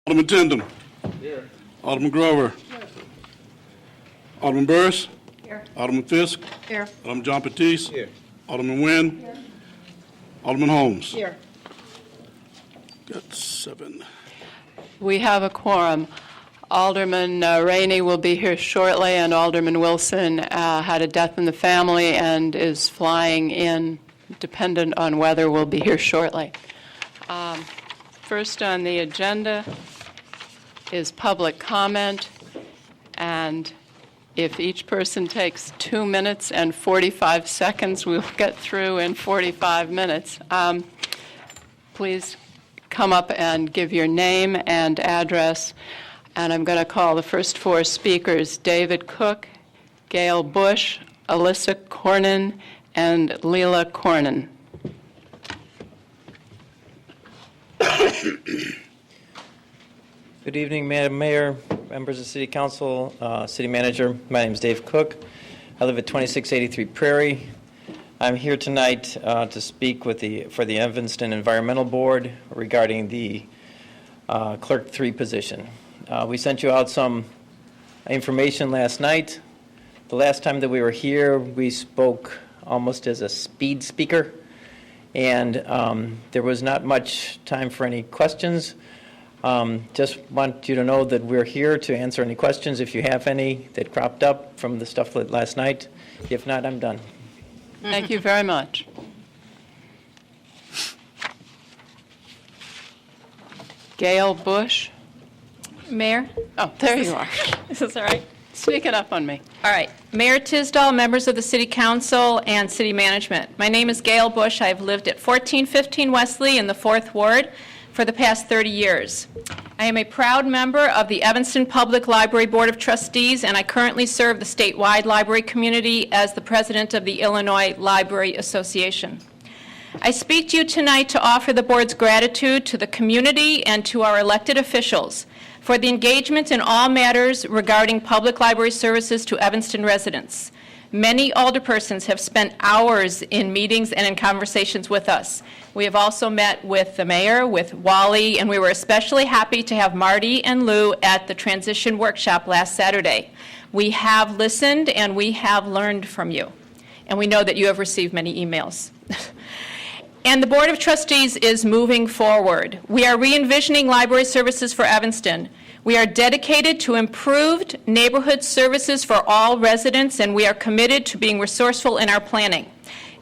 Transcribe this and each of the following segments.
Alderman Tindem. Here. Alderman Grover. Alderman Burris. Here. Alderman Fisk. Here. Alderman John Batiste. Here. Alderman Nguyen. Here. Alderman Holmes. Here. Got 7. We have a quorum. Alderman Rainey will be here shortly, and Alderman Wilson had a death in the family and is flying in, dependent on weather, will be here shortly. First on the agenda is public comment, and if each person takes 2 minutes and 45 seconds, we'll get through in 45 minutes. Please come up and give your name and address. And I'm going to call the first 4 speakers: David Cook, Gail Bush, Alyssa Cornyn, and Leela Cornyn. Good evening, Madam Mayor, members of City Council, City Manager. My name is Dave Cook. I live at 2683 Prairie. I'm here tonight to speak for the Evanston Environmental Board regarding the Clerk 3 position. We sent you out some information last night. The last time that we were here, we spoke almost as a speed speaker, and there was not much time for any questions. Just want you to know that we're here to answer any questions if you have any that cropped up from the stuff last night. If not, I'm done. Thank you very much. Gail Bush. Mayor, Oh, there you are. is this all right? Sneak it up on me. All right. Mayor Tisdall, members of the City Council, and City Management. My name is Gail Bush. I've lived at 1415 Wesley in the 4th Ward for the past 30 years. I am a proud member of the Evanston Public Library Board of Trustees, and I currently serve the statewide library community as the president of the Illinois Library Association. I speak to you tonight to offer the board's gratitude to the community and to our elected officials for the engagement in all matters regarding public library services to Evanston residents. Many alderpersons have spent hours in meetings and in conversations with us. We have also met with the mayor, with Wally, and we were especially happy to have Marty and Lou at the transition workshop last Saturday. We have listened and we have learned from you, and we know that you have received many emails. And the Board of Trustees is moving forward. We are re-envisioning library services for Evanston. We are dedicated to improved neighborhood services for all residents, and we are committed to being resourceful in our planning.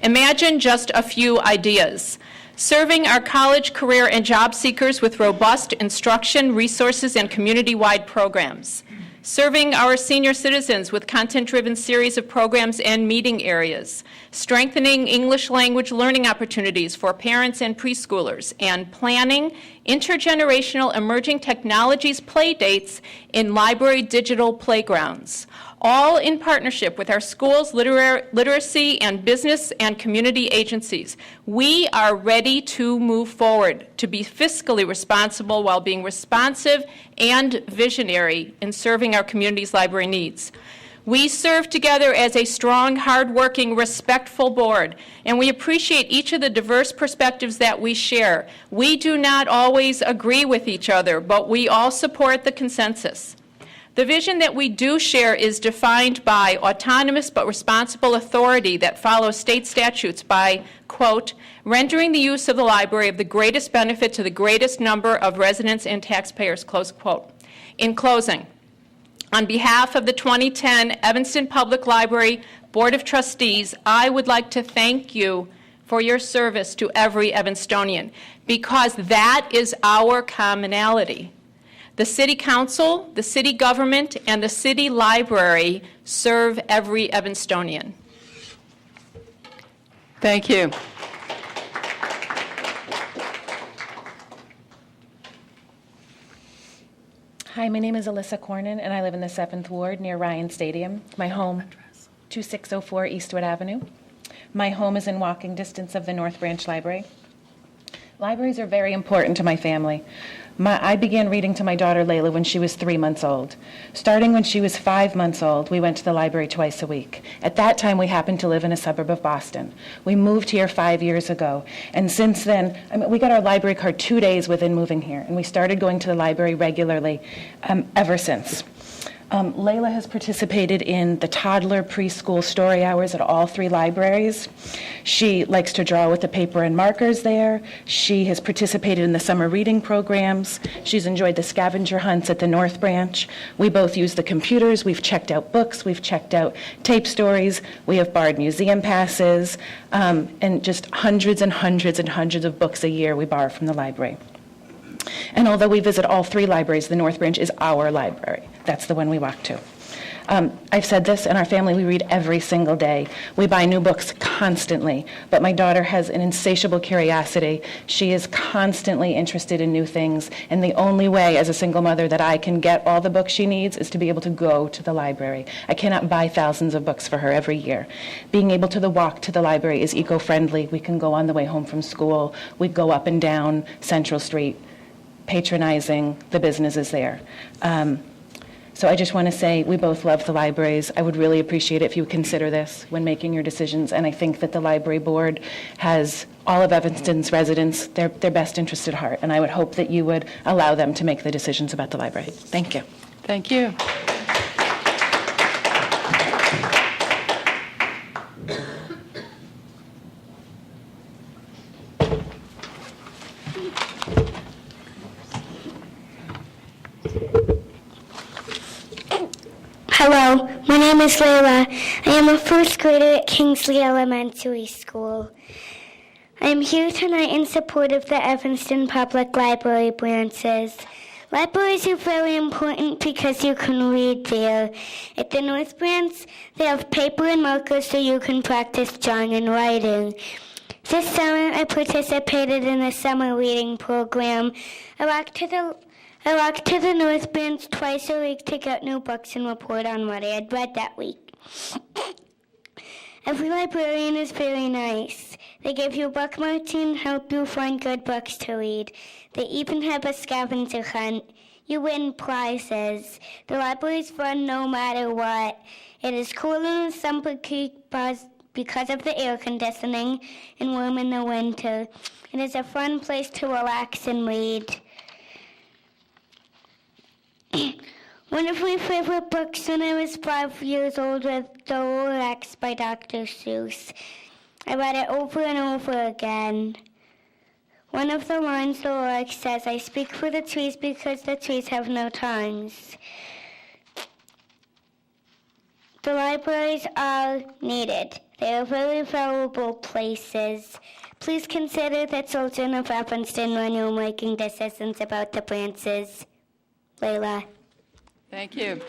Imagine just a few ideas. Serving our college, career, and job seekers with robust instruction, resources, and community-wide programs. Serving our senior citizens with content-driven series of programs and meeting areas, strengthening English language learning opportunities for parents and preschoolers, and planning intergenerational emerging technologies play dates in library digital playgrounds, all in partnership with our schools, literacy, and business and community agencies. We are ready to move forward, to be fiscally responsible while being responsive and visionary in serving our community's library needs. We serve together as a strong, hardworking, respectful board, and we appreciate each of the diverse perspectives that we share. We do not always agree with each other, but we all support the consensus. The vision that we do share is defined by autonomous but responsible authority that follows state statutes by, quote, rendering the use of the library of the greatest benefit to the greatest number of residents and taxpayers, close quote. In closing, on behalf of the 2010 Evanston Public Library Board of Trustees, I would like to thank you for your service to every Evanstonian, because that is our commonality. The City Council, the City Government, and the City Library serve every Evanstonian. Thank you. Hi, my name is Alyssa Cornyn, and I live in the 7th Ward near Ryan Stadium. My home, 2604 Eastwood Avenue. My home is in walking distance of the North Branch Library. Libraries are very important to my family. I began reading to my daughter Layla when she was 3 months old. Starting when she was 5 months old, we went to the library twice a week. At that time, we happened to live in a suburb of Boston. We moved here 5 years ago, and since then, we got our library card 2 days within moving here, and we started going to the library regularly ever since. Layla has participated in the toddler preschool story hours at all 3 libraries. She likes to draw with the paper and markers there. She has participated in the summer reading programs. She's enjoyed the scavenger hunts at the North Branch. We both use the computers. We've checked out books. We've checked out tape stories. We have borrowed museum passes, and just hundreds and hundreds and hundreds of books a year we borrow from the library. And although we visit all 3 libraries, the North Branch is our library. That's the one we walk to. I've said this, in our family we read every single day. We buy new books constantly, but my daughter has an insatiable curiosity. She is constantly interested in new things, and the only way as a single mother that I can get all the books she needs is to be able to go to the library. I cannot buy thousands of books for her every year. Being able to walk to the library is eco-friendly. We can go on the way home from school. We go up and down Central Street, patronizing the businesses there. So I just want to say we both love the libraries. I would really appreciate it if you would consider this when making your decisions, and I think that the library board has all of Evanston's residents, their best interest at heart, and I would hope that you would allow them to make the decisions about the library. Thank you. Thank you. Hello, my name is Layla. I am a first grader at Kingsley Elementary School. I am here tonight in support of the Evanston Public Library branches. Libraries are very important because you can read there. At the North Branch, they have paper and markers so you can practice drawing and writing. This summer, I participated in a summer reading program. I walked to the North Branch twice a week to get new books and report on what I had read that week. Every librarian is very nice. They give you bookmarks and help you find good books to read. They even have a scavenger hunt. You win prizes. The library's fun no matter what. It is cool in the summer because of the air conditioning and warm in the winter. It is a fun place to relax and read. One of my favorite books when I was 5 years old was The Lorax by Dr. Seuss. I read it over and over again. One of the lines the Lorax says, "I speak for the trees because the trees have no tongues." The libraries are needed. They are very valuable places. Please consider the children of Evanston when you're making decisions about the branches. Layla. Thank you.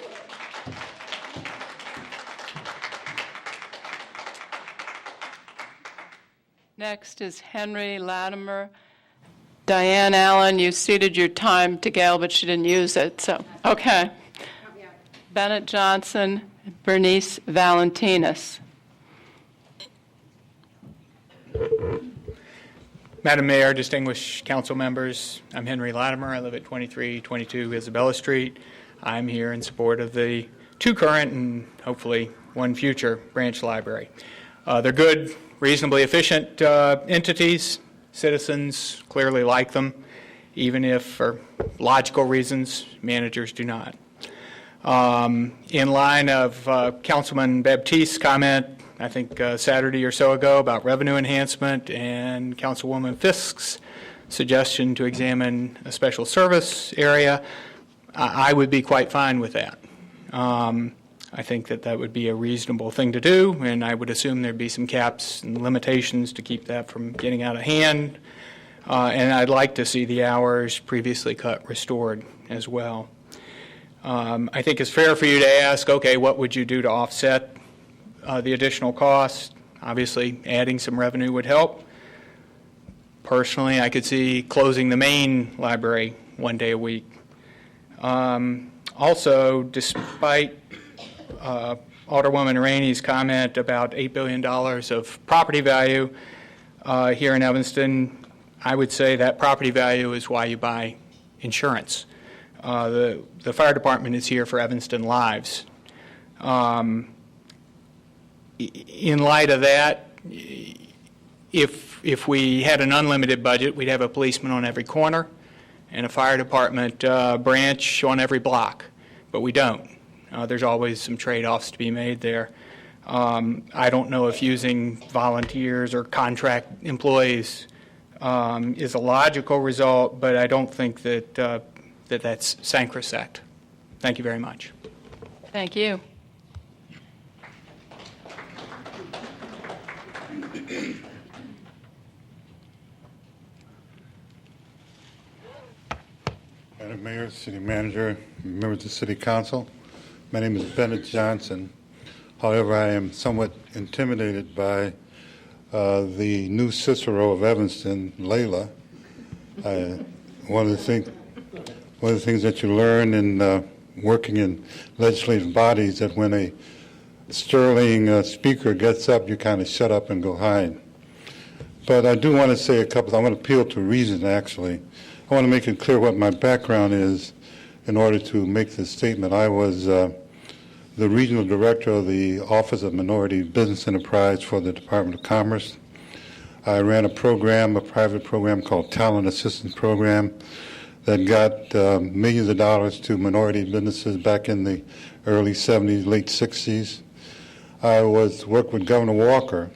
Next is Henry Latimer. Diane Allen, you ceded your time to Gail, but she didn't use it, so, okay. Bennett Johnson, Bernice Valentinus. Madam Mayor, distinguished council members, I'm Henry Latimer. I live at 2322 Isabella Street. I'm here in support of the 2 current and hopefully 1 future branch library. They're good, reasonably efficient entities. Citizens clearly like them, even if for logical reasons managers do not. In line of Councilman Baptiste's comment, I think Saturday or so ago, about revenue enhancement, and Councilwoman Fisk's suggestion to examine a special service area, I would be quite fine with that. I think that would be a reasonable thing to do, and I would assume there'd be some caps and limitations to keep that from getting out of hand. And I'd like to see the hours previously cut restored as well. I think it's fair for you to ask, okay, what would you do to offset the additional cost? Obviously, adding some revenue would help. Personally, I could see closing the main library 1 day a week. Also, despite Alderwoman Rainey's comment about $8 billion of property value here in Evanston, I would say that property value is why you buy insurance. The fire department is here for Evanston lives. In light of that, if we had an unlimited budget, we'd have a policeman on every corner and a fire department branch on every block, but we don't. There's always some trade-offs to be made there. I don't know if using volunteers or contract employees is a logical result, but I don't think that that's sacrosanct. Thank you very much. Thank you. Madam Mayor, City Manager, members of the City Council, my name is Bennett Johnson. However, I am somewhat intimidated by the new Cicero of Evanston, Layla. One of the things that you learn in working in legislative bodies that when a sterling speaker gets up, you kind of shut up and go hide. But I do want to say I want to appeal to reason, actually. I want to make it clear what my background is in order to make this statement. I was the regional director of the Office of Minority Business Enterprise for the Department of Commerce. I ran a private program called Talent Assistance Program that got millions of dollars to minority businesses back in the early 70s, late 60s. I worked with Governor Walker,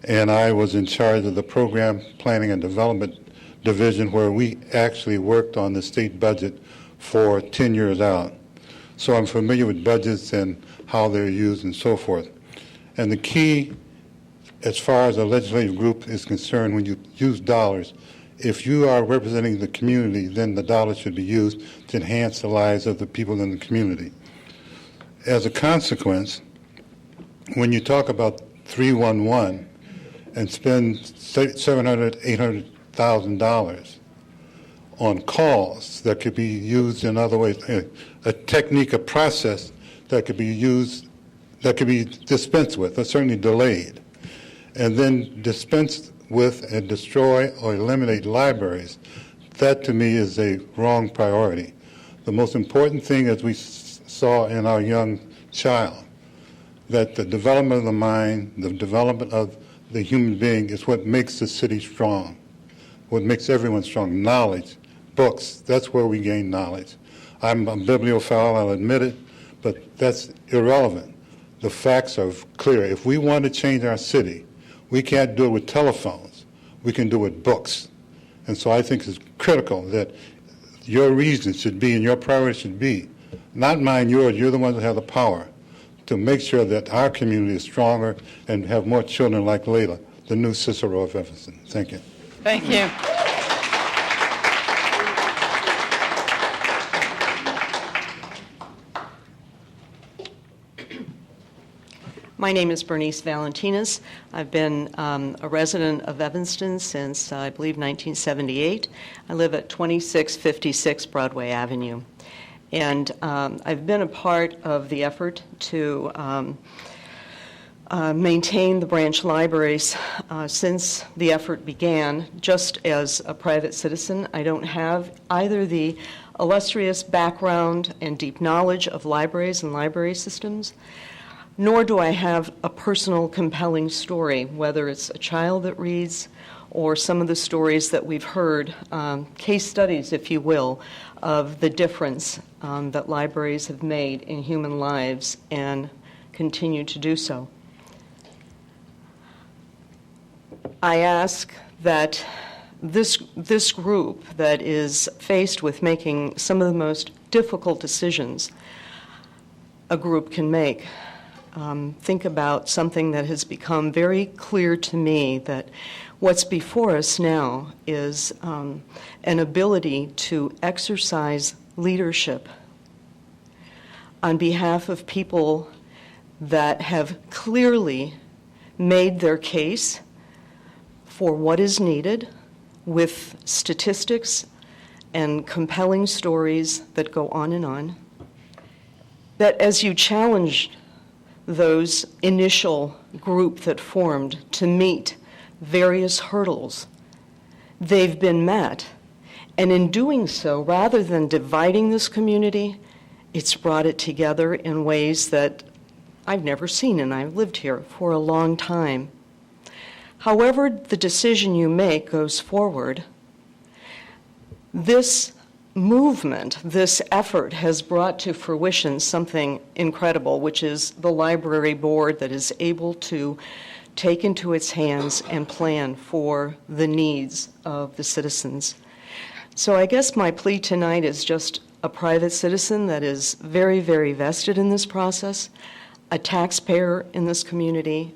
and I was in charge of the Program Planning and Development Division, where we actually worked on the state budget for 10 years out. So I'm familiar with budgets and how they're used and so forth. And the key, as far as a legislative group is concerned, when you use dollars, if you are representing the community, then the dollars should be used to enhance the lives of the people in the community. As a consequence, when you talk about 311 and spend $700,000, $800,000 on calls that could be used in other ways, a technique, a process that could be used, that could be dispensed with, or certainly delayed, and then dispensed with and destroy or eliminate libraries, that to me is a wrong priority. The most important thing, as we saw in our young child, that the development of the mind, the development of the human being is what makes the city strong, what makes everyone strong. Knowledge, books, that's where we gain knowledge. I'm a bibliophile, I'll admit it, but that's irrelevant. The facts are clear. If we want to change our city, we can't do it with telephones. We can do it with books. And so I think it's critical that your reason should be and your priority should be, not mine, yours, you're the ones that have the power, to make sure that our community is stronger and have more children like Layla, the new Cicero of Evanston. Thank you. Thank you. My name is Bernice Valentinas. I've been a resident of Evanston since, I believe, 1978. I live at 2656 Broadway Avenue. And I've been a part of the effort to maintain the branch libraries since the effort began. Just as a private citizen, I don't have either the illustrious background and deep knowledge of libraries and library systems, nor do I have a personal compelling story, whether it's a child that reads or some of the stories that we've heard, case studies, if you will, of the difference that libraries have made in human lives and continue to do so. I ask that this group that is faced with making some of the most difficult decisions a group can make, think about something that has become very clear to me, that what's before us now is an ability to exercise leadership on behalf of people that have clearly made their case for what is needed, with statistics and compelling stories that go on and on, that as you challenge those initial group that formed to meet various hurdles, they've been met. And in doing so, rather than dividing this community, it's brought it together in ways that I've never seen, and I've lived here for a long time. However the decision you make goes forward, this movement, this effort has brought to fruition something incredible, which is the library board that is able to take into its hands and plan for the needs of the citizens. So I guess my plea tonight is just a private citizen that is very, very vested in this process, a taxpayer in this community,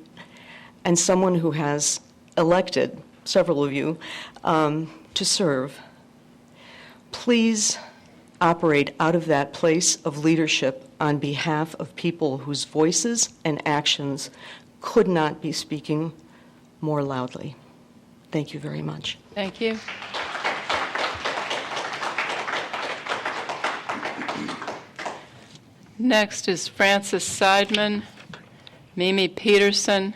and someone who has elected, several of you, to serve. Please operate out of that place of leadership on behalf of people whose voices and actions could not be speaking more loudly. Thank you very much. Thank you. Next is Frances Seidman, Mimi Peterson,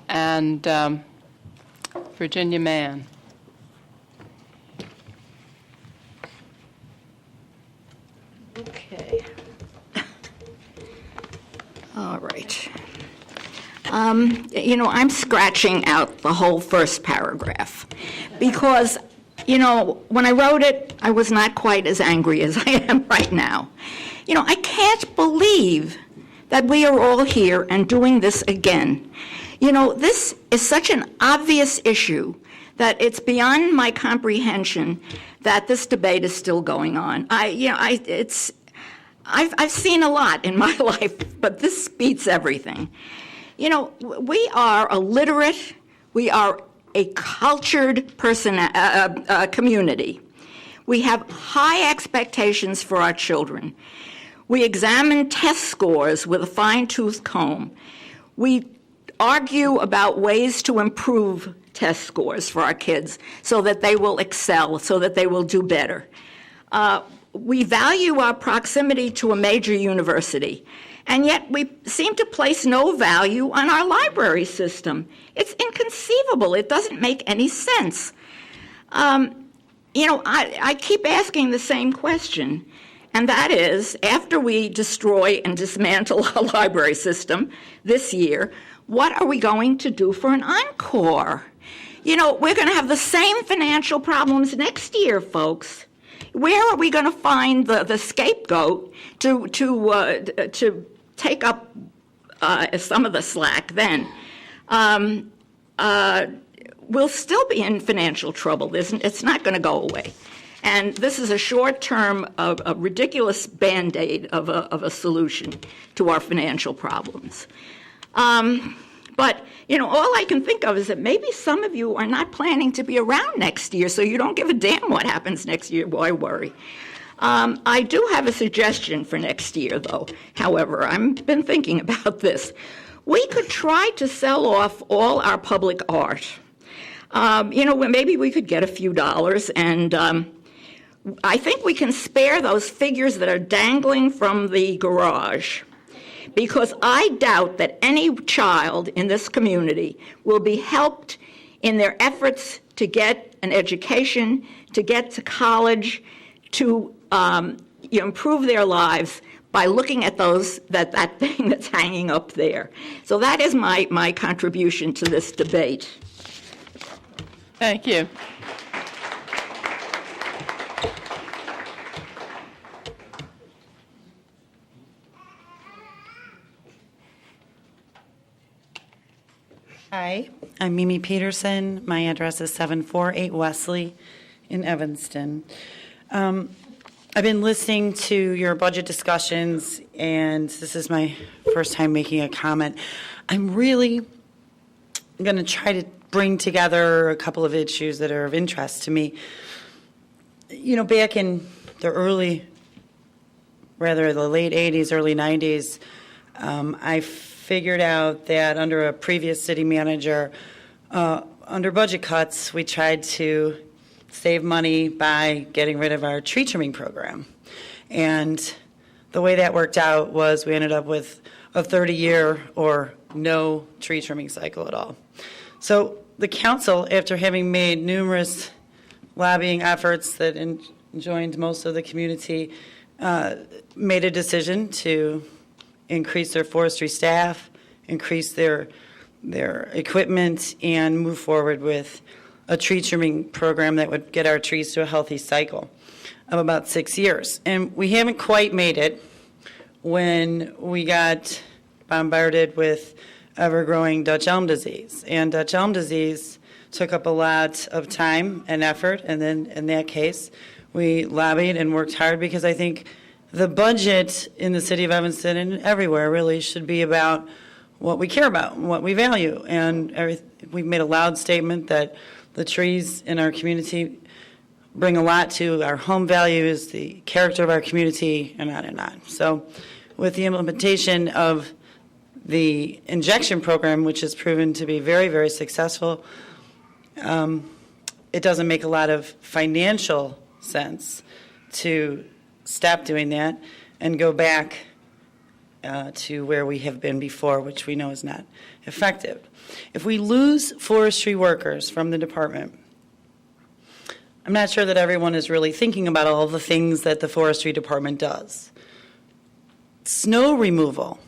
and Virginia Mann. Okay. All right. I'm scratching out the whole first paragraph because, when I wrote it, I was not quite as angry as I am right now. I can't believe that we are all here and doing this again. This is such an obvious issue that it's beyond my comprehension that this debate is still going on. I've seen a lot in my life, but this beats everything. We are a literate, we are a cultured community. We have high expectations for our children. We examine test scores with a fine-tooth comb. We argue about ways to improve test scores for our kids so that they will excel, so that they will do better. We value our proximity to a major university, and yet we seem to place no value on our library system. It's inconceivable. It doesn't make any sense. I keep asking the same question, and that is, after we destroy and dismantle our library system this year, what are we going to do for an encore? We're going to have the same financial problems next year, folks. Where are we going to find the scapegoat to take up some of the slack then? We'll still be in financial trouble. It's not going to go away. And this is a short-term, a ridiculous Band-Aid of a solution to our financial problems. But, all I can think of is that maybe some of you are not planning to be around next year, so you don't give a damn what happens next year. Why worry? I do have a suggestion for next year, though. However, I've been thinking about this. We could try to sell off all our public art. Maybe we could get a few dollars, and I think we can spare those figures that are dangling from the garage, because I doubt that any child in this community will be helped in their efforts to get an education, to get to college, to improve their lives by looking at that thing that's hanging up there. So that is my contribution to this debate. Thank you. Hi, I'm Mimi Peterson. My address is 748 Wesley in Evanston. I've been listening to your budget discussions, and this is my first time making a comment. I'm really going to try to bring together a couple of issues that are of interest to me. Back in the late 80s, early 90s, I figured out that under a previous city manager, under budget cuts, we tried to save money by getting rid of our tree trimming program. And the way that worked out was we ended up with a 30-year or no tree trimming cycle at all. So the council, after having made numerous lobbying efforts that joined most of the community, made a decision to increase their forestry staff, increase their equipment, and move forward with a tree trimming program that would get our trees to a healthy cycle of about 6 years. And we haven't quite made it when we got bombarded with ever-growing Dutch elm disease. And Dutch elm disease took up a lot of time and effort, and then in that case, we lobbied and worked hard because I think the budget in the city of Evanston and everywhere really should be about what we care about and what we value. And we've made a loud statement that the trees in our community bring a lot to our home values, the character of our community, and on and on. So with the implementation of the injection program, which has proven to be very, very successful, it doesn't make a lot of financial sense to stop doing that and go back to where we have been before, which we know is not effective. If we lose forestry workers from the department, I'm not sure that everyone is really thinking about all the things that the forestry department does. Snow removal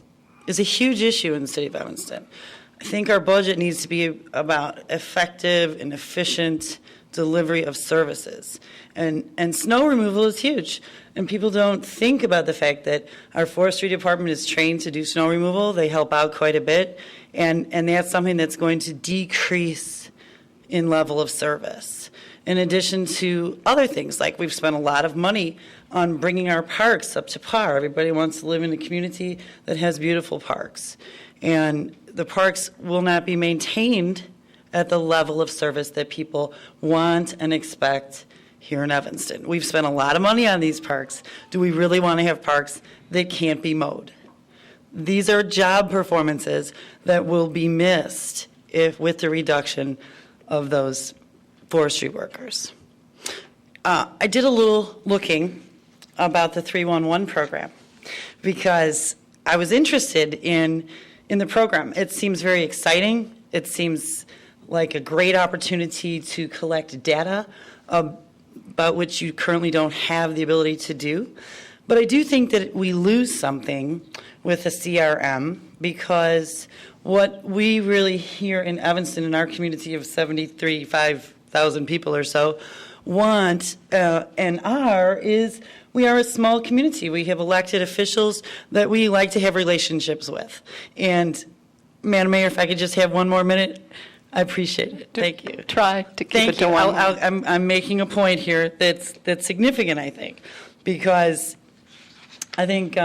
is a huge issue in the city of Evanston. I think our budget needs to be about effective and efficient delivery of services. And snow removal is huge. And people don't think about the fact that our forestry department is trained to do snow removal. They help out quite a bit. And that's something that's going to decrease in level of service. In addition to other things, like we've spent a lot of money on bringing our parks up to par. Everybody wants to live in a community that has beautiful parks. And the parks will not be maintained at the level of service that people want and expect here in Evanston. We've spent a lot of money on these parks. Do we really want to have parks that can't be mowed? These are job performances that will be missed with the reduction of those forestry workers. I did a little looking about the 311 program because I was interested in the program. It seems very exciting. It seems like a great opportunity to collect data about which you currently don't have the ability to do. But I do think that we lose something with the CRM because what we really here in Evanston, in our community of 5,000 people or so, want and is we are a small community. We have elected officials that we like to have relationships with. And Madam Mayor, if I could just have one more minute, I appreciate it. Thank you. Try to keep it to 1 minute. I'm making a point here that's significant, I think, because I think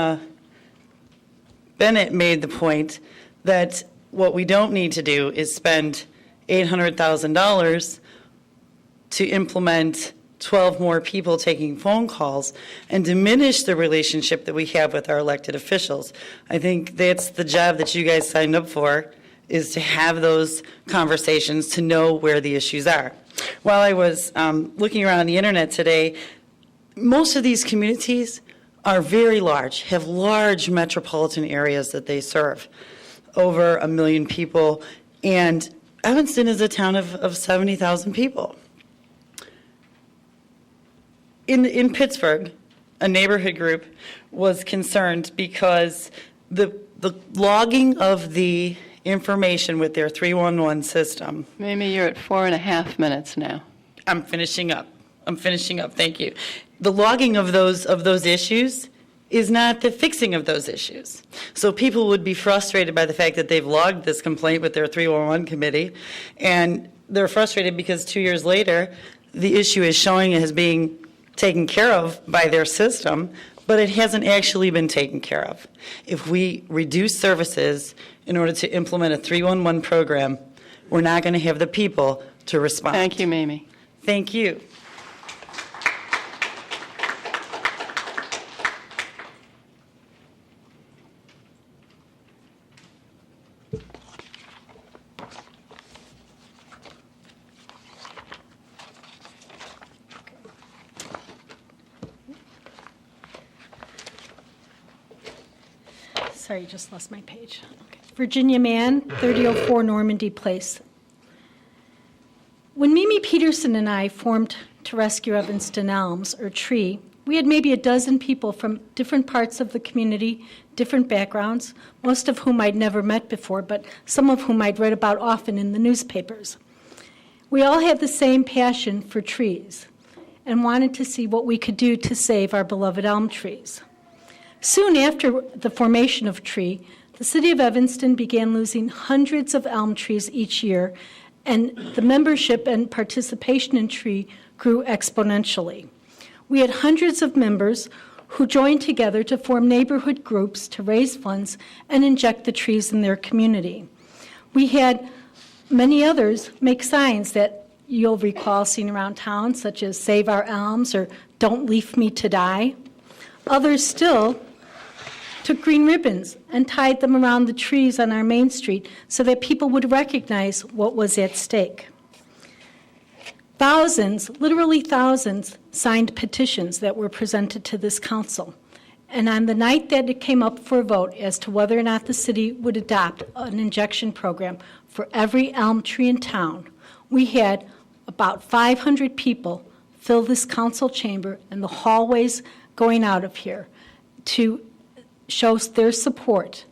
Bennett made the point that what we don't need to do is spend $800,000 to implement 12 more people taking phone calls and diminish the relationship that we have with our elected officials. I think that's the job that you guys signed up for, is to have those conversations, to know where the issues are. While I was looking around the internet today, most of these communities are very large, have large metropolitan areas that they serve, over 1 million people, and Evanston is a town of 70,000 people. In Pittsburgh, a neighborhood group was concerned because the logging of the information with their 311 system. Mamie, you're at 4.5 minutes now. I'm finishing up. Thank you. The logging of those issues is not the fixing of those issues. So people would be frustrated by the fact that they've logged this complaint with their 311 committee, and they're frustrated because 2 years later, the issue is showing as being taken care of by their system, but it hasn't actually been taken care of. If we reduce services in order to implement a 311 program, we're not going to have the people to respond. Thank you, Mamie. Thank you. Sorry, just lost my page. Okay. Virginia Mann, 3004 Normandy Place. Peterson and I formed To Rescue Evanston Elms, or TREE, we had maybe a dozen people from different parts of the community, different backgrounds, most of whom I'd never met before, but some of whom I'd read about often in the newspapers. We all had the same passion for trees and wanted to see what we could do to save our beloved elm trees. Soon after the formation of TREE, the city of Evanston began losing hundreds of elm trees each year, and the membership and participation in TREE grew exponentially. We had hundreds of members who joined together to form neighborhood groups to raise funds and inject the trees in their community. We had many others make signs that you'll recall seen around town, such as Save Our Elms or Don't Leave Me to Die. Others still took green ribbons and tied them around the trees on our main street so that people would recognize what was at stake. Thousands, literally thousands, signed petitions that were presented to this council. And on the night that it came up for a vote as to whether or not the city would adopt an injection program for every elm tree in town, we had about 500 people fill this council chamber and the hallways going out of here to show their support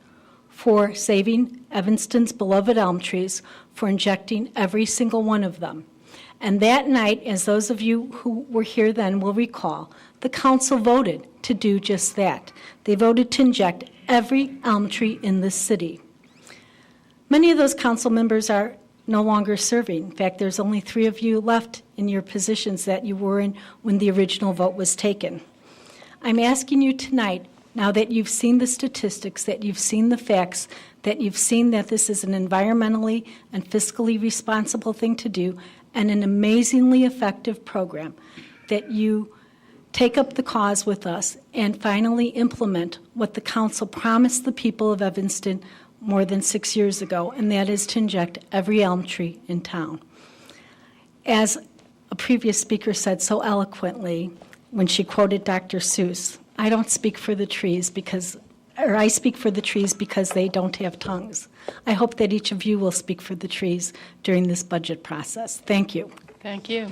for saving Evanston's beloved elm trees, for injecting every single one of them. And that night, as those of you who were here then will recall, the council voted to do just that. They voted to inject every elm tree in this city. Many of those council members are no longer serving. In fact, there's only 3 of you left in your positions that you were in when the original vote was taken. I'm asking you tonight, now that you've seen the statistics, that you've seen the facts, that you've seen that this is an environmentally and fiscally responsible thing to do, and an amazingly effective program, that you take up the cause with us and finally implement what the council promised the people of Evanston more than 6 years ago, and that is to inject every elm tree in town. As a previous speaker said so eloquently when she quoted Dr. Seuss, I don't speak for the trees I speak for the trees because they don't have tongues. I hope that each of you will speak for the trees during this budget process. Thank you. Thank you.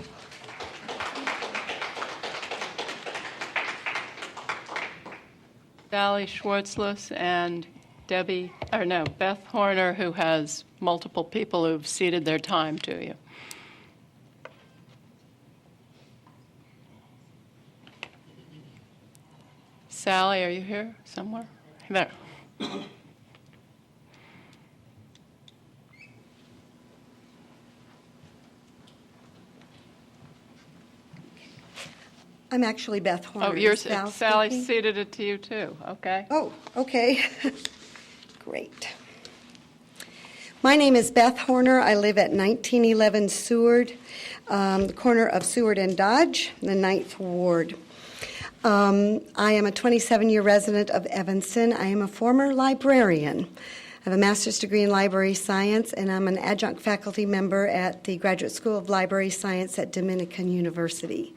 Sally Schwartzless and Beth Horner, who has multiple people who've ceded their time to you. Sally, are you here somewhere? There. I'm actually Beth Horner. Oh, Sally speaking? ceded it to you too, okay? Oh, okay. Great. My name is Beth Horner. I live at 1911 Seward, the corner of Seward and Dodge, the 9th Ward. I am a 27-year resident of Evanston. I am a former librarian. I have a master's degree in library science, and I'm an adjunct faculty member at the Graduate School of Library Science at Dominican University.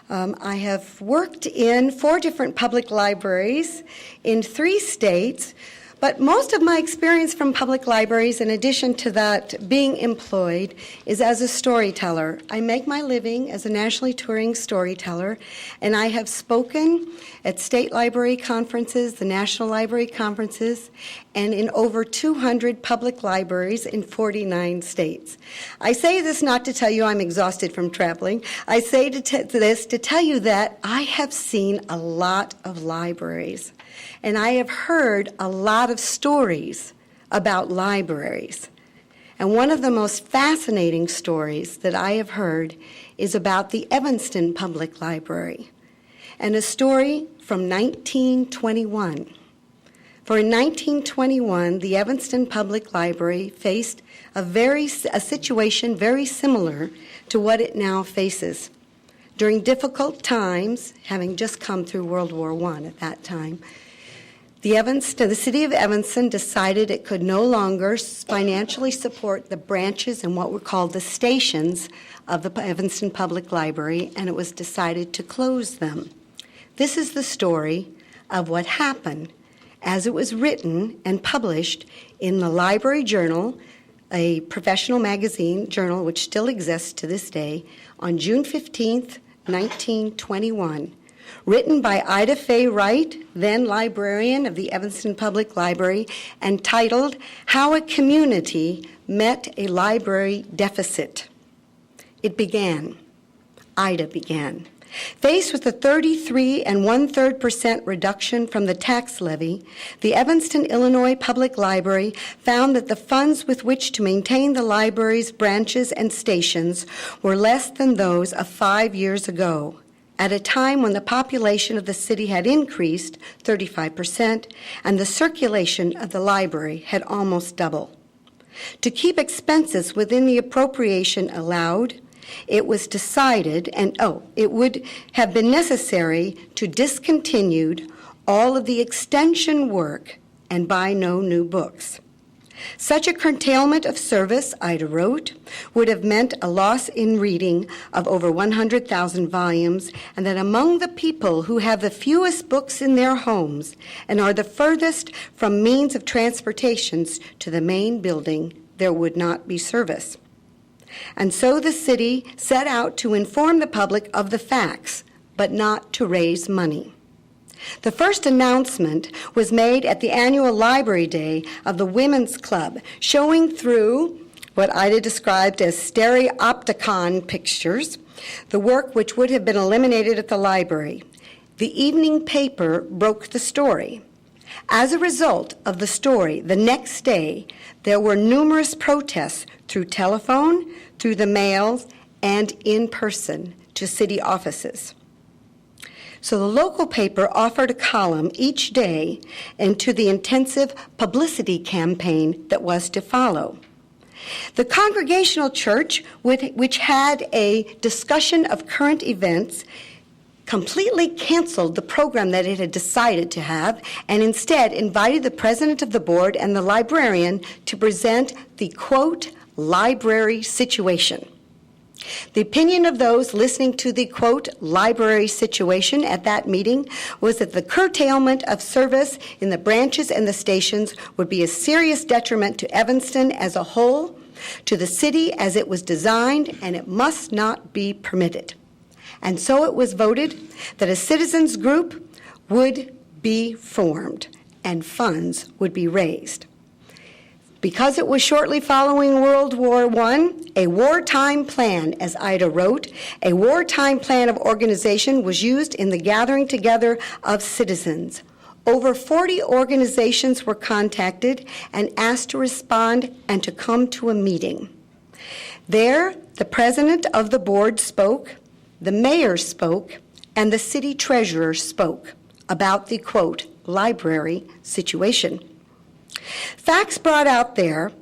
I have worked in 4 different public libraries in 3 states, but most of my experience from public libraries, in addition to that being employed, is as a storyteller. I make my living as a nationally touring storyteller, and I have spoken at state library conferences, the national library conferences, and in over 200 public libraries in 49 states. I say this not to tell you I'm exhausted from traveling. I say this to tell you that I have seen a lot of libraries. And I have heard a lot of stories about libraries. And one of the most fascinating stories that I have heard is about the Evanston Public Library, and a story from 1921. For in 1921, the Evanston Public Library faced a situation very similar to what it now faces. During difficult times, having just come through World War I at that time, the city of Evanston decided it could no longer financially support the branches and what were called the stations of the Evanston Public Library, and it was decided to close them. This is the story of what happened as it was written and published in the Library Journal a professional magazine journal which still exists to this day, on June 15th, 1921, written by Ida Fay Wright, then librarian of the Evanston Public Library, and titled How a Community Met a Library Deficit. It began. Ida began. Faced with a 33 1/3% reduction from the tax levy, the Evanston, Illinois Public Library found that the funds with which to maintain the library's branches and stations were less than those of 5 years ago, at a time when the population of the city had increased 35% and the circulation of the library had almost doubled. To keep expenses within the appropriation allowed, it was decided, it would have been necessary to discontinue all of the extension work and buy no new books. Such a curtailment of service, Ida wrote, would have meant a loss in reading of over 100,000 volumes, and that among the people who have the fewest books in their homes and are the furthest from means of transportations to the main building, there would not be service. And so the city set out to inform the public of the facts, but not to raise money. The first announcement was made at the annual Library Day of the Women's Club, showing through what Ida described as stereopticon pictures, the work which would have been eliminated at the library. The evening paper broke the story. As a result of the story, the next day, there were numerous protests through telephone, through the mail, and in person to city offices. So the local paper offered a column each day into the intensive publicity campaign that was to follow. The Congregational Church, which had a discussion of current events, completely canceled the program that it had decided to have and instead invited the president of the board and the librarian to present the, quote, library situation. The opinion of those listening to the, quote, library situation at that meeting was that the curtailment of service in the branches and the stations would be a serious detriment to Evanston as a whole, to the city as it was designed, and it must not be permitted. And so it was voted that a citizens group would be formed and funds would be raised. Because it was shortly following World War I, a wartime plan, as Ida wrote, a wartime plan of organization was used in the gathering together of citizens. Over 40 organizations were contacted and asked to respond and to come to a meeting. There, the president of the board spoke, the mayor spoke, and the city treasurer spoke about the, quote, library situation. Facts that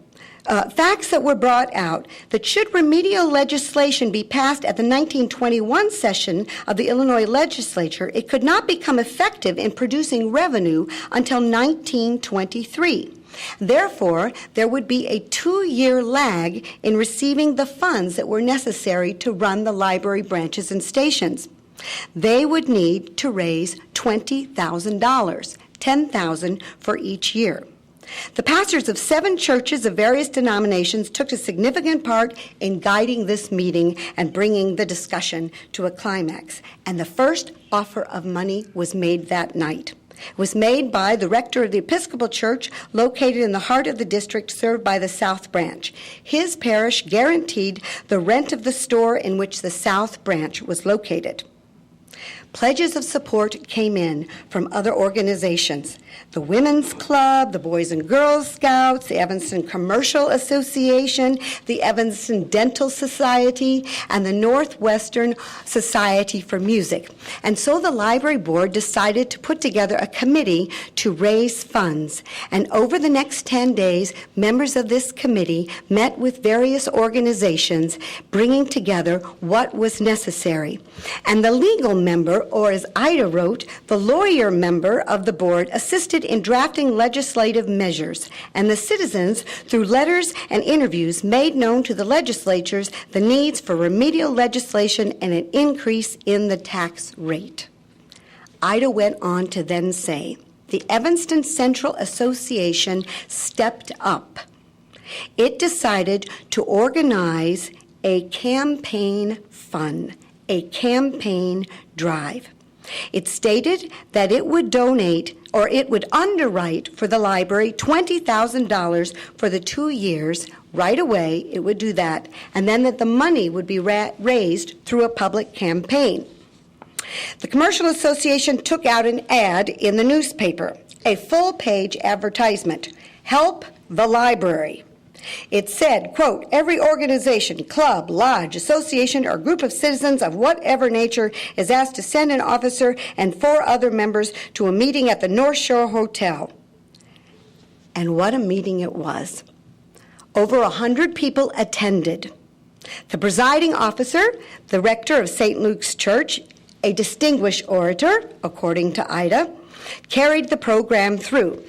were brought out that should remedial legislation be passed at the 1921 session of the Illinois legislature, it could not become effective in producing revenue until 1923. Therefore, there would be a 2-year lag in receiving the funds that were necessary to run the library branches and stations. They would need to raise $20,000, $10,000 for each year. The pastors of 7 churches of various denominations took a significant part in guiding this meeting and bringing the discussion to a climax. And the first offer of money was made that night. It was made by the rector of the Episcopal Church located in the heart of the district served by the South Branch. His parish guaranteed the rent of the store in which the South Branch was located. Pledges of support came in from other organizations. The Women's Club, the Boys and Girls Scouts, the Evanston Commercial Association, the Evanston Dental Society, and the Northwestern Society for Music. And so the library board decided to put together a committee to raise funds. And over the next 10 days, members of this committee met with various organizations, bringing together what was necessary. And the legal member, or as Ida wrote, the lawyer member of the board assisted in drafting legislative measures, and the citizens, through letters and interviews, made known to the legislatures the needs for remedial legislation and an increase in the tax rate. Ida went on to then say, the Evanston Central Association stepped up. it decided to organize a campaign fund, a campaign drive. It stated that it would donate, or it would underwrite for the library $20,000 for the 2 years. Right away, it would do that, and then that the money would be raised through a public campaign. The Commercial Association took out an ad in the newspaper, a full-page advertisement, "Help the Library." It said, quote, "Every organization, club, lodge, association, or group of citizens of whatever nature is asked to send an officer and 4 other members to a meeting at the North Shore Hotel." And what a meeting it was. Over 100 people attended. The presiding officer, the rector of St. Luke's Church, a distinguished orator, according to Ida, carried the program through.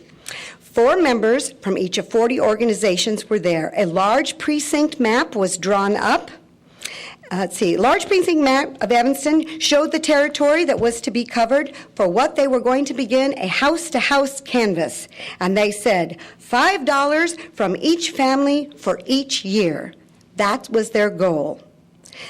4 members from each of 40 organizations were there. A large precinct map was drawn up. Large precinct map of Evanston showed the territory that was to be covered. For what they were going to begin, a house-to-house canvass. And they said, $5 from each family for each year. That was their goal.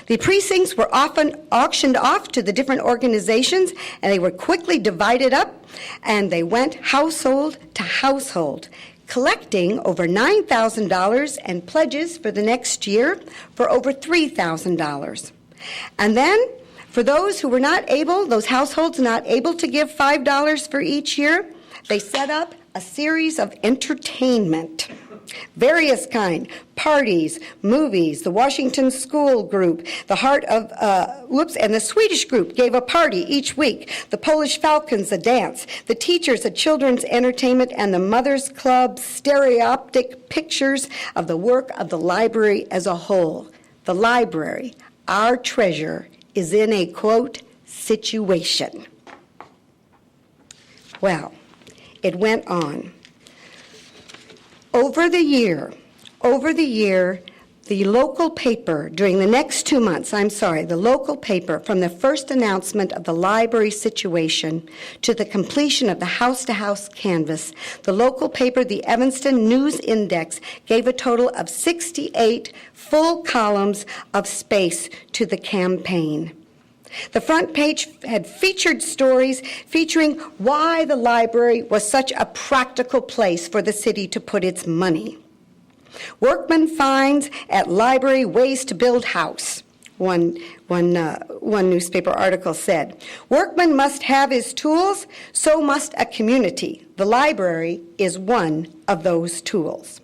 The precincts were often auctioned off to the different organizations, and they were quickly divided up, and they went household to household, collecting over $9,000 and pledges for the next year for over $3,000. And then, for those who were not able, those households not able to give $5 for each year, they set up a series of entertainment. Various kind, parties, movies, the Washington School Group, and the Swedish group gave a party each week, the Polish Falcons a dance, the teachers a children's entertainment, and the Mothers Club stereoptic pictures of the work of the library as a whole. The library, our treasure, is in a, quote, situation. Well, it went on. Over the year, the local paper, during the next 2 months, the local paper, from the first announcement of the library situation to the completion of the house-to-house canvass, the local paper, the Evanston News Index, gave a total of 68 full columns of space to the campaign. The front page had featured stories featuring why the library was such a practical place for the city to put its money. Workman finds at library ways to build house, one newspaper article said. Workman must have his tools, so must a community. The library is one of those tools.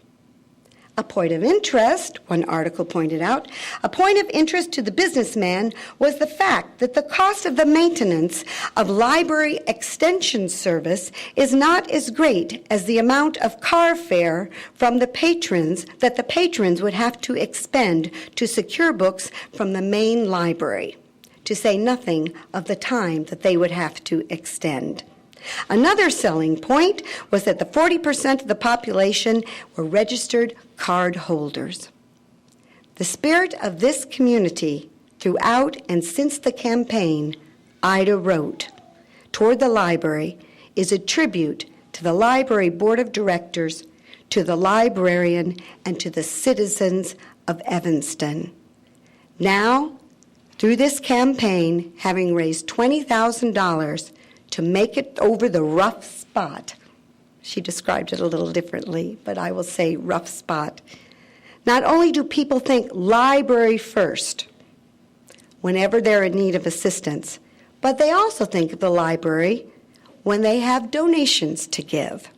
A point of interest, one article pointed out, a point of interest to the businessman was the fact that the cost of the maintenance of library extension service is not as great as the amount of car fare from the patrons that the patrons would have to expend to secure books from the main library, to say nothing of the time that they would have to extend. Another selling point was that the 40% of the population were registered card holders. The spirit of this community throughout and since the campaign, Ida wrote, toward the library is a tribute to the library board of directors, to the librarian, and to the citizens of Evanston. Now, through this campaign, having raised $20,000 to make it over the rough spot. She described it a little differently, but I will say rough spot. Not only do people think library first whenever they're in need of assistance, but they also think of the library when they have donations to give.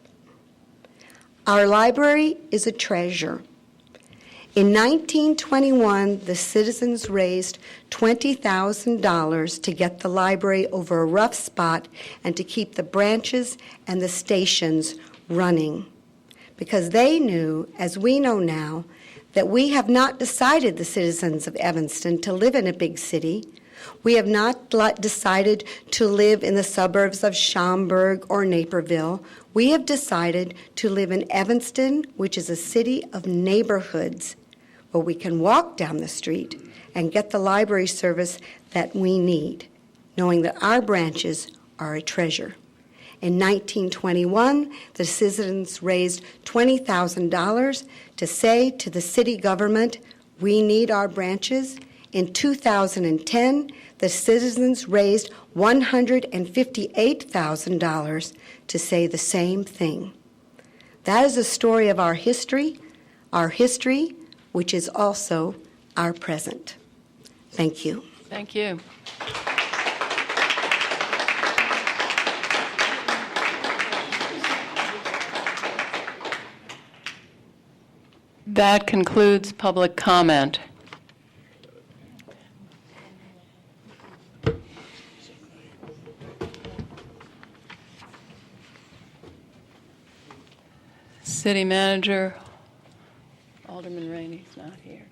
Our library is a treasure. In 1921, the citizens raised $20,000 to get the library over a rough spot and to keep the branches and the stations running. Because they knew, as we know now, that we have not decided, the citizens of Evanston, to live in a big city. We have not decided to live in the suburbs of Schaumburg or Naperville. We have decided to live in Evanston, which is a city of neighborhoods, where we can walk down the street and get the library service that we need, knowing that our branches are a treasure. In 1921, the citizens raised $20,000 to say to the city government, "We need our branches." In 2010, the citizens raised $158,000 to say the same thing. That is a story of our history, which is also our present. Thank you. Thank you. That concludes public comment. City Manager, Alderman Rainey's not here,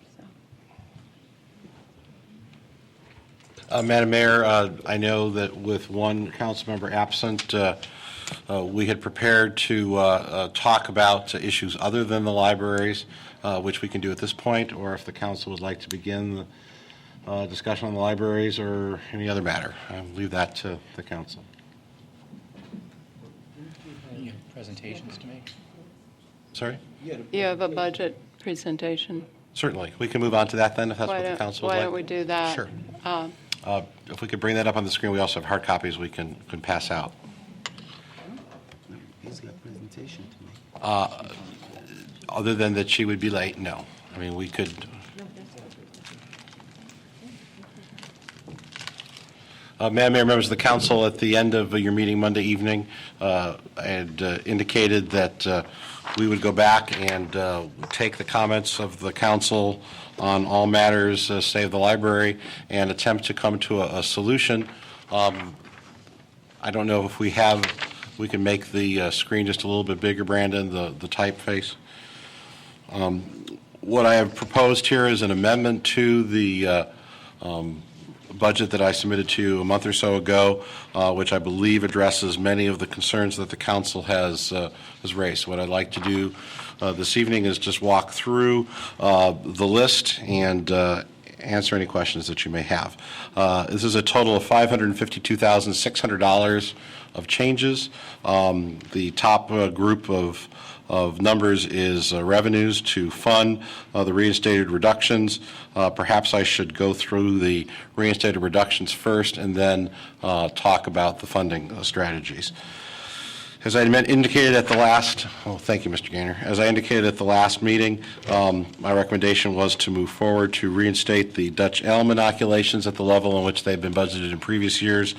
so. Madam Mayor, I know that with one council member absent, we had prepared to talk about issues other than the libraries, which we can do at this point, or if the council would like to begin the discussion on the libraries or any other matter. I'll leave that to the council. You have presentations to make? Sorry? You have a budget presentation. Certainly. We can move on to that then, if that's what the council would like. Why don't we do that? Sure. If we could bring that up on the screen, we also have hard copies we can pass out. Easy presentation to me. Other than that she would be late, no. I mean, we could. Madam Mayor, members of the council, at the end of your meeting Monday evening, had indicated that we would go back and take the comments of the council on all matters, save the library, and attempt to come to a solution. I don't know if we can make the screen just a little bit bigger, Brandon, the typeface. What I have proposed here is an amendment to the budget that I submitted to you a month or so ago, which I believe addresses many of the concerns that the council has raised. What I'd like to do this evening is just walk through the list and answer any questions that you may have. This is a total of $552,600 of changes. The top group of numbers is revenues to fund the reinstated reductions. Perhaps I should go through the reinstated reductions first and then talk about the funding strategies. As I indicated at the last, thank you, Mr. Gaynor. As I indicated at the last meeting, my recommendation was to move forward to reinstate the Dutch elm inoculations at the level in which they've been budgeted in previous years,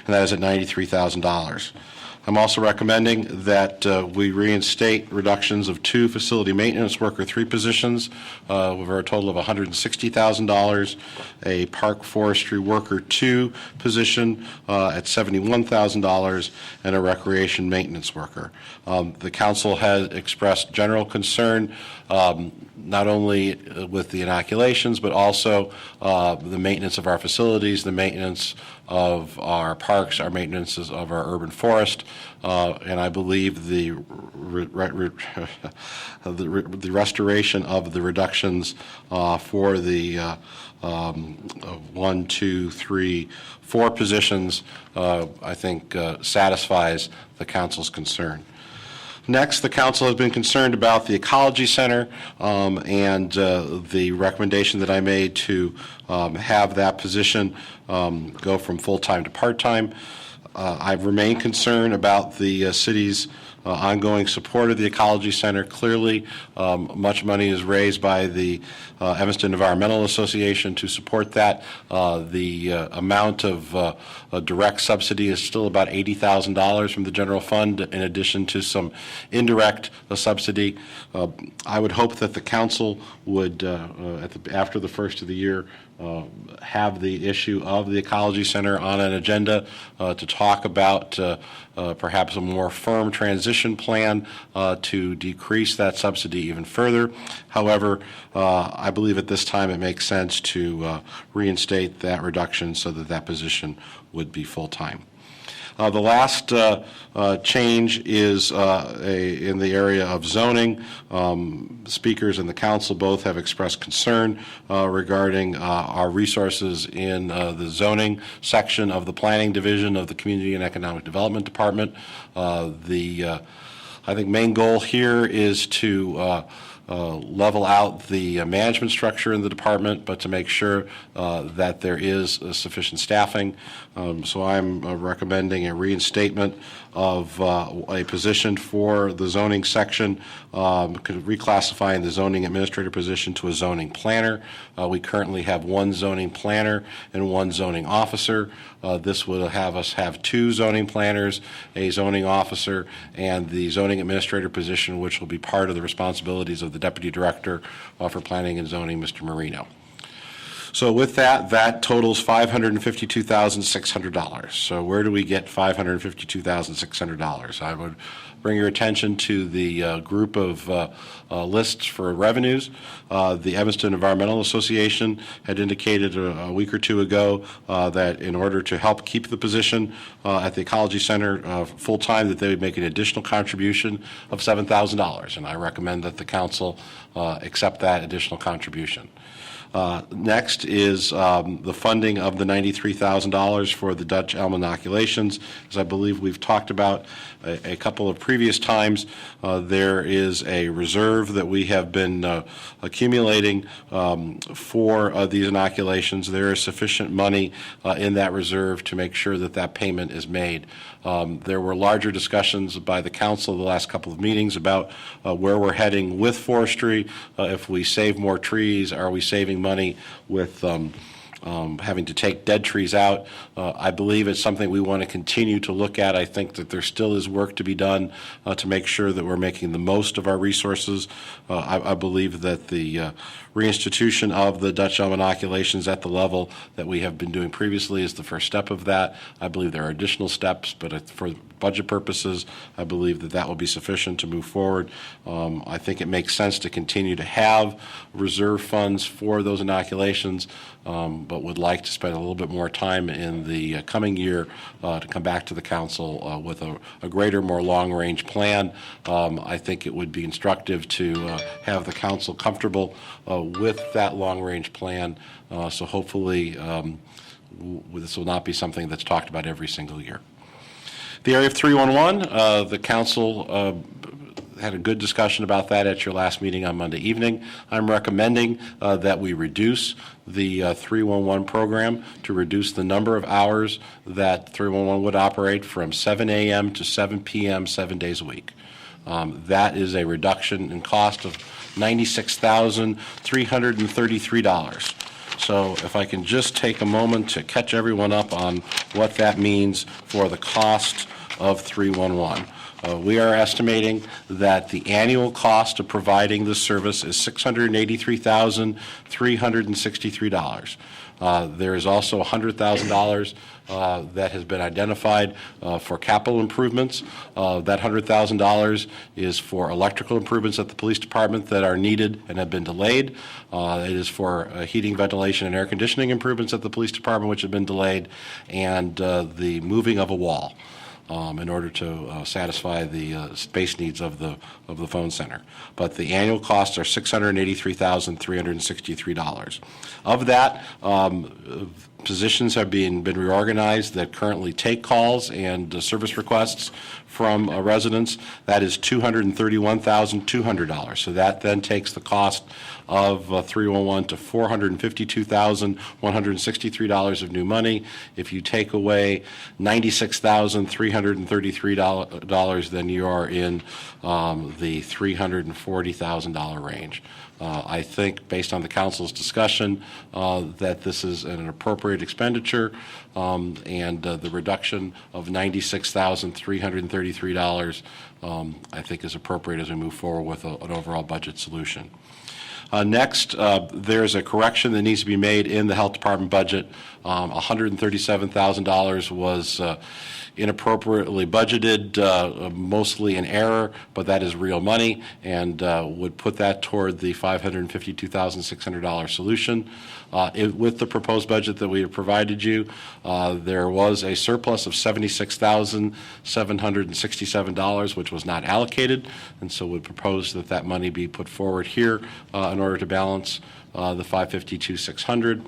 and that is at $93,000. I'm also recommending that we reinstate reductions of 2 facility maintenance worker 3 positions over a total of $160,000, a park forestry worker 2 position at $71,000, and a recreation maintenance worker. The council has expressed general concern not only with the inoculations, but also the maintenance of our facilities, the maintenance of our parks, our maintenance of our urban forest, and I believe the restoration of the reductions for the 1, 2, 3, 4 positions, I think satisfies the council's concern. Next, the council has been concerned about the Ecology Center and the recommendation that I made to have that position go from full-time to part-time. I've remained concerned about the city's ongoing support of the Ecology Center. Clearly, much money is raised by the Evanston Environmental Association to support that. The amount of direct subsidy is still about $80,000 from the general fund, in addition to some indirect subsidy. I would hope that the council would, after the first of the year, have the issue of the Ecology Center on an agenda to talk about perhaps a more firm transition plan to decrease that subsidy even further. However, I believe at this time it makes sense to reinstate that reduction so that that position would be full-time. The last change is in the area of zoning. Speakers and the council both have expressed concern regarding our resources in the zoning section of the Planning Division of the Community and Economic Development Department. I think main goal here is to level out the management structure in the department, but to make sure that there is sufficient staffing. So I'm recommending a reinstatement of a position for the zoning section, reclassifying the zoning administrator position to a zoning planner. We currently have one zoning planner and one zoning officer. This would have us have two zoning planners, a zoning officer, and the zoning administrator position, which will be part of the responsibilities of the Deputy Director for Planning and Zoning, Mr. Marino. So with that, that totals $552,600. So where do we get $552,600? I would bring your attention to the group of lists for revenues. The Evanston Environmental Association had indicated a week or two ago that in order to help keep the position at the Ecology Center full-time, that they would make an additional contribution of $7,000, and I recommend that the council accept that additional contribution. Next is the funding of the $93,000 for the Dutch elm inoculations. As I believe we've talked about a couple of previous times, there is a reserve that we have been accumulating for these inoculations. There is sufficient money in that reserve to make sure that that payment is made. There were larger discussions by the council the last couple of meetings about where we're heading with forestry. If we save more trees, are we saving money with having to take dead trees out? I believe it's something we want to continue to look at. I think that there still is work to be done to make sure that we're making the most of our resources. I believe that the reinstitution of the Dutch elm inoculations at the level that we have been doing previously is the first step of that. I believe there are additional steps, but for budget purposes, I believe that that will be sufficient to move forward. I think it makes sense to continue to have reserve funds for those inoculations, but would like to spend a little bit more time in the coming year to come back to the council with a greater, more long-range plan. I think it would be instructive to have the council comfortable with that long-range plan, so hopefully this will not be something that's talked about every single year. The area of 311, the council had a good discussion about that at your last meeting on Monday evening. I'm recommending that we reduce the 311 program to reduce the number of hours that 311 would operate from 7 a.m. to 7 p.m. 7 days a week. That is a reduction in cost of $96,333. So if I can just take a moment to catch everyone up on what that means for the cost of 311. We are estimating that the annual cost of providing this service is $683,363. There is also $100,000 that has been identified for capital improvements. That $100,000 is for electrical improvements at the police department that are needed and have been delayed. It is for heating, ventilation, and air conditioning improvements at the police department, which have been delayed, and the moving of a wall in order to satisfy the space needs of the phone center. But the annual costs are $683,363. Of that, positions have been reorganized that currently take calls and service requests from residents. That is $231,200. So that then takes the cost of 311 to $452,163 of new money. If you take away $96,333, then you are in the $340,000 range. I think, based on the council's discussion, that this is an appropriate expenditure, and the reduction of $96,333, I think, is appropriate as we move forward with an overall budget solution. Next, there's a correction that needs to be made in the health department budget. $137,000 was inappropriately budgeted, mostly in error, but that is real money, and would put that toward the $552,600 solution. With the proposed budget that we have provided you, there was a surplus of $76,767, which was not allocated, and so would propose that that money be put forward here in order to balance the $552,600.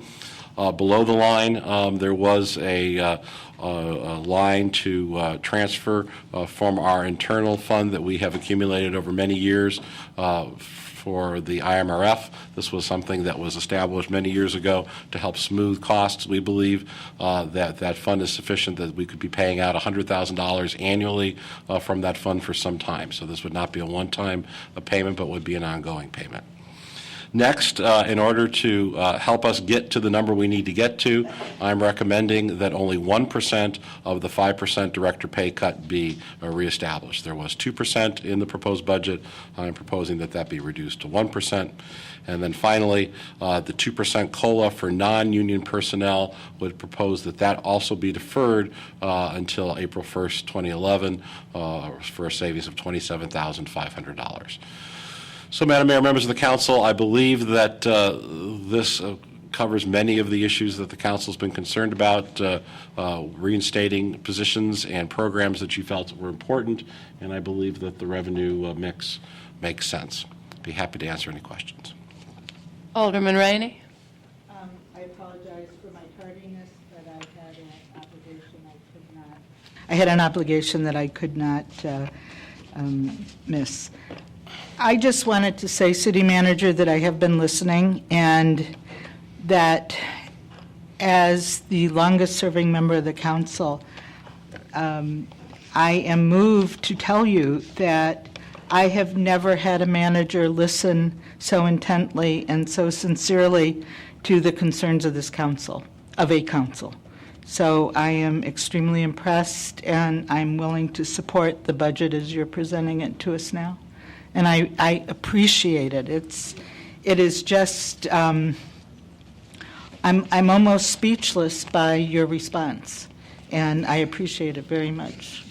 Below the line, there was a line to transfer from our internal fund that we have accumulated over many years for the IMRF. This was something that was established many years ago to help smooth costs. We believe that that fund is sufficient, that we could be paying out $100,000 annually from that fund for some time. So this would not be a one-time payment, but would be an ongoing payment. Next, in order to help us get to the number we need to get to, I'm recommending that only 1% of the 5% director pay cut be reestablished. There was 2% in the proposed budget. I'm proposing that that be reduced to 1%. And then finally, the 2% COLA for non-union personnel would propose that that also be deferred until April 1st, 2011, for a savings of $27,500. So, Madam Mayor, members of the council, I believe that this covers many of the issues that the council has been concerned about, reinstating positions and programs that you felt were important, and I believe that the revenue mix makes sense. Be happy to answer any questions. Alderman Rainey. I apologize for my tardiness, but I had an obligation that I could not miss. I just wanted to say, City Manager, that I have been listening, and that as the longest-serving member of the council, I am moved to tell you that I have never had a manager listen so intently and so sincerely to the concerns of this council, of a council. So I am extremely impressed, and I'm willing to support the budget as you're presenting it to us now. And I appreciate it. It is just, I'm almost speechless by your response, and I appreciate it very much.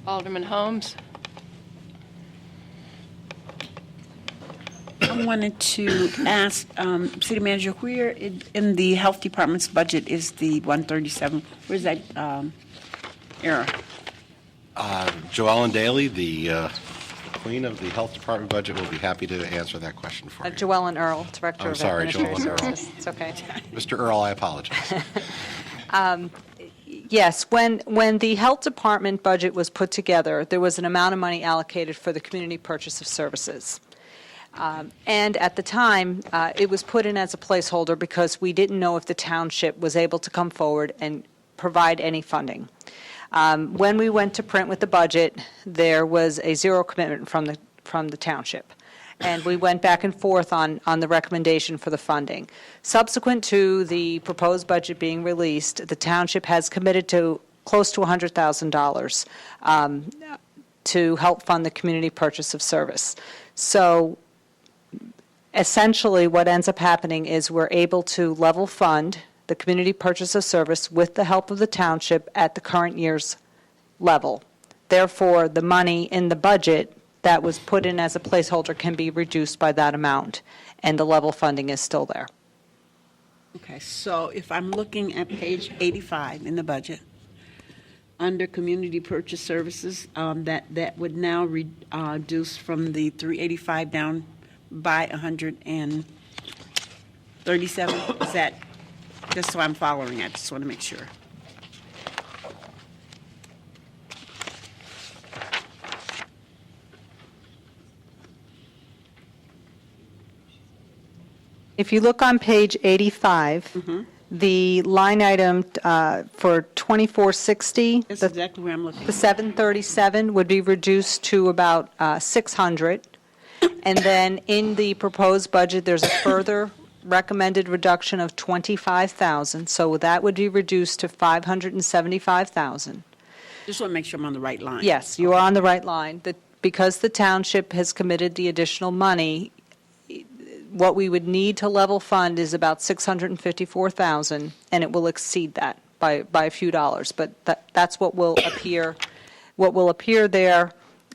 Alderman Holmes. I wanted to ask, City Manager, where in the Health Department's budget is the 137? Where's that error? Joellen Daly, the queen of the Health Department budget, will be happy to answer that question for you. Joellen Earl, Director of Administrative Joellen Earl. Services. It's okay. Mr. Earl, I apologize. Yes, when the Health Department budget was put together, there was an amount of money allocated for the community purchase of services. And at the time, it was put in as a placeholder because we didn't know if the township was able to come forward and provide any funding. When we went to print with the budget, there was a zero commitment from the township. And we went back and forth on the recommendation for the funding. Subsequent to the proposed budget being released, the township has committed to close to $100,000 to help fund the community purchase of service. So essentially what ends up happening is we're able to level fund the community purchase of service with the help of the township at the current year's level. Therefore, the money in the budget that was put in as a placeholder can be reduced by that amount, and the level funding is still there. Okay, so if I'm looking at page 85 in the budget, under community purchase services, that would now reduce from the 385 down by 137. Is that, just so I'm following, I just want to make sure. If you look on page 85, the line item for 2460, That's exactly where I'm looking. the 737 would be reduced to about 600. And then in the proposed budget, there's a further recommended reduction of 25,000. So that would be reduced to 575,000. Just want to make sure I'm on the right line. Yes, you are on the right line. Because the township has committed the additional money, what we would need to level fund is about $654,000, and it will exceed that by a few dollars, but that's what will appear. What will appear there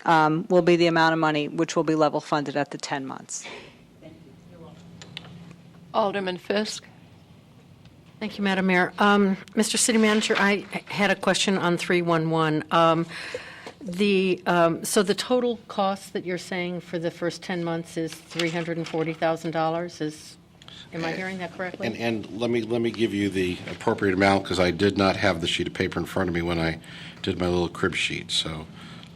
will be the amount of money which will be level funded at the 10 months. Alderman Fisk. Thank you, Madam Mayor. Mr. City Manager, I had a question on 311. So the total cost that you're saying for the first 10 months is $340,000? Am I hearing that correctly? And let me give you the appropriate amount, because I did not have the sheet of paper in front of me when I did my little crib sheet. So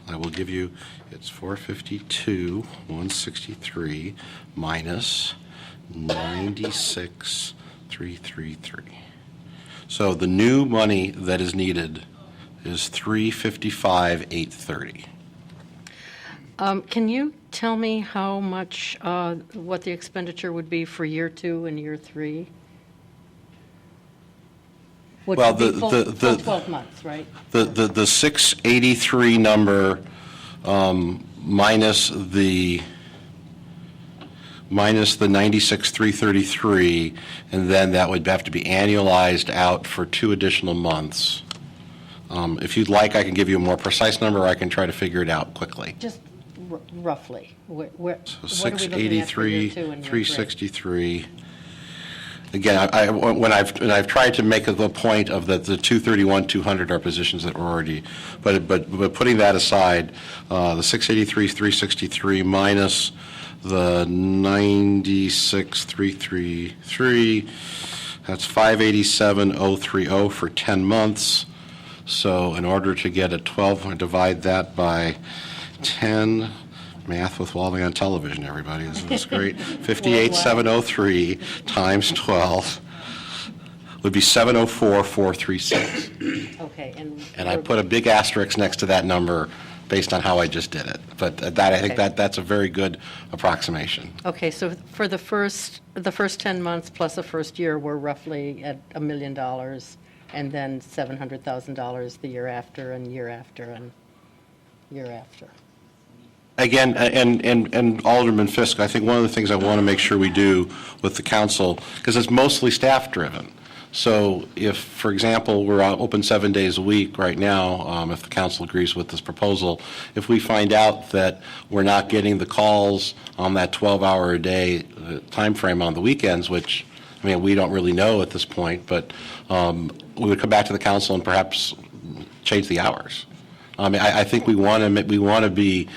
I will give you, it's 452, 163 minus 96, 333. So the new money that is needed is 355, 830. Can you tell me how much, what the expenditure would be for year 2 and year 3? Which Well, would be full 12 months, right? The 683 number minus the 96, 333, and then that would have to be annualized out for 2 additional months. If you'd like, I can give you a more precise number, or I can try to figure it out quickly. Just roughly. So 683, 363. Again, when I've tried to make the point of that the 231, 200 are positions that were already, but putting that aside, the 683, 363 minus the 96, 333, that's 587,030 for 10 months. So in order to get a 12, I divide that by 10. Math with Walding on television, everybody. Isn't this great? 58,703 times 12 would be 704,436. Okay. And I put a big asterisk next to that number based on how I just did it. But I think that's a very good approximation. Okay, so for the first 10 months plus the first year, we're roughly at $1 million, and then $700,000 the year after, and year after, and year after. Again, and Alderman Fisk, I think one of the things I want to make sure we do with the council, because it's mostly staff-driven. So if, for example, we're open 7 days a week right now, if the council agrees with this proposal, if we find out that we're not getting the calls on that 12-hour-a-day time frame on the weekends, which, I mean, we don't really know at this point, but we would come back to the council and perhaps change the hours. I mean, I think we want to be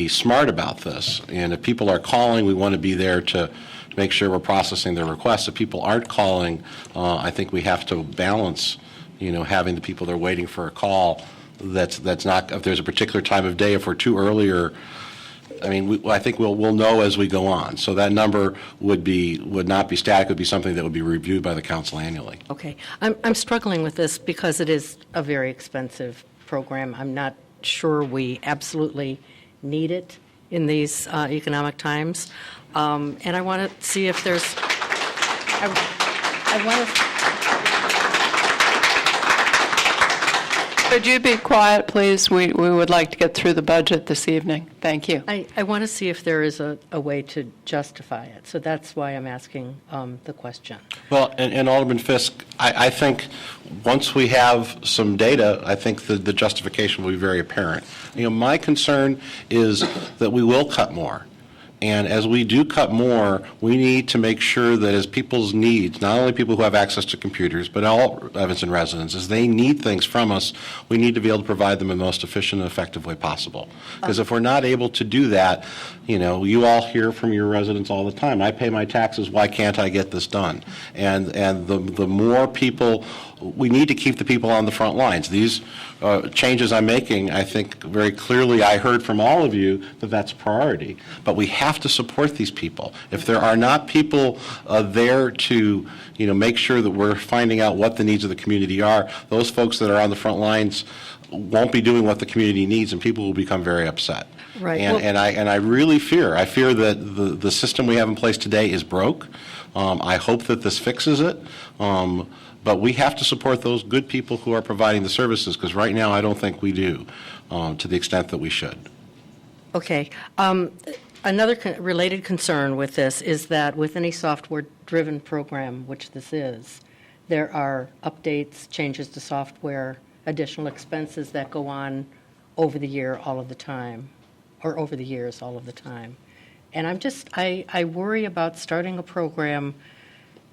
smart about this, and if people are calling, we want to be there to make sure we're processing their requests. If people aren't calling, I think we have to balance, having the people that are waiting for a call. That's not, if there's a particular time of day, if we're too earlier, I mean, I think we'll know as we go on. So that number would not be static. It would be something that would be reviewed by the council annually. Okay, I'm struggling with this because it is a very expensive program. I'm not sure we absolutely need it in these economic times. And I want to see if there's, I want to. Could you be quiet, please? We would like to get through the budget this evening. Thank you. I want to see if there is a way to justify it. So that's why I'm asking the question. Well, and Alderman Fisk, I think once we have some data, I think the justification will be very apparent. My concern is that we will cut more. And as we do cut more, we need to make sure that as people's needs, not only people who have access to computers, but all Evanston residents, as they need things from us, we need to be able to provide them in the most efficient and effective way possible. Because if we're not able to do that, you all hear from your residents all the time, I pay my taxes, why can't I get this done? And the more people, we need to keep the people on the front lines. These changes I'm making, I think very clearly I heard from all of you that that's a priority. But we have to support these people. If there are not people there to make sure that we're finding out what the needs of the community are, those folks that are on the front lines won't be doing what the community needs, and people will become very upset. Right. And I really fear that the system we have in place today is broke. I hope that this fixes it. But we have to support those good people who are providing the services, because right now I don't think we do to the extent that we should. Okay. Another related concern with this is that with any software-driven program, which this is, there are updates, changes to software, additional expenses that go on over the year all of the time, or over the years all of the time. And I worry about starting a program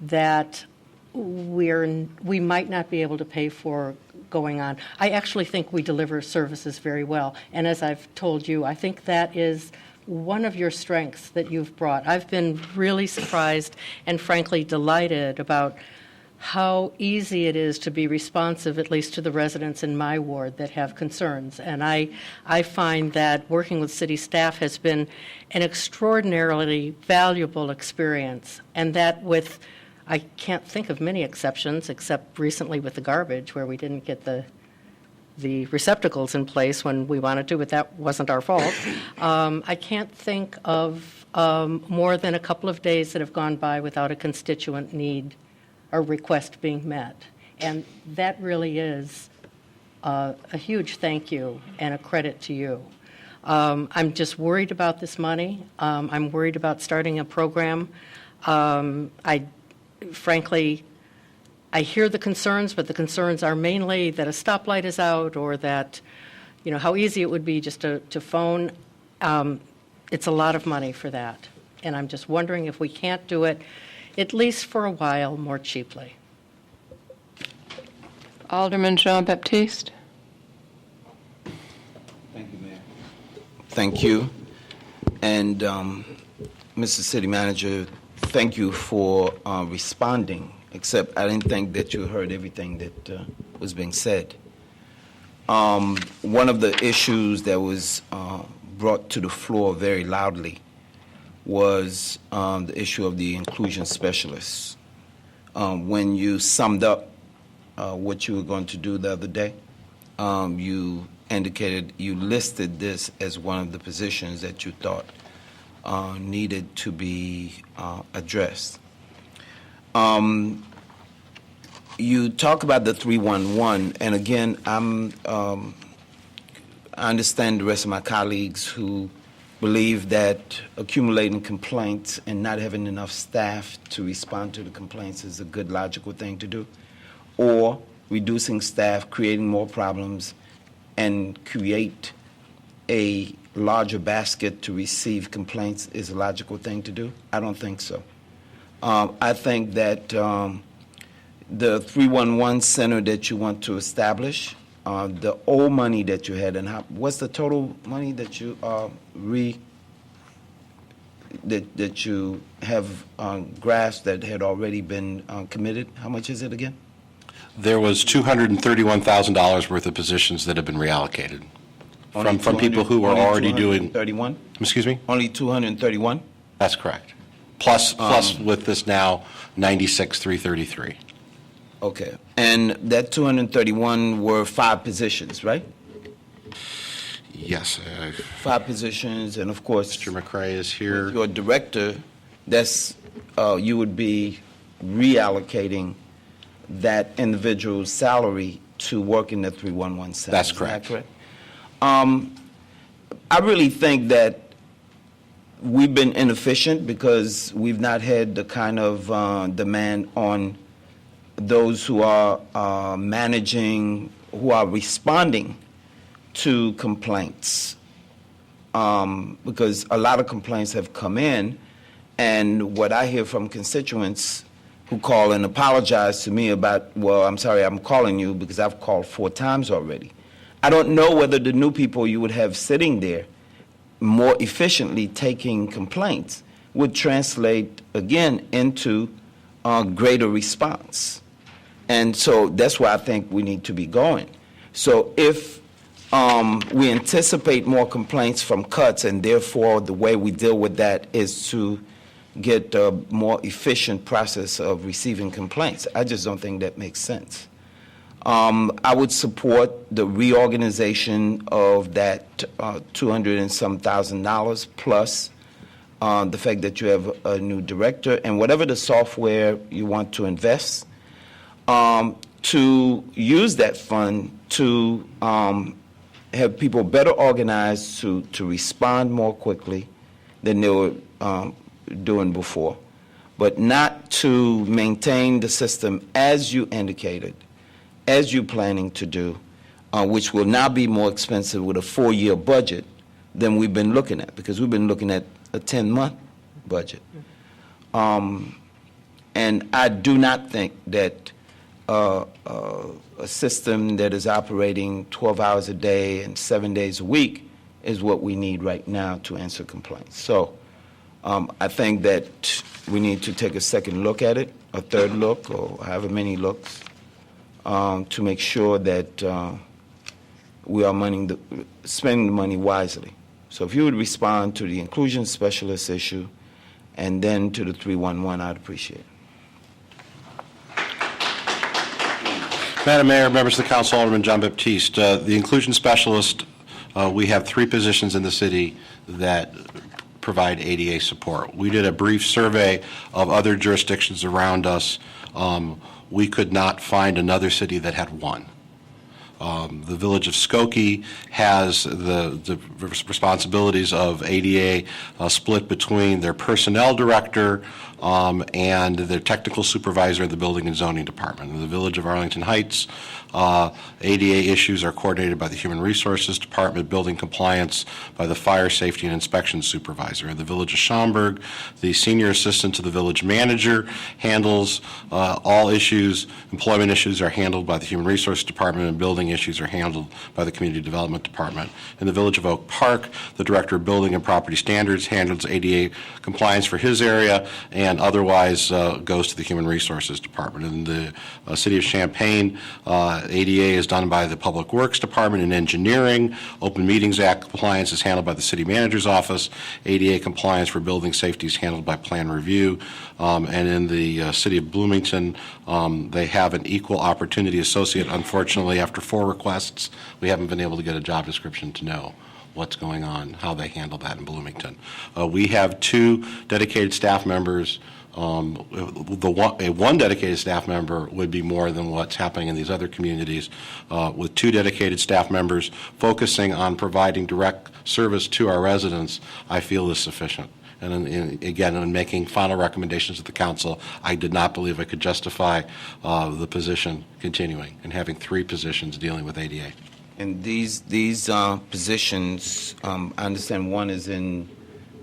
that we might not be able to pay for going on. I actually think we deliver services very well. And as I've told you, I think that is one of your strengths that you've brought. I've been really surprised and frankly delighted about how easy it is to be responsive, at least to the residents in my ward that have concerns. And I find that working with city staff has been an extraordinarily valuable experience, and that with, I can't think of many exceptions, except recently with the garbage, where we didn't get the receptacles in place when we wanted to, but that wasn't our fault. I can't think of more than a couple of days that have gone by without a constituent need or request being met. And that really is a huge thank you and a credit to you. I'm just worried about this money. I'm worried about starting a program. Frankly, I hear the concerns, but the concerns are mainly that a stoplight is out or that, how easy it would be just to phone. It's a lot of money for that. And I'm just wondering if we can't do it, at least for a while, more cheaply. Alderman Jean-Baptiste. Thank you, Mayor. Thank you. And Mr. City Manager, thank you for responding, except I didn't think that you heard everything that was being said. One of the issues that was brought to the floor very loudly was the issue of the inclusion specialists. When you summed up what you were going to do the other day, you indicated you listed this as one of the positions that you thought needed to be addressed. You talk about the 311, and again, I understand the rest of my colleagues who believe that accumulating complaints and not having enough staff to respond to the complaints is a good, logical thing to do, or reducing staff, creating more problems, and create a larger basket to receive complaints is a logical thing to do? I don't think so. I think that the 311 center that you want to establish, the old money that you had, and what's the total money that you that you have grasped that had already been committed? How much is it again? There was $231,000 worth of positions that have been reallocated from people who were already doing. 231? Excuse me? Only 231? That's correct. Plus with this now 96,333. Okay. And that 231 were 5 positions, right? Yes. 5 positions, and of course, Mr. McRae is here. Your director, that's you would be reallocating that individual's salary to work in the 311 center. That's correct. Is that correct? I really think that we've been inefficient because we've not had the kind of demand on those who are managing, who are responding to complaints, because a lot of complaints have come in, and what I hear from constituents who call and apologize to me about, well, I'm sorry, I'm calling you because I've called 4 times already. I don't know whether the new people you would have sitting there more efficiently taking complaints would translate, again, into greater response. And so that's where I think we need to be going. So if we anticipate more complaints from cuts, and therefore the way we deal with that is to get a more efficient process of receiving complaints, I just don't think that makes sense. I would support the reorganization of that $200 and some thousand plus the fact that you have a new director and whatever the software you want to invest, to use that fund to have people better organized to respond more quickly than they were doing before. but not to maintain the system as you indicated, as you're planning to do, which will now be more expensive with a 4-year budget than we've been looking at, because we've been looking at a 10-month budget. And I do not think that a system that is operating 12 hours a day and 7 days a week is what we need right now to answer complaints. So I think that we need to take a second look at it, a third look, or however many looks, to make sure that we are spending the money wisely. So if you would respond to the inclusion specialist issue and then to the 311, I'd appreciate it. Madam Mayor, members of the council, Alderman John Baptiste, the inclusion specialist, we have 3 positions in the city that provide ADA support. We did a brief survey of other jurisdictions around us. We could not find another city that had 1. The village of Skokie has the responsibilities of ADA split between their personnel director and their technical supervisor of the building and zoning department. In the village of Arlington Heights, ADA issues are coordinated by the Human Resources Department, building compliance by the Fire Safety and Inspection Supervisor. In the village of Schaumburg, the senior assistant to the village manager handles all issues. Employment issues are handled by the Human Resources Department, and building issues are handled by the Community Development Department. In the village of Oak Park, the Director of Building and Property Standards handles ADA compliance for his area and otherwise goes to the Human Resources Department. In the city of Champaign, ADA is done by the Public Works Department and Engineering. Open Meetings Act compliance is handled by the City Manager's Office. ADA compliance for building safety is handled by Plan Review. And in the city of Bloomington, they have an equal opportunity associate. Unfortunately, after 4 requests, we haven't been able to get a job description to know what's going on, how they handle that in Bloomington. We have 2 dedicated staff members. One dedicated staff member would be more than what's happening in these other communities. With 2 dedicated staff members focusing on providing direct service to our residents, I feel is sufficient. And again, in making final recommendations to the council, I did not believe I could justify the position continuing and having 3 positions dealing with ADA. And these positions, I understand one is in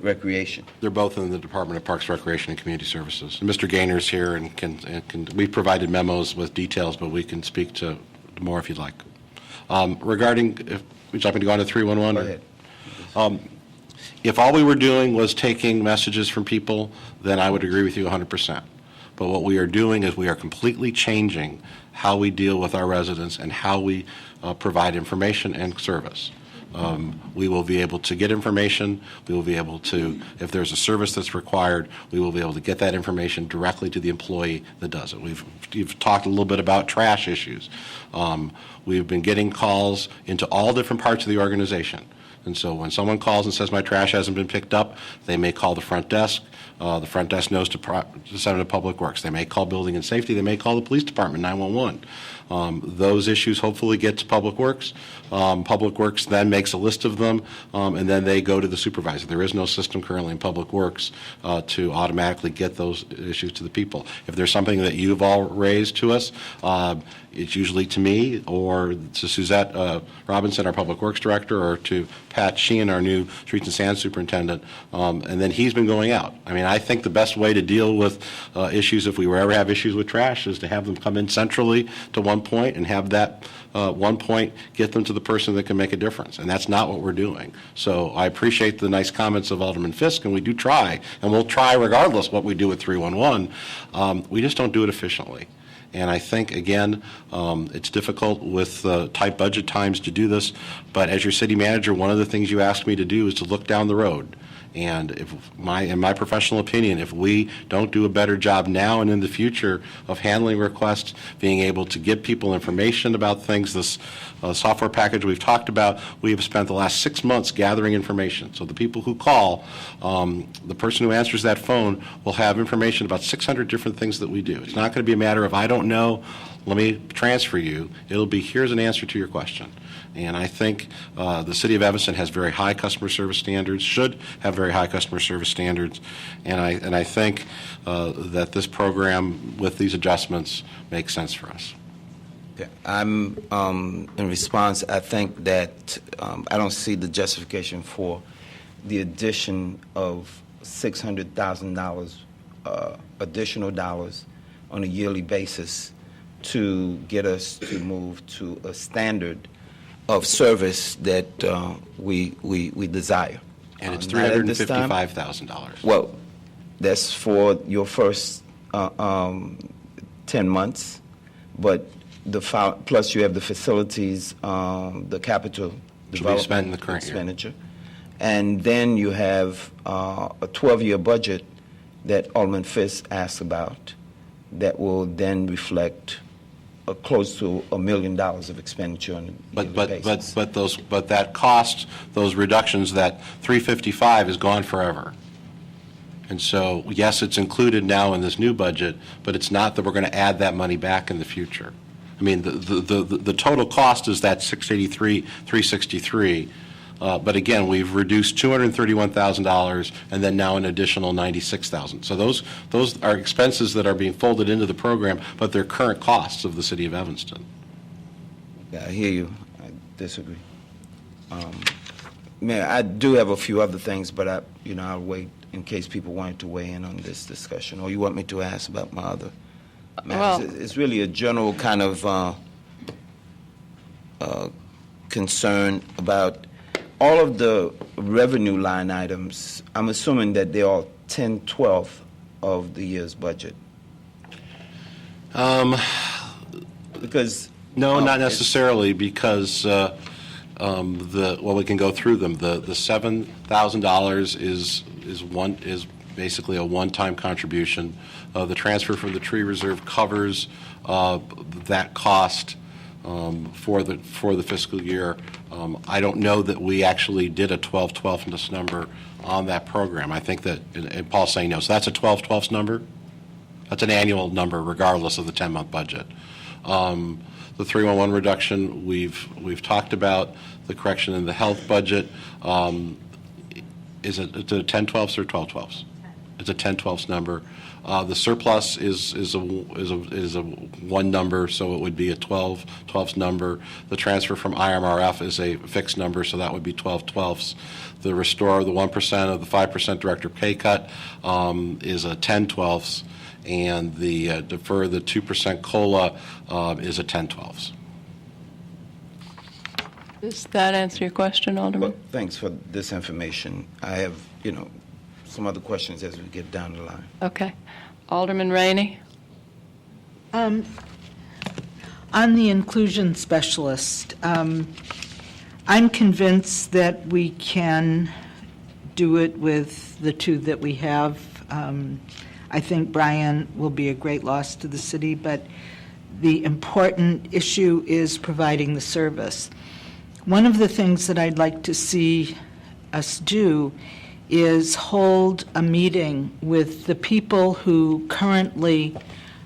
recreation. They're both in the Department of Parks, Recreation, and Community Services. And Mr. Gaynor's here and can we provided memos with details, but we can speak to more if you'd like. Regarding, would you like me to go on to 311? Go ahead. If all we were doing was taking messages from people, then I would agree with you 100%. But what we are doing is we are completely changing how we deal with our residents and how we provide information and service. We will be able to get information. We will be able to, if there's a service that's required, we will be able to get that information directly to the employee that does it. We've talked a little bit about trash issues. We've been getting calls into all different parts of the organization. And so when someone calls and says my trash hasn't been picked up, they may call the front desk. The front desk knows to send it to Public Works. They may call Building and Safety. They may call the Police Department, 911. Those issues hopefully get to Public Works. Public Works then makes a list of them, and then they go to the supervisor. There is no system currently in Public Works to automatically get those issues to the people. If there's something that you've all raised to us, it's usually to me or to Suzette Robinson, our Public Works Director, or to Pat Sheehan, our new Streets and Sand Superintendent, and then he's been going out. I mean, I think the best way to deal with issues, if we ever have issues with trash, is to have them come in centrally to one point and have that one point get them to the person that can make a difference. And that's not what we're doing. So I appreciate the nice comments of Alderman Fisk, and we do try, and we'll try regardless what we do with 311. We just don't do it efficiently. And I think, again, it's difficult with tight budget times to do this, but as your city manager, one of the things you asked me to do is to look down the road. And in my professional opinion, if we don't do a better job now and in the future of handling requests, being able to give people information about things, this software package we've talked about, we have spent the last 6 months gathering information. So the people who call, the person who answers that phone will have information about 600 different things that we do. It's not going to be a matter of I don't know let me transfer you. It'll be, here's an answer to your question. And I think the City of Evanston has very high customer service standards, should have very high customer service standards, and I think that this program with these adjustments makes sense for us. Yeah, I'm in response. I think that I don't see the justification for the addition of $600,000 additional dollars on a yearly basis to get us to move to a standard of service that we desire. And it's Not at this time. $355,000. Well, that's for your first 10 months, but plus you have the facilities, the capital development spent in the current expenditure, and then you have a 12-year budget that Alderman Fisk asked about that will then reflect close to $1 million of expenditure on a yearly basis. But that cost, those reductions, that 355 is gone forever. And so, yes, it's included now in this new budget, but it's not that we're going to add that money back in the future. I mean, the total cost is that 363. But again, we've reduced $231,000 and then now an additional $96,000. So those are expenses that are being folded into the program, but they're current costs of the City of Evanston. Yeah, I hear you. I disagree. Mayor, I do have a few other things, but I'll wait in case people wanted to weigh in on this discussion, or you want me to ask about my other matters. Well, it's really a general kind of concern about all of the revenue line items. I'm assuming that they are 10/12 of the year's budget. Because no, not necessarily, because well, we can go through them. The $7,000 is basically a one-time contribution. The transfer from the tree reserve covers that cost for the fiscal year. I don't know that we actually did a 12/12 number on that program. I think that, and Paul's saying no, so that's a 12/12 number. That's an annual number regardless of the 10-month budget. The 311 reduction we've talked about. The correction in the health budget. Is it a 10/12 or 12/12? It's a 10/12 number. The surplus is a one number, so it would be a 12/12 number. The transfer from IMRF is a fixed number, so that would be 12/12. The restore the 1% of the 5% director pay cut is a 10/12, and the defer the 2% COLA is a 10/12. Does that answer your question, Alderman? Well, thanks for this information. I have, some other questions as we get down the line. Okay. Alderman Rainey? On the inclusion specialist, I'm convinced that we can do it with the two that we have. I think Brian will be a great loss to the city, but the important issue is providing the service. One of the things that I'd like to see us do is hold a meeting with the people who currently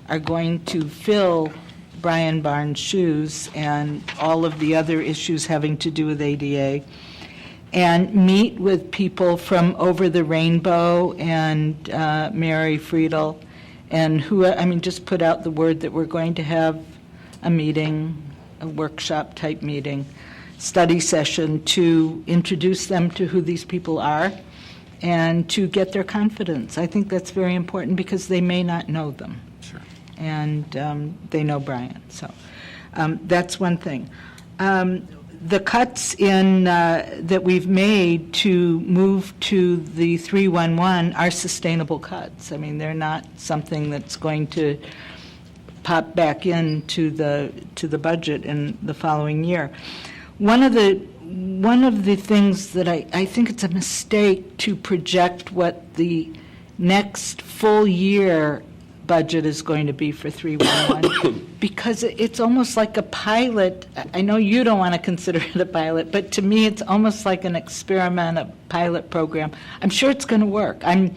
are going to fill Brian Barnes' shoes and all of the other issues having to do with ADA, and meet with people from Over the Rainbow and Mary Friedel, and just put out the word that we're going to have a meeting, a workshop type meeting, study session to introduce them to who these people are and to get their confidence. I think that's very important because they may not know them. Sure. And they know Brian. So that's one thing. The cuts in that we've made to move to the 311 are sustainable cuts. I mean, they're not something that's going to pop back into the budget in the following year. One of the things that I think it's a mistake to project what the next full year budget is going to be for 311, because it's almost like a pilot. I know you don't want to consider it a pilot, but to me it's almost like an experiment, a pilot program. I'm sure it's going to work. I'm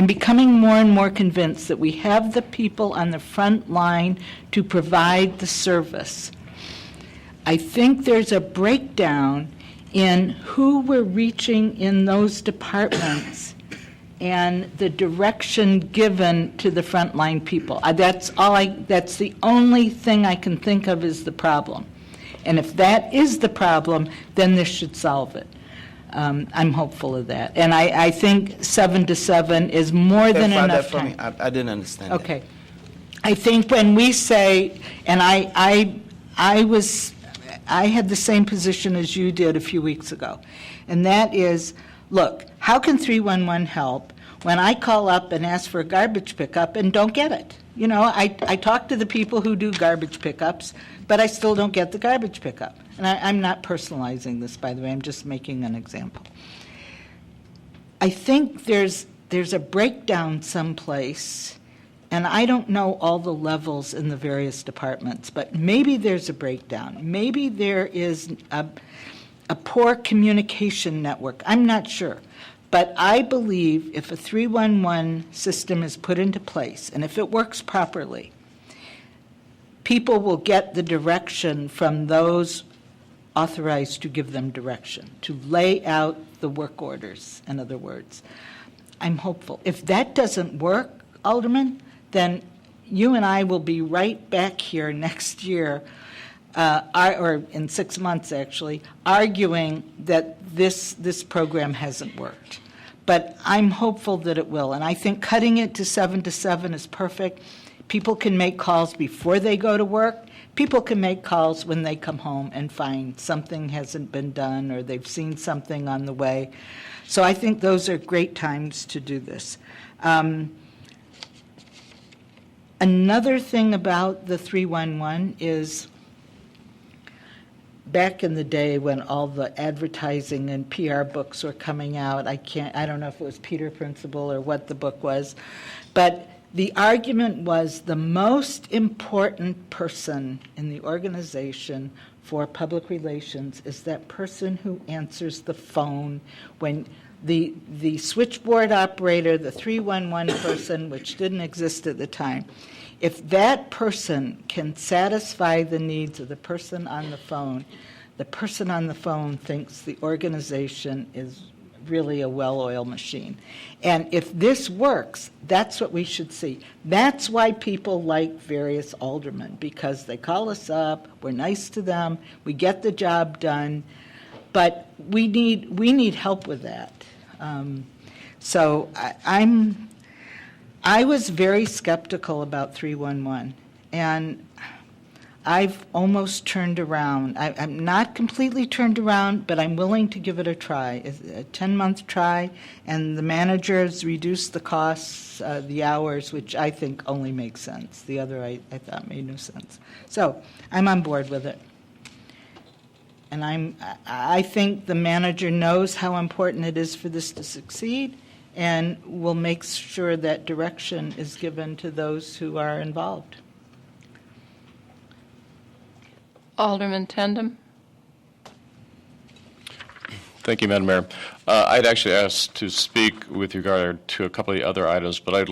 becoming more and more convinced that we have the people on the front line to provide the service. I think there's a breakdown in who we're reaching in those departments and the direction given to the frontline people. That's the only thing I can think of is the problem. And if that is the problem, then this should solve it. I'm hopeful of that. And I think 7 to 7 is more than enough time. I didn't understand that. Okay. I think when we say, and I had the same position as you did a few weeks ago, and that is, look, how can 311 help when I call up and ask for a garbage pickup and don't get it? You know, I talk to the people who do garbage pickups, but I still don't get the garbage pickup. And I'm not personalizing this, by the way, I'm just making an example. I think there's a breakdown someplace, and I don't know all the levels in the various departments, but maybe there's a breakdown. Maybe there is a poor communication network. I'm not sure. But I believe if a 311 system is put into place, and if it works properly, people will get the direction from those authorized to give them direction, to lay out the work orders, in other words. I'm hopeful. If that doesn't work, Alderman, then you and I will be right back here next year, or in 6 months actually, arguing that this program hasn't worked. But I'm hopeful that it will, and I think cutting it to 7 to 7 is perfect. People can make calls before they go to work. People can make calls when they come home and find something hasn't been done or they've seen something on the way. So I think those are great times to do this. Another thing about the 311 is back in the day when all the advertising and PR books were coming out, I don't know if it was Peter Principle or what the book was, but the argument was the most important person in the organization for public relations is that person who answers the phone when the switchboard operator, the 311 person, which didn't exist at the time, if that person can satisfy the needs of the person on the phone thinks the organization is really a well-oiled machine. And if this works, that's what we should see. That's why people like various aldermen, because they call us up, we're nice to them, we get the job done, but we need help with that. So I was very skeptical about 311, and I've almost turned around. I'm not completely turned around, but I'm willing to give it a try, a 10-month try, and the managers reduced the costs, the hours, which I think only makes sense. The other I thought made no sense. So I'm on board with it. And I think the manager knows how important it is for this to succeed, and will make sure that direction is given to those who are involved. Alderman Tendam. Thank you, Madam Mayor. I'd actually asked to speak with regard to a couple of the other items, but I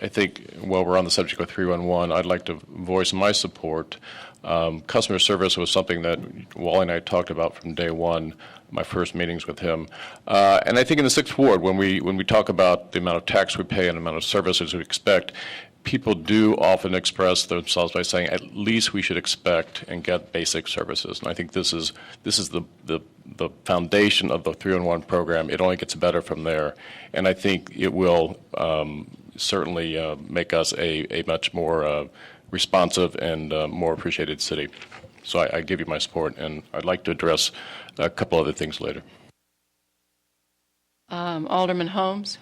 think, while we're on the subject of 311, I'd like to voice my support. Customer service was something that Wally and I talked about from day one, my first meetings with him. And I think in the 6th Ward, when we talk about the amount of tax we pay and the amount of services we expect, people do often express themselves by saying at least we should expect and get basic services. And I think this is the foundation of the 311 program. It only gets better from there. And I think it will certainly make us a much more responsive and more appreciated city. So I give you my support, and I'd like to address a couple other things later. Alderman Holmes.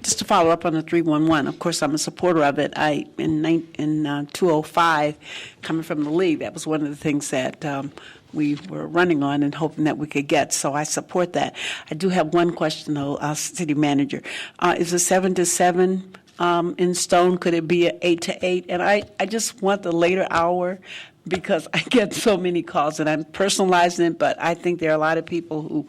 Just to follow up on the 311, of course, I'm a supporter of it. In 2005, coming from the league, that was one of the things that we were running on and hoping that we could get. So I support that. I do have one question, though, City Manager. Is the 7 to 7 in stone? Could it be an 8 to 8? And I just want the later hour because I get so many calls, and I'm personalizing it, but I think there are a lot of people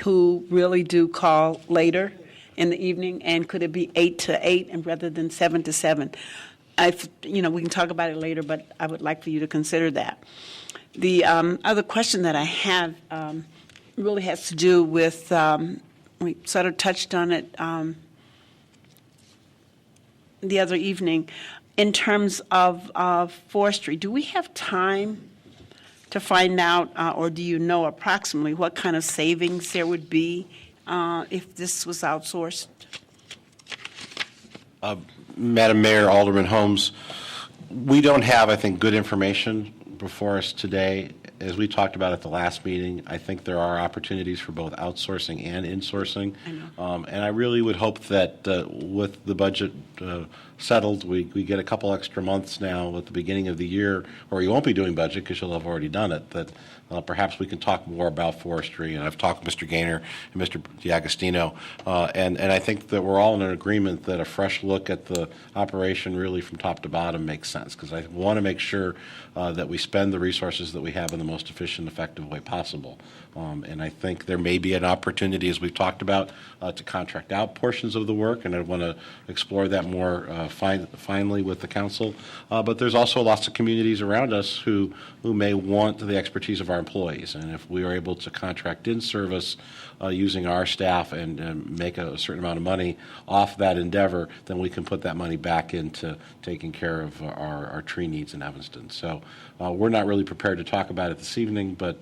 who really do call later in the evening. And could it be 8 to 8 and rather than 7 to 7? We can talk about it later, but I would like for you to consider that. The other question that I have really has to do with, we sort of touched on it the other evening, in terms of forestry. Do we have time to find out, or do you know approximately what kind of savings there would be if this was outsourced? Madam Mayor, Alderman Holmes, we don't have, I think, good information before us today. As we talked about at the last meeting, I think there are opportunities for both outsourcing and insourcing. And I really would hope that with the budget settled, we get a couple extra months now at the beginning of the year, or you won't be doing budget because you'll have already done it, that perhaps we can talk more about forestry. And I've talked with Mr. Gaynor and Mr. D'Agostino, and I think that we're all in an agreement that a fresh look at the operation really from top to bottom makes sense, because I want to make sure that we spend the resources that we have in the most efficient, effective way possible. And I think there may be an opportunity, as we've talked about, to contract out portions of the work, and I want to explore that more finally with the council. But there's also lots of communities around us who may want the expertise of our employees, and if we are able to contract in service using our staff and make a certain amount of money off that endeavor, then we can put that money back into taking care of our tree needs in Evanston. So we're not really prepared to talk about it this evening, but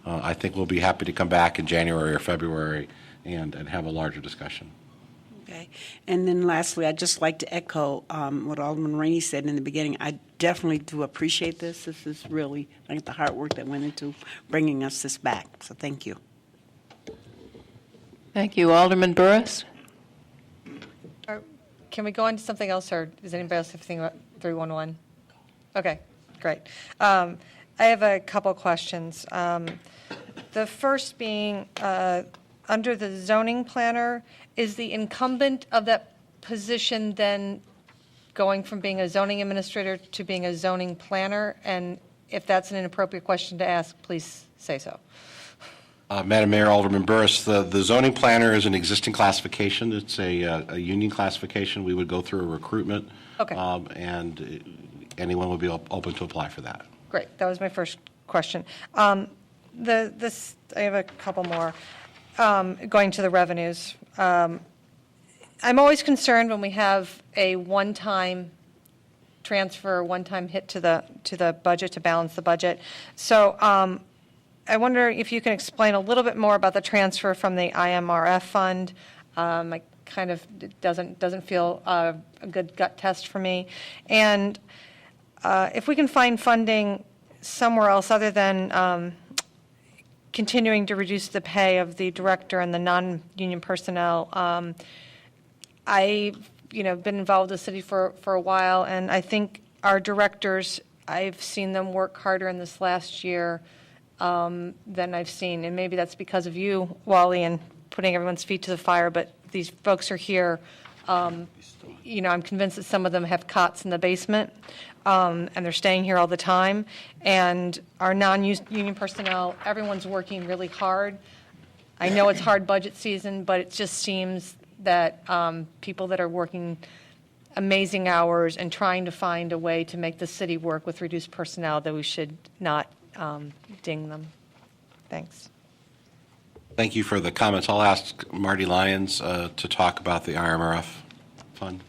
I think we'll be happy to come back in January or February and have a larger discussion. Okay. And then lastly, I'd just like to echo what Alderman Rainey said in the beginning. I definitely do appreciate this. This is really like the hard work that went into bringing us this back. So thank you. Thank you. Alderman Burris? Can we go on to something else, or does anybody else have anything about 311? Okay, great. I have a couple questions. The first being, under the zoning planner, is the incumbent of that position then going from being a zoning administrator to being a zoning planner? And if that's an inappropriate question to ask, please say so. Madam Mayor, Alderman Burris, the zoning planner is an existing classification. It's a union classification. We would go through a recruitment. Okay. And anyone would be open to apply for that. Great. That was my first question. I have a couple more. Going to the revenues. I'm always concerned when we have a one-time transfer, one-time hit to the budget to balance the budget. So I wonder if you can explain a little bit more about the transfer from the IMRF fund. I kind of doesn't feel a good gut test for me. And if we can find funding somewhere else other than continuing to reduce the pay of the director and the non-union personnel. I've been involved with the city for a while, and I think our directors, I've seen them work harder in this last year than I've seen, and maybe that's because of you, Wally, and putting everyone's feet to the fire, but these folks are here. I'm convinced that some of them have cots in the basement, and they're staying here all the time. And our non-union personnel, everyone's working really hard. I know it's hard budget season, but it just seems that people that are working amazing hours and trying to find a way to make the city work with reduced personnel, that we should not ding them. Thanks. Thank you for the comments. I'll ask Marty Lyons to talk about the IMRF fund.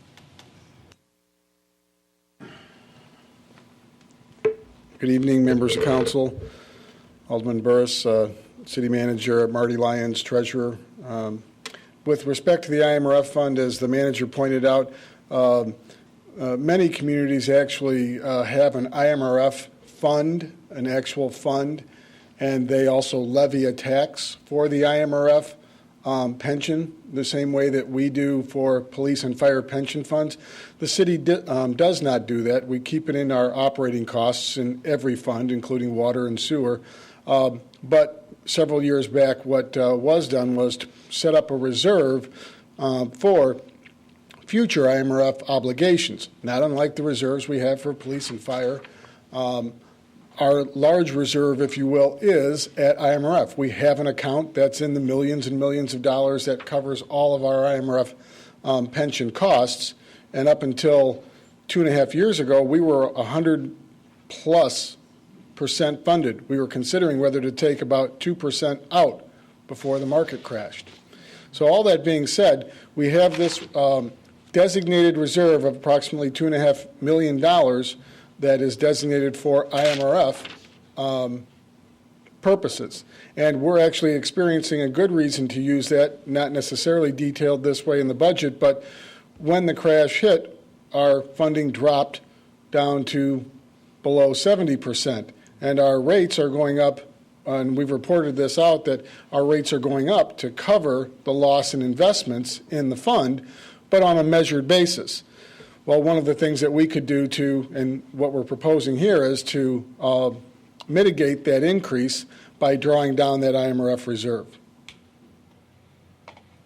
Good evening, members of council. Alderman Burris, City Manager, Marty Lyons, Treasurer. With respect to the IMRF fund, as the manager pointed out, many communities actually have an IMRF fund, an actual fund, and they also levy a tax for the IMRF pension, the same way that we do for police and fire pension funds. The city does not do that. We keep it in our operating costs in every fund, including water and sewer. But several years back, what was done was to set up a reserve for future IMRF obligations, not unlike the reserves we have for police and fire. Our large reserve, if you will, is at IMRF. We have an account that's in the millions and millions of dollars that covers all of our IMRF pension costs. And up until 2.5 years ago, we were 100+% funded. We were considering whether to take about 2% out before the market crashed. So all that being said, we have this designated reserve of approximately $2.5 million that is designated for IMRF purposes. And we're actually experiencing a good reason to use that, not necessarily detailed this way in the budget, but when the crash hit, our funding dropped down to below 70%. And our rates are going up, and we've reported this out, that our rates are going up to cover the loss in investments in the fund, but on a measured basis. Well, one of the things that we could do and what we're proposing here is to mitigate that increase by drawing down that IMRF reserve.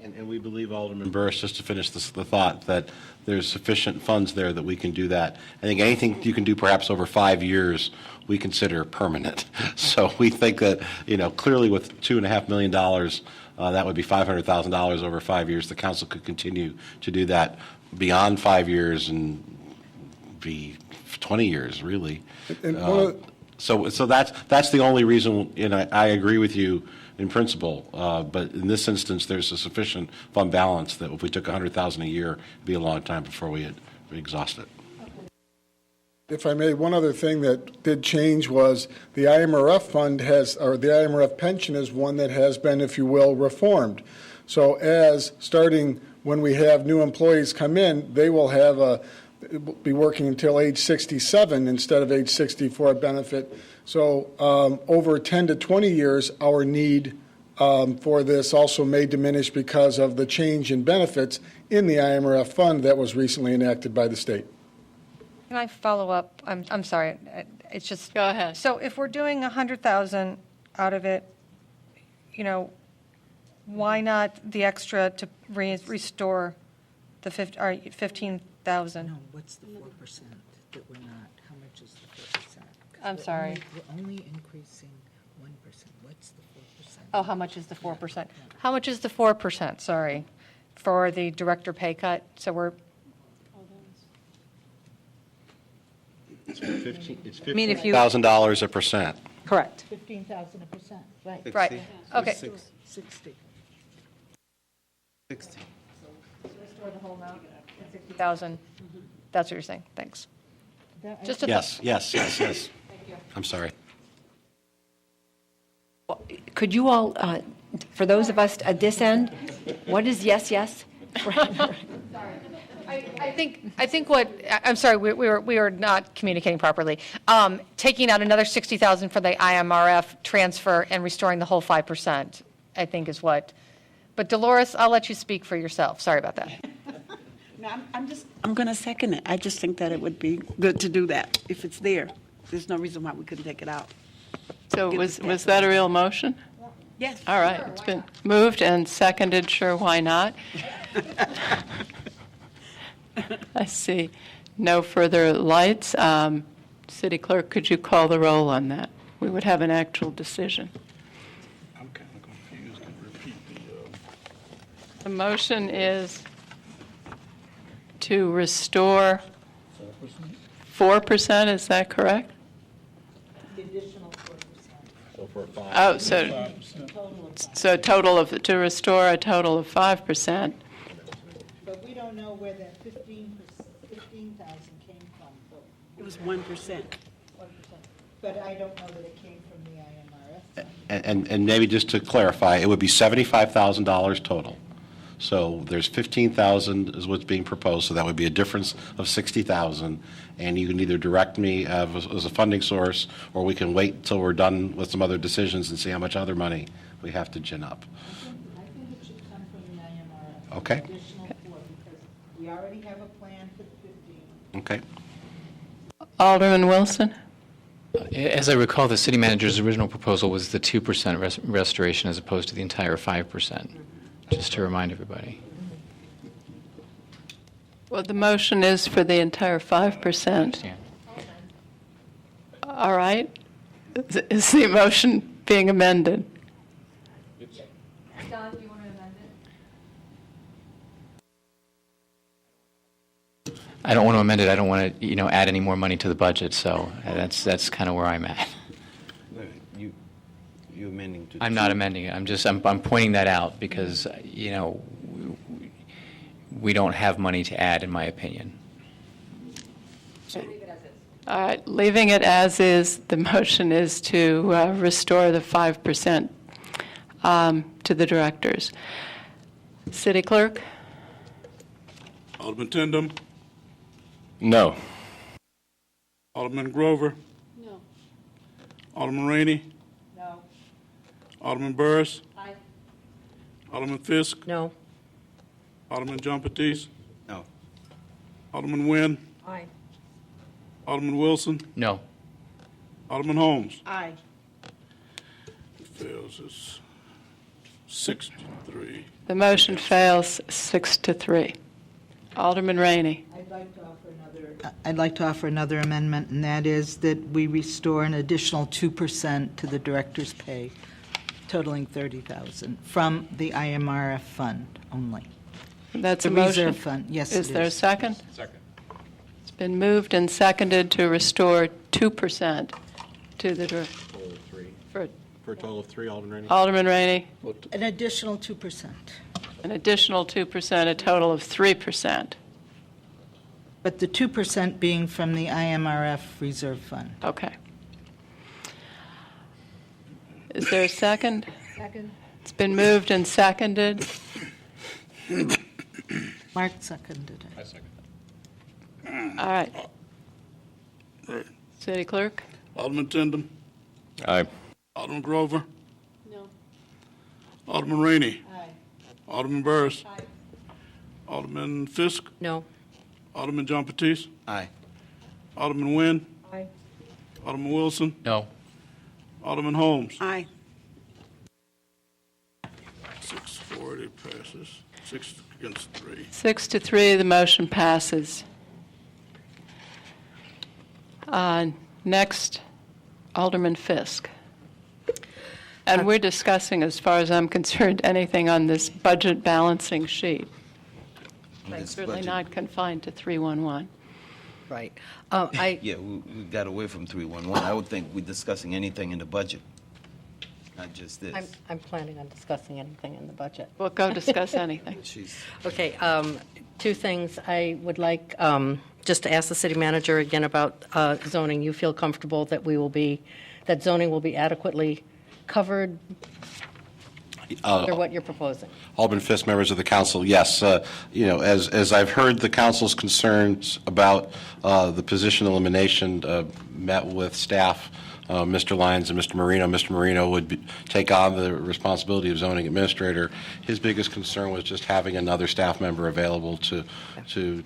And we believe, Alderman Burris, just to finish the thought, that there's sufficient funds there that we can do that. I think anything you can do perhaps over 5 years, we consider permanent. So we think that, clearly with $2.5 million, that would be $500,000 over 5 years. The council could continue to do that beyond 5 years and be 20 years, really. So that's the only reason, I agree with you in principle, but in this instance, there's a sufficient fund balance that if we took $100,000 a year, it'd be a long time before we exhaust it. If I may, one other thing that did change was the IMRF fund the IMRF pension is one that has been, if you will, reformed. So starting when we have new employees come in, they will be working until age 67 instead of age 64 benefit. So over 10 to 20 years, our need for this also may diminish because of the change in benefits in the IMRF fund that was recently enacted by the state. Can I follow up? I'm sorry. It's just. Go ahead. So if we're doing 100,000 out of it, why not the extra to restore the 15,000? No, what's the 4% that we're not? How much is the 4%? I'm sorry. We're only increasing 1%. What's the 4%? Oh, how much is the 4%? How much is the 4%, sorry, for the director pay cut? So we're. It's $15,000 a percent. Correct. 15,000 a percent, right. Right. Okay. 60. 60. Restore the whole amount at 60,000. That's what you're saying. Thanks. Just a Yes. Thank you. I'm sorry. Could you all, for those of us at this end, what is yes, yes? I think what, I'm sorry, we are not communicating properly. Taking out another 60,000 for the IMRF transfer and restoring the whole 5%, I think is what. But Dolores, I'll let you speak for yourself. Sorry about that. No, I'm going to second it. I just think that it would be good to do that if it's there. There's no reason why we couldn't take it out. So was that a real motion? Yes. All right. It's been moved and seconded. Sure, why not? I see no further lights. City Clerk, could you call the roll on that? We would have an actual decision. I'm kind of confused. Repeat The motion is to restore 4%, is that correct? The additional 4%. So for 5. Oh, so to restore a total of 5%. But we don't know where that 15,000 came from. It was 1%. But I don't know that it came from the IMRF. And maybe just to clarify, it would be $75,000 total. So there's 15,000 is what's being proposed, so that would be a difference of 60,000. And you can either direct me as a funding source, or we can wait until we're done with some other decisions and see how much other money we have to gin up. I think it should come from the IMRF. Okay. Additional 4, because we already have a plan for the 15. Okay. Alderman Wilson? As I recall, the city manager's original proposal was the 2% restoration as opposed to the entire 5%, just to remind everybody. Well, the motion is for the entire 5%. All right. Is the motion being amended? Don, do you want to amend it? I don't want to amend it. I don't want to, add any more money to the budget. So that's kind of where I'm at. You're amending to. I'm not amending it. I'm pointing that out because, we don't have money to add, in my opinion. All right, leaving it as is, the motion is to restore the 5% to the directors. City Clerk? Alderman Tindem? No. Alderman Grover? No. Alderman Rainey? No. Alderman Burris? Aye. Alderman Fisk? No. Alderman John Batiste? No. Alderman Nguyen? Aye. Alderman Wilson? No. Alderman Holmes? Aye. Fails. It's 6-3. The motion fails 6-3. Alderman Rainey. I'd like to offer another amendment, and that is that we restore an additional 2% to the director's pay, totaling $30,000 from the IMRF fund only. That's the a motion. reserve fund. Yes, Is it there a is. second? Second. It's been moved and seconded to restore 2% to the director. For a total of 3, Alderman Rainey? Alderman Rainey. An additional 2%. An additional 2%, a total of 3%. But the 2% being from the IMRF reserve fund. Okay. Is there a second? Second. It's been moved and seconded. Mark seconded it. I second. All right. City Clerk? Alderman Tindem? Aye. Alderman Grover? No. Alderman Rainey? Aye. Alderman Burris? Aye. Alderman Fisk? No. Alderman John Batiste? Aye. Alderman Nguyen? Aye. Alderman Wilson? No. Alderman Holmes? Aye. 6-4, it passes. 6 against 3. 6-3, the motion passes. Next, Alderman Fisk. And we're discussing, as far as I'm concerned, anything on this budget balancing sheet. This Certainly budget- not confined to 311. Right. Yeah, we got away from 311. I would think we're discussing anything in the budget, not just this. I'm planning on discussing anything in the budget. Well, go discuss anything. Okay, two things. I would like just to ask the city manager again about zoning. You feel comfortable that that zoning will be adequately covered under what you're proposing? Alderman Fisk, members of the council, yes. As I've heard the council's concerns about the position elimination, met with staff, Mr. Lyons and Mr. Marino. Mr. Marino would take on the responsibility of zoning administrator. His biggest concern was just having another staff member available to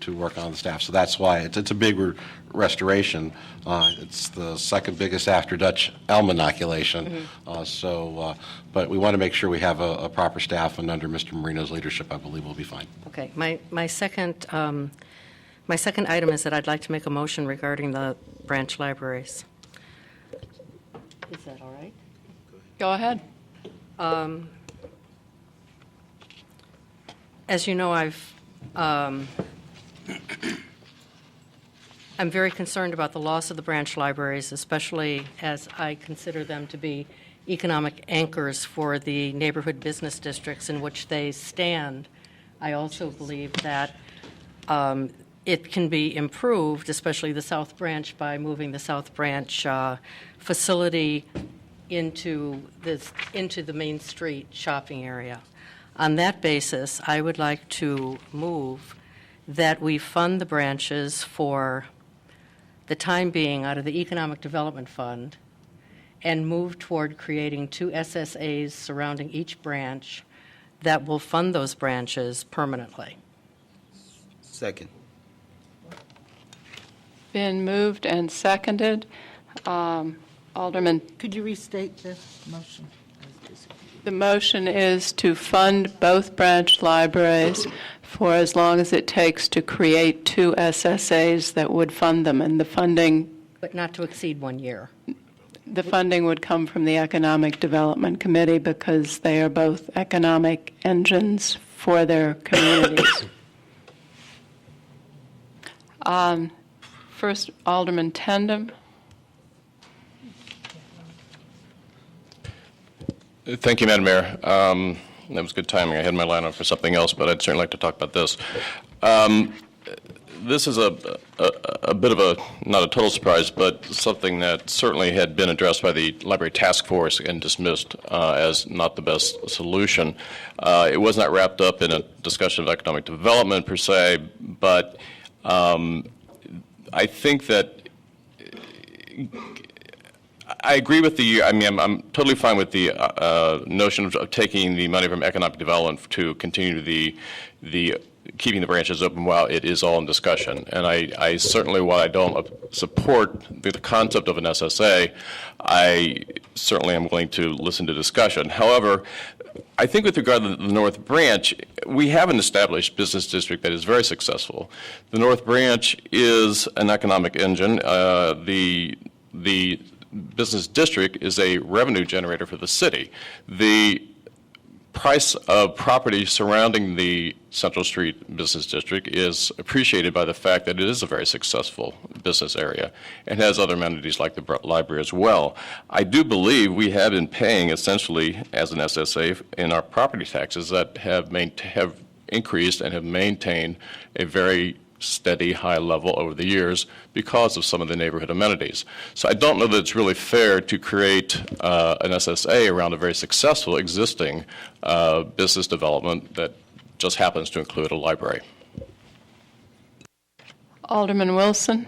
work on the staff. So that's why it's a big restoration. It's the second biggest after Dutch elm inoculation. But we want to make sure we have a proper staff, and under Mr. Marino's leadership, I believe we'll be fine. Okay. My second item is that I'd like to make a motion regarding the branch libraries. Is that all right? Go ahead. As you know, I'm very concerned about the loss of the branch libraries, especially as I consider them to be economic anchors for the neighborhood business districts in which they stand. I also believe that it can be improved, especially the South Branch, by moving the South Branch facility into the Main Street shopping area. On that basis, I would like to move that we fund the branches for the time being out of the Economic Development Fund and move toward creating 2 SSAs surrounding each branch that will fund those branches permanently. Second. Been moved and seconded. Alderman. Could you restate the motion? The motion is to fund both branch libraries for as long as it takes to create 2 SSAs that would fund them, and the funding But not to exceed 1 year. The funding would come from the Economic Development Committee because they are both economic engines for their communities. First, Alderman Tandem. Thank you, Madam Mayor. That was good timing. I had my line up for something else, but I'd certainly like to talk about this. This is a bit of a, not a total surprise, but something that certainly had been addressed by the Library Task Force and dismissed as not the best solution. It was not wrapped up in a discussion of economic development per se, but I think that I agree with I'm totally fine with the notion of taking the money from economic development to continue the keeping the branches open while it is all in discussion. And I certainly, while I don't support the concept of an SSA, I certainly am willing to listen to discussion. However, I think with regard to the North Branch, we have an established business district that is very successful. The North Branch is an economic engine. The business district is a revenue generator for the city. The price of property surrounding the Central Street Business District is appreciated by the fact that it is a very successful business area and has other amenities like the library as well. I do believe we have been paying essentially as an SSA in our property taxes that have increased and have maintained a very steady high level over the years because of some of the neighborhood amenities. So I don't know that it's really fair to create an SSA around a very successful existing business development that just happens to include a library. Alderman Wilson.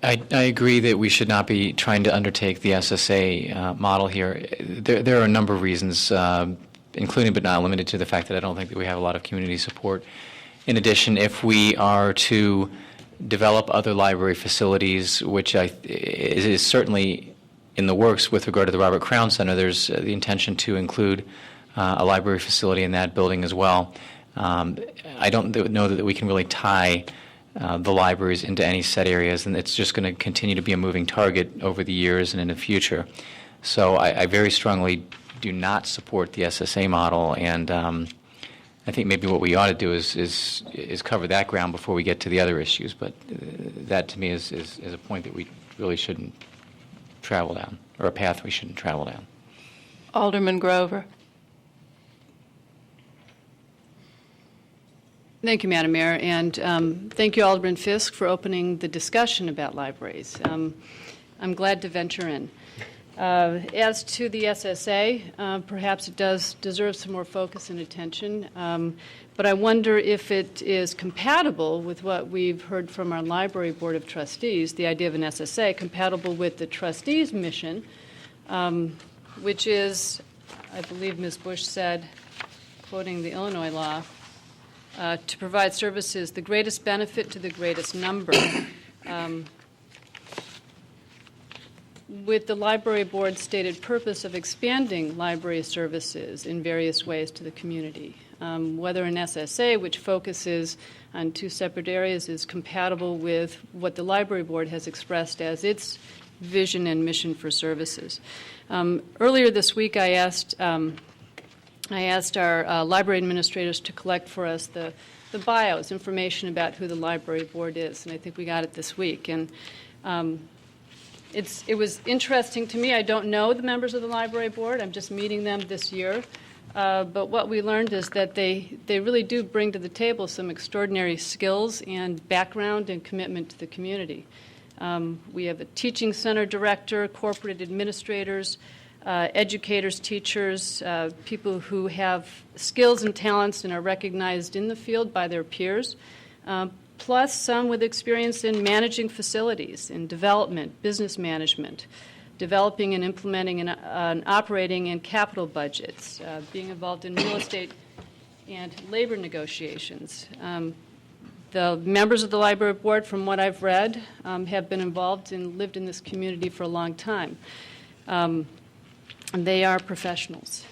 I agree that we should not be trying to undertake the SSA model here. There are a number of reasons, including but not limited to the fact that I don't think that we have a lot of community support. In addition, if we are to develop other library facilities, which is certainly in the works with regard to the Robert Crown Center, there's the intention to include a library facility in that building as well. I don't know that we can really tie the libraries into any set areas, and it's just going to continue to be a moving target over the years and in the future. So I very strongly do not support the SSA model, and I think maybe what we ought to do is cover that ground before we get to the other issues. But that, to me, is a point that we really shouldn't travel down, or a path we shouldn't travel down. Alderman Grover. Thank you, Madam Mayor, and thank you, Alderman Fisk, for opening the discussion about libraries. I'm glad to venture in. As to the SSA, perhaps it does deserve some more focus and attention, but I wonder if it is compatible with what we've heard from our Library Board of Trustees, the idea of an SSA, compatible with the trustees' mission, which is, I believe Ms. Bush said, quoting the Illinois law, to provide services the greatest benefit to the greatest number. With the Library Board's stated purpose of expanding library services in various ways to the community, whether an SSA, which focuses on 2 separate areas, is compatible with what the Library Board has expressed as its vision and mission for services. Earlier this week, I asked our library administrators to collect for us the bios, information about who the Library Board is, and I think we got it this week. And it was interesting to me. I don't know the members of the Library Board. I'm just meeting them this year. But what we learned is that they really do bring to the table some extraordinary skills and background and commitment to the community. We have a teaching center director, corporate administrators, educators, teachers, people who have skills and talents and are recognized in the field by their peers, plus some with experience in managing facilities, in development, business management, developing and implementing and operating and capital budgets, being involved in real estate and labor negotiations. The members of the Library Board, from what I've read, have been involved and lived in this community for a long time. And they are professionals.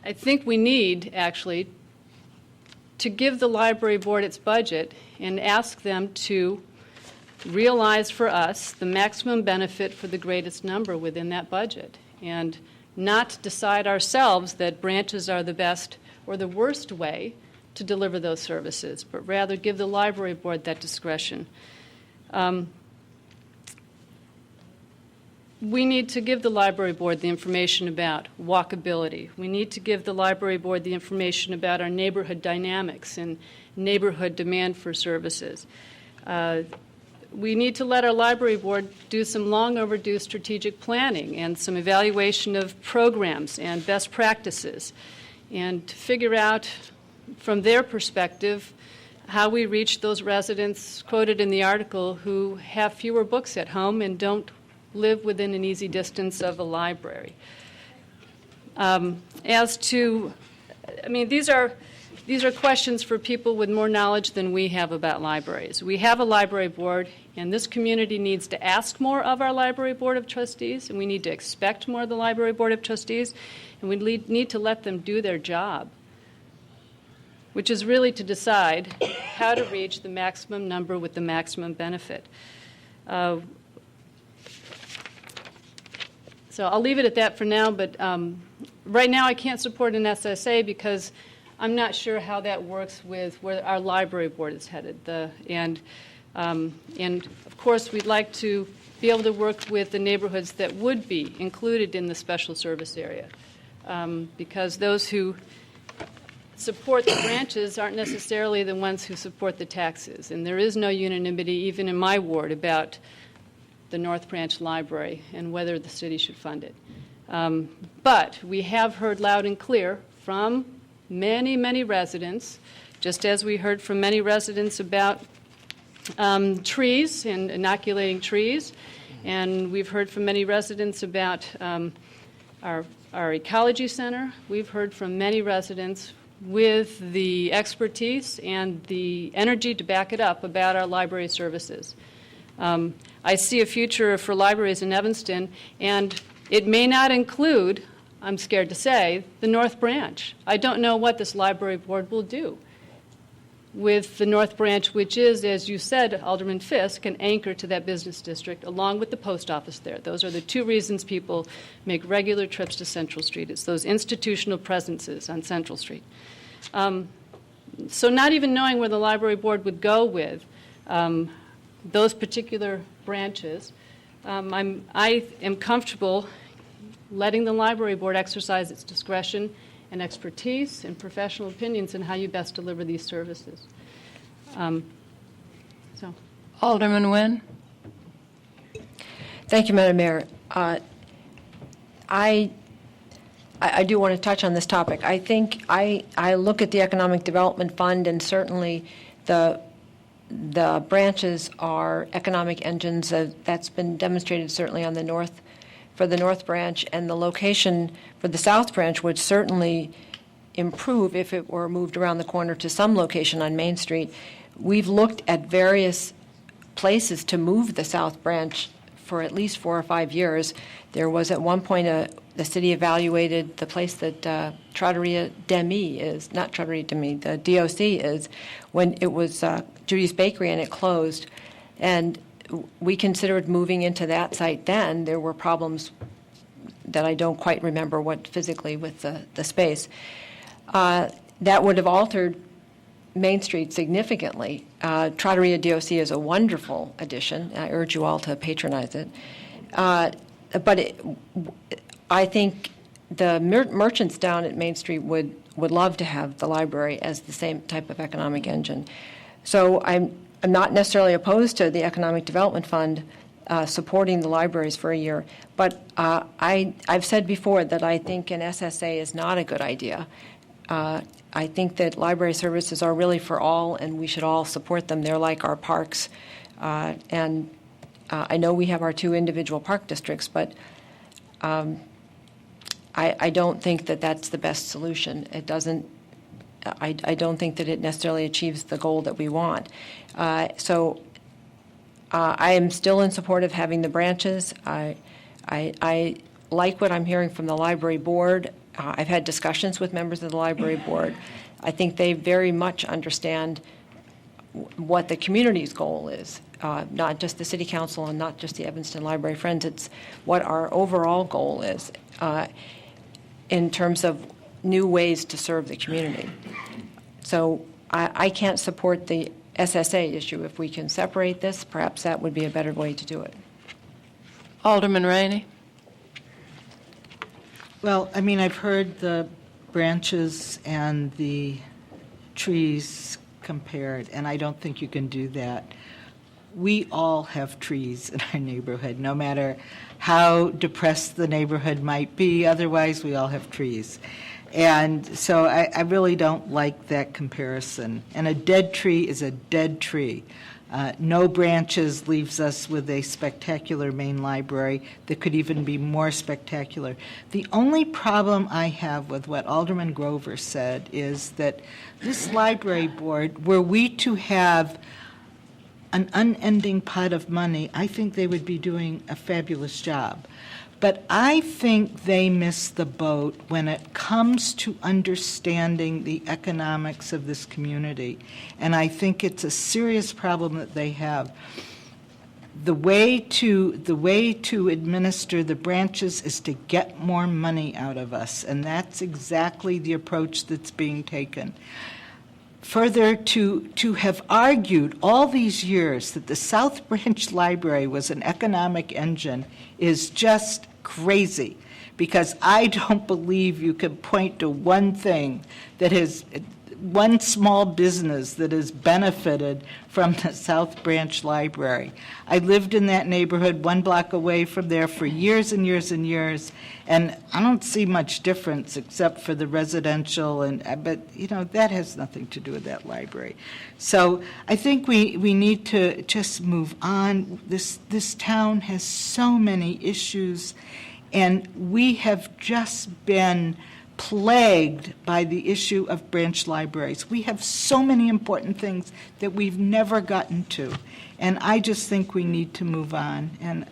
I think we need, actually, to give the library board its budget and ask them to realize for us the maximum benefit for the greatest number within that budget, and not decide ourselves that branches are the best or the worst way to deliver those services, but rather give the library board that discretion. We need to give the library board the information about walkability. We need to give the library board the information about our neighborhood dynamics and neighborhood demand for services. We need to let our library board do some long overdue strategic planning and some evaluation of programs and best practices, and to figure out from their perspective how we reach those residents quoted in the article who have fewer books at home and don't live within an easy distance of a library. As to, I mean, these are questions for people with more knowledge than we have about libraries. We have a library board, and this community needs to ask more of our library board of trustees, and we need to expect more of the library board of trustees, and we need to let them do their job, which is really to decide how to reach the maximum number with the maximum benefit. So I'll leave it at that for now, but right now I can't support an SSA because I'm not sure how that works with where our library board is headed. And of course, we'd like to be able to work with the neighborhoods that would be included in the special service area, because those who support the branches aren't necessarily the ones who support the taxes. And there is no unanimity, even in my ward, about the North Branch Library and whether the city should fund it. But we have heard loud and clear from many, many residents, just as we heard from many residents about trees and inoculating trees, and we've heard from many residents about our ecology center. We've heard from many residents with the expertise and the energy to back it up about our library services. I see a future for libraries in Evanston, and it may not include, I'm scared to say, the North Branch. I don't know what this library board will do with the North Branch, which is, as you said, Alderman Fisk, an anchor to that business district, along with the post office there. Those are the two reasons people make regular trips to Central Street. It's those institutional presences on Central Street. So not even knowing where the library board would go with those particular branches, I am comfortable letting the library board exercise its discretion and expertise and professional opinions in how you best deliver these services. Alderman Nguyen. Thank you, Madam Mayor. I do want to touch on this topic. I think I look at the Economic Development Fund, and certainly the branches are economic engines. That's been demonstrated certainly on the north, for the North Branch, and the location for the South Branch would certainly improve if it were moved around the corner to some location on Main Street. We've looked at various places to move the South Branch for at least 4 or 5 years. There was at one point the city evaluated the place that Trattoria Demi is, not Trattoria Demi, the DOC is, when it was Judy's Bakery and it closed. And we considered moving into that site then. There were problems that I don't quite remember what physically with the space. That would have altered Main Street significantly. Trattoria DOC is a wonderful addition. I urge you all to patronize it. But I think the merchants down at Main Street would love to have the library as the same type of economic engine. So I'm not necessarily opposed to the Economic Development Fund supporting the libraries for a year, but I've said before that I think an SSA is not a good idea. I think that library services are really for all, and we should all support them. They're like our parks. And I know we have our 2 individual park districts, but I don't think that that's the best solution. It doesn't. I don't think that it necessarily achieves the goal that we want. So I am still in support of having the branches. I like what I'm hearing from the library board. I've had discussions with members of the library board. I think they very much understand what the community's goal is, not just the city council and not just the Evanston Library Friends. It's what our overall goal is in terms of new ways to serve the community. So I can't support the SSA issue. If we can separate this, perhaps that would be a better way to do it. Alderman Rainey. Well, I mean, I've heard the branches and the trees compared, and I don't think you can do that. We all have trees in our neighborhood, no matter how depressed the neighborhood might be. Otherwise, we all have trees. And so I really don't like that comparison. And a dead tree is a dead tree. No branches leaves us with a spectacular main library that could even be more spectacular. The only problem I have with what Alderman Grover said is that this library board, were we to have an unending pot of money, I think they would be doing a fabulous job. But I think they miss the boat when it comes to understanding the economics of this community. And I think it's a serious problem that they have. The way to administer the branches is to get more money out of us, and that's exactly the approach that's being taken. Further, to have argued all these years that the South Branch Library was an economic engine is just crazy, because I don't believe you can point to one thing that has, one small business that has benefited from the South Branch Library. I lived in that neighborhood 1 block away from there for years and years and years, and I don't see much difference except for the residential, but you know, that has nothing to do with that library. So I think we need to just move on. This town has so many issues, and we have just been plagued by the issue of branch libraries. We have so many important things that we've never gotten to, and I just think we need to move on. And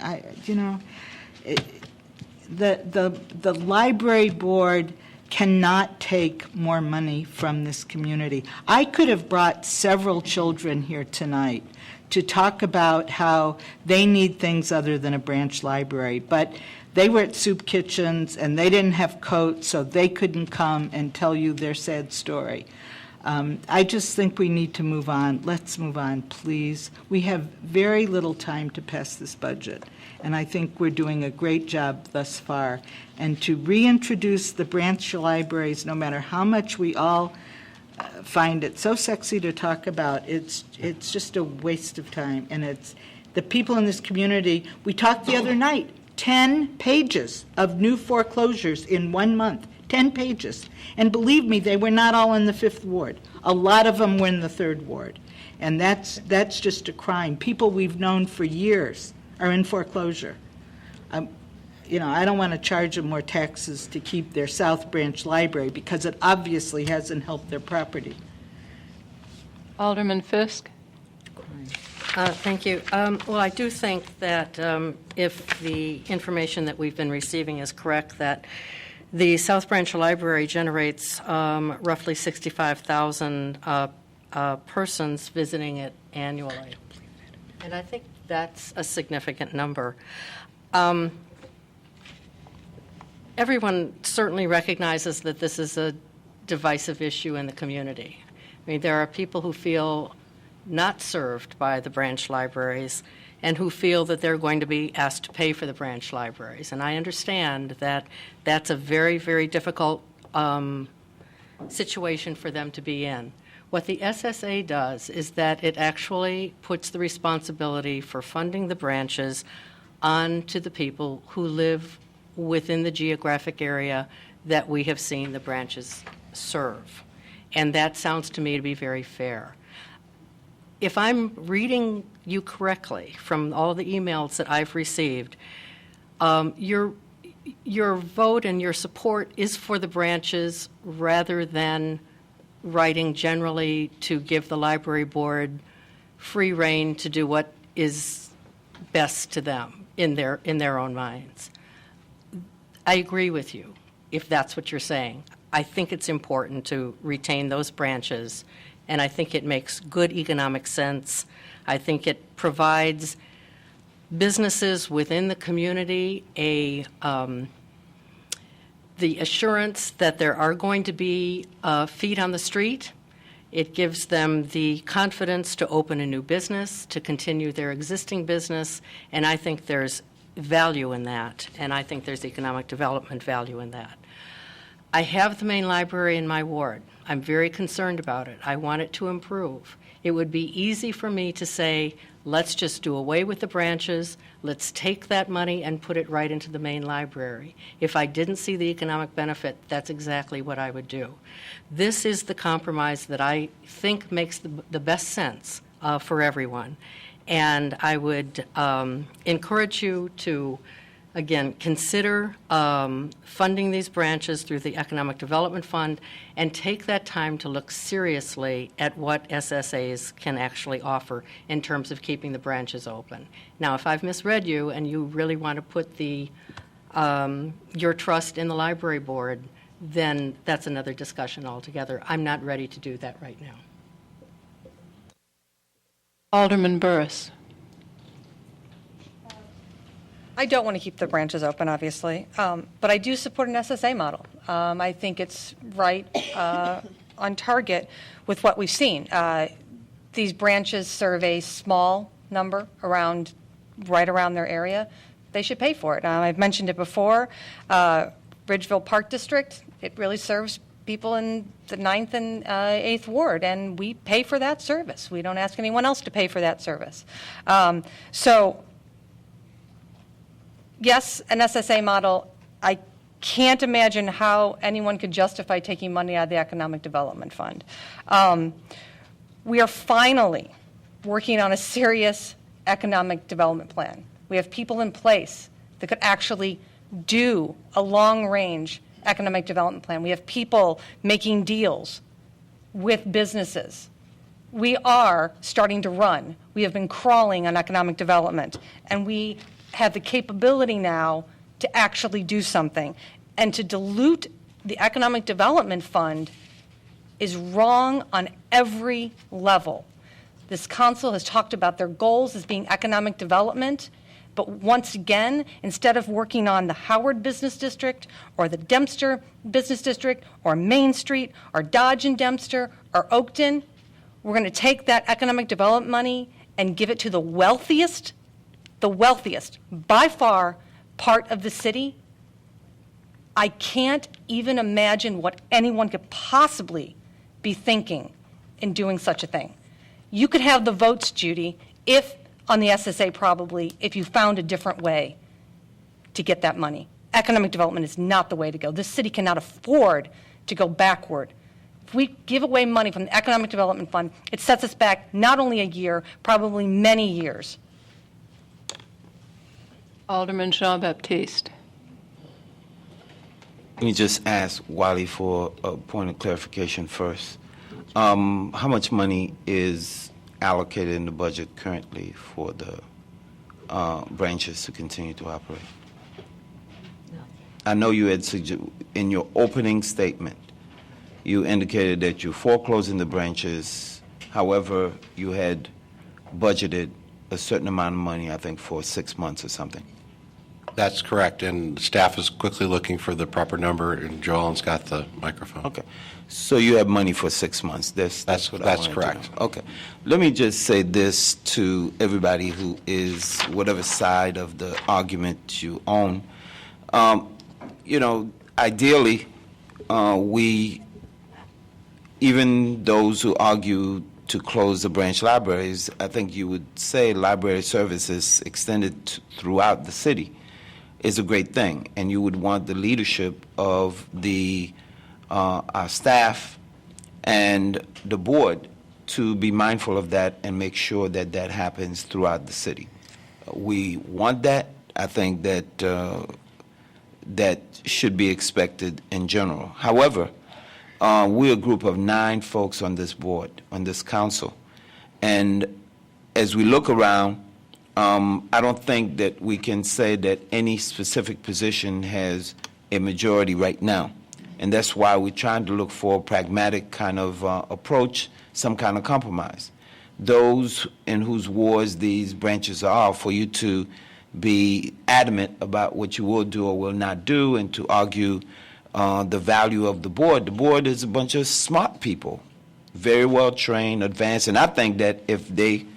the library board cannot take more money from this community. I could have brought several children here tonight to talk about how they need things other than a branch library, but they were at soup kitchens and they didn't have coats, so they couldn't come and tell you their sad story. I just think we need to move on. Let's move on, please. We have very little time to pass this budget, and I think we're doing a great job thus far. And to reintroduce the branch libraries, no matter how much we all find it so sexy to talk about, it's just a waste of time. And it's the people in this community. We talked the other night, 10 pages of new foreclosures in 1 month, 10 pages. And believe me, they were not all in the 5th Ward. A lot of them were in the 3rd Ward. And that's just a crime. People we've known for years are in foreclosure. I don't want to charge them more taxes to keep their South Branch Library because it obviously hasn't helped their property. Alderman Fisk. Thank you. Well, I do think that if the information that we've been receiving is correct, that the South Branch Library generates roughly 65,000 persons visiting it annually. And I think that's a significant number. Everyone certainly recognizes that this is a divisive issue in the community. I mean, there are people who feel not served by the branch libraries and who feel that they're going to be asked to pay for the branch libraries. And I understand that that's a very, very difficult situation for them to be in. What the SSA does is that it actually puts the responsibility for funding the branches on to the people who live within the geographic area that we have seen the branches serve. And that sounds to me to be very fair. If I'm reading you correctly from all the emails that I've received, your vote and your support is for the branches rather than writing generally to give the library board free rein to do what is best to them in their own minds. I agree with you. if that's what you're saying. I think it's important to retain those branches, and I think it makes good economic sense. I think it provides businesses within the community the assurance that there are going to be feet on the street. It gives them the confidence to open a new business, to continue their existing business, and I think there's value in that, and I think there's economic development value in that. I have the main library in my ward. I'm very concerned about it. I want it to improve. It would be easy for me to say, let's just do away with the branches, let's take that money and put it right into the main library. If I didn't see the economic benefit, that's exactly what I would do. This is the compromise that I think makes the best sense for everyone. And I would encourage you to, again, consider funding these branches through the Economic Development Fund and take that time to look seriously at what SSAs can actually offer in terms of keeping the branches open. Now, if I've misread you and you really want to put your trust in the library board, then that's another discussion altogether. I'm not ready to do that right now. Alderman Burris. I don't want to keep the branches open, obviously, but I do support an SSA model. I think it's right on target with what we've seen. These branches serve a small number right around their area. They should pay for it. I've mentioned it before. Ridgeville Park District, it really serves people in the 9th and 8th Ward, and we pay for that service. We don't ask anyone else to pay for that service. So, yes, an SSA model. I can't imagine how anyone could justify taking money out of the Economic Development Fund. We are finally working on a serious economic development plan. We have people in place that could actually do a long-range economic development plan. We have people making deals with businesses. We are starting to run. We have been crawling on economic development, and we have the capability now to actually do something. And to dilute the Economic Development Fund is wrong on every level. This council has talked about their goals as being economic development, but once again, instead of working on the Howard Business District or the Dempster Business District or Main Street or Dodge and Dempster or Oakton, we're going to take that economic development money and give it to the wealthiest by far part of the city. I can't even imagine what anyone could possibly be thinking in doing such a thing. You could have the votes, Judy, on the SSA probably, if you found a different way to get that money. Economic development is not the way to go. This city cannot afford to go backward. If we give away money from the Economic Development Fund, it sets us back not only a year, probably many years. Alderman Jean-Baptiste. Let me just ask Wally for a point of clarification first. How much money is allocated in the budget currently for the branches to continue to operate? I know you had in your opening statement, you indicated that you're foreclosing the branches. However, you had budgeted a certain amount of money, I think, for 6 months or something. That's correct, and staff is quickly looking for the proper number, and Joellen's got the microphone. Okay, so you have money for 6 months. That's what I wanted correct. to know. Okay, let me just say this to everybody who is whatever side of the argument you own. Ideally, even those who argue to close the branch libraries, I think you would say library services extended throughout the city is a great thing, and you would want the leadership of our staff and the board to be mindful of that and make sure that that happens throughout the city. We want that. I think that that should be expected in general. However, we're a group of 9 folks on this board, on this council, and as we look around, I don't think that we can say that any specific position has a majority right now. And that's why we're trying to look for a pragmatic kind of approach, some kind of compromise. Those in whose wards these branches are, for you to be adamant about what you will do or will not do, and to argue the value of the board. The board is a bunch of smart people, very well trained, advanced, and I think that if they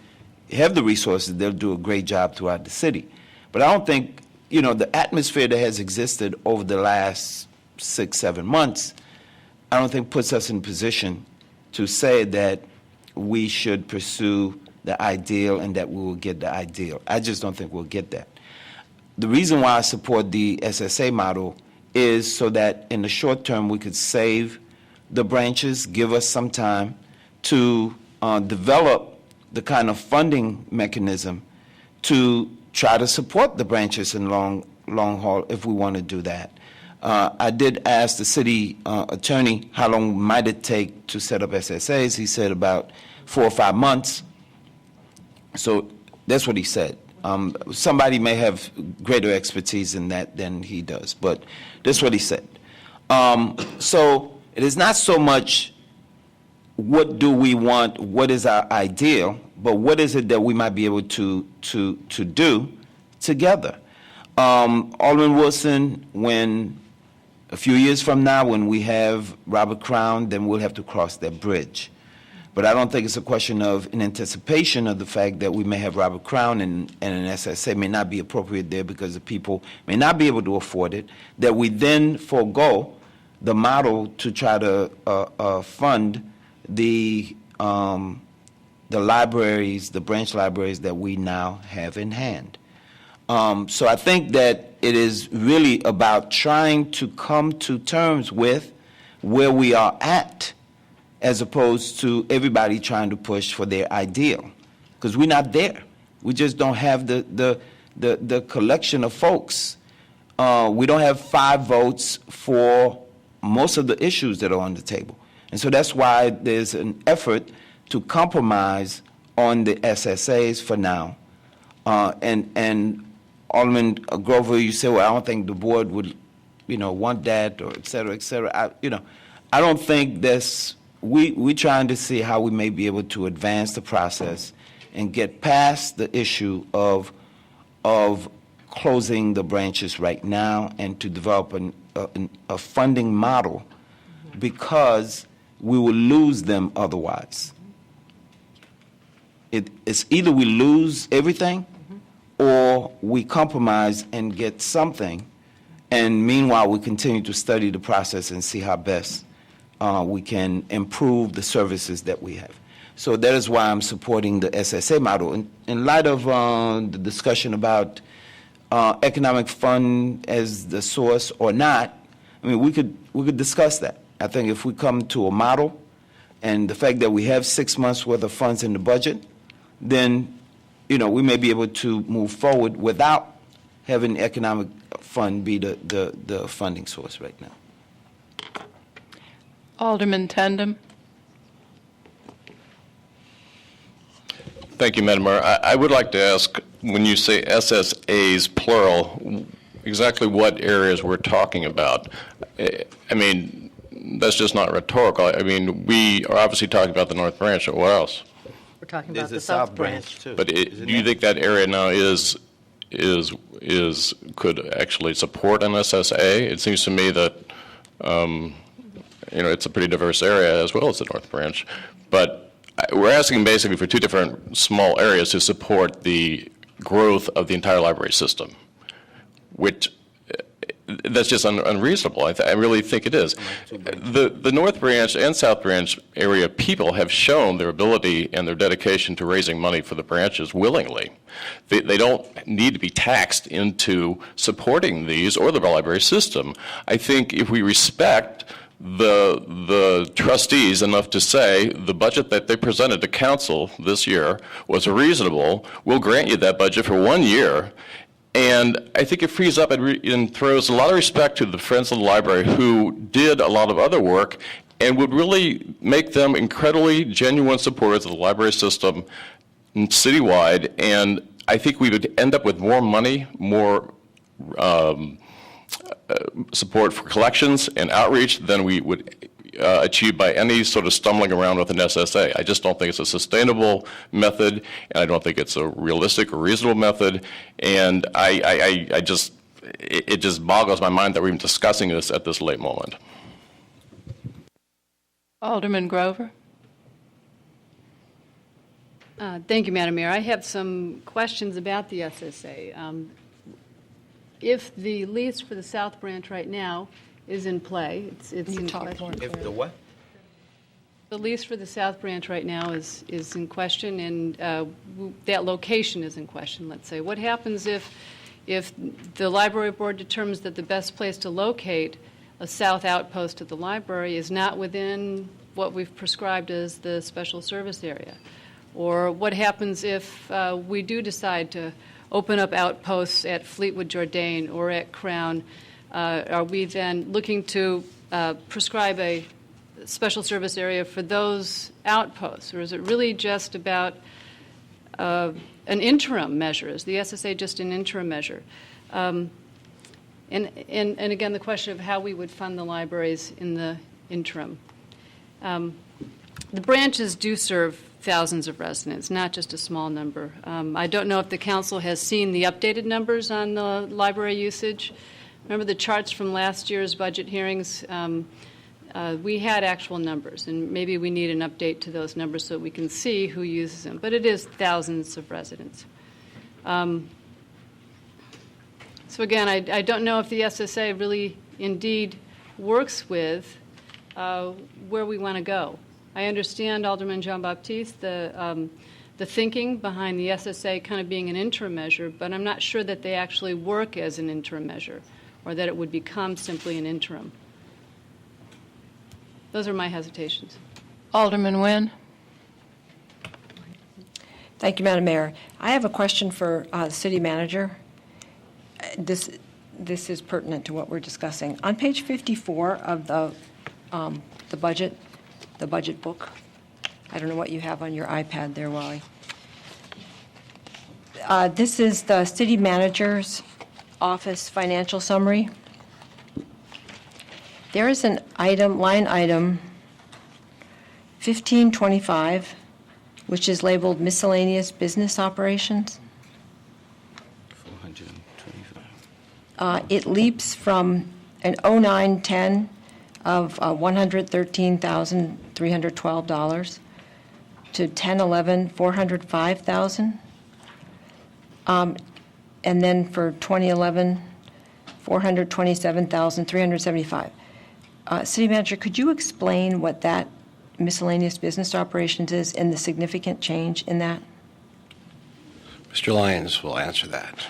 have the resources, they'll do a great job throughout the city. But I don't think, the atmosphere that has existed over the last 6-7 months, I don't think puts us in position to say that we should pursue the ideal and that we will get the ideal. I just don't think we'll get that. The reason why I support the SSA model is so that in the short term we could save the branches, give us some time to develop the kind of funding mechanism to try to support the branches in long haul if we want to do that. I did ask the city attorney how long might it take to set up SSAs. He said about 4 or 5 months. So that's what he said. Somebody may have greater expertise in that than he does, but that's what he said. So it is not so much what do we want, what is our ideal, but what is it that we might be able to do together. Alderman Wilson, when a few years from now, when we have Robert Crown, then we'll have to cross that bridge. But I don't think it's a question of in anticipation of the fact that we may have Robert Crown and an SSA may not be appropriate there because the people may not be able to afford it, that we then forego the model to try to fund the libraries, the branch libraries that we now have in hand. So I think that it is really about trying to come to terms with where we are at, as opposed to everybody trying to push for their ideal, because we're not there. We just don't have the collection of folks. We don't have 5 votes for most of the issues that are on the table. And so that's why there's an effort to compromise on the SSAs for now. And Alderman Grover, you say, well, I don't think the board would, want that, or et cetera, et cetera. I don't think that's, we're trying to see how we may be able to advance the process and get past the issue of closing the branches right now and to develop a funding model, because we will lose them otherwise. It's either we lose everything or we compromise and get something, and meanwhile we continue to study the process and see how best we can improve the services that we have. So that is why I'm supporting the SSA model. In light of the discussion about economic fund as the source or not, I mean, we could discuss that. I think if we come to a model and the fact that we have 6 months worth of funds in the budget, then we may be able to move forward without having the economic fund be the funding source right now. Alderman Tandem. Thank you, Madam Mayor. I would like to ask, when you say SSAs, plural, exactly what areas we're talking about. I mean, that's just not rhetorical. I mean, we are obviously talking about the North Branch, or what else? We're talking about the South Branch. Too. But do you think that area now could actually support an SSA? It seems to me that it's a pretty diverse area as well as the North Branch, but we're asking basically for 2 different small areas to support the growth of the entire library system, which that's just unreasonable. I really think it is. The North Branch and South Branch area people have shown their ability and their dedication to raising money for the branches willingly. They don't need to be taxed into supporting these or the library system. I think if we respect the trustees enough to say the budget that they presented to council this year was reasonable, we'll grant you that budget for 1 year. And I think it frees up and throws a lot of respect to the Friends of the Library who did a lot of other work and would really make them incredibly genuine supporters of the library system citywide. And I think we would end up with more money, more support for collections and outreach than we would achieve by any sort of stumbling around with an SSA. I just don't think it's a sustainable method, and I don't think it's a realistic or reasonable method, and it just boggles my mind that we're even discussing this at this late moment. Alderman Grover. Thank you, Madam Mayor. I have some questions about the SSA. If the lease for the South Branch right now is in play, it's in question. If the what? The lease for the South Branch right now is in question, and that location is in question, let's say. What happens if the library board determines that the best place to locate a south outpost of the library is not within what we've prescribed as the special service area? Or what happens if we do decide to open up outposts at Fleetwood Jourdain or at Crown? Are we then looking to prescribe a special service area for those outposts? Or is it really just about an interim measure? Is the SSA just an interim measure? And again, the question of how we would fund the libraries in the interim. The branches do serve thousands of residents, not just a small number. I don't know if the council has seen the updated numbers on the library usage. Remember the charts from last year's budget hearings? We had actual numbers, and maybe we need an update to those numbers so we can see who uses them. But it is thousands of residents. So again, I don't know if the SSA really indeed works with where we want to go. I understand, Alderman Jean-Baptiste, the thinking behind the SSA kind of being an interim measure, but I'm not sure that they actually work as an interim measure or that it would become simply an interim. Those are my hesitations. Alderman Nguyen. Thank you, Madam Mayor. I have a question for the city manager. This is pertinent to what we're discussing. On page 54 of the budget book, I don't know what you have on your iPad there, Wally. This is the city manager's office financial summary. There is an item, line item 1525, which is labeled miscellaneous business operations. 425. It leaps from an 0910 of $113,312 to 1011 $405,000, and then for 2011 $427,375. City Manager, could you explain what that miscellaneous business operations is and the significant change in that? Mr. Lyons will answer that.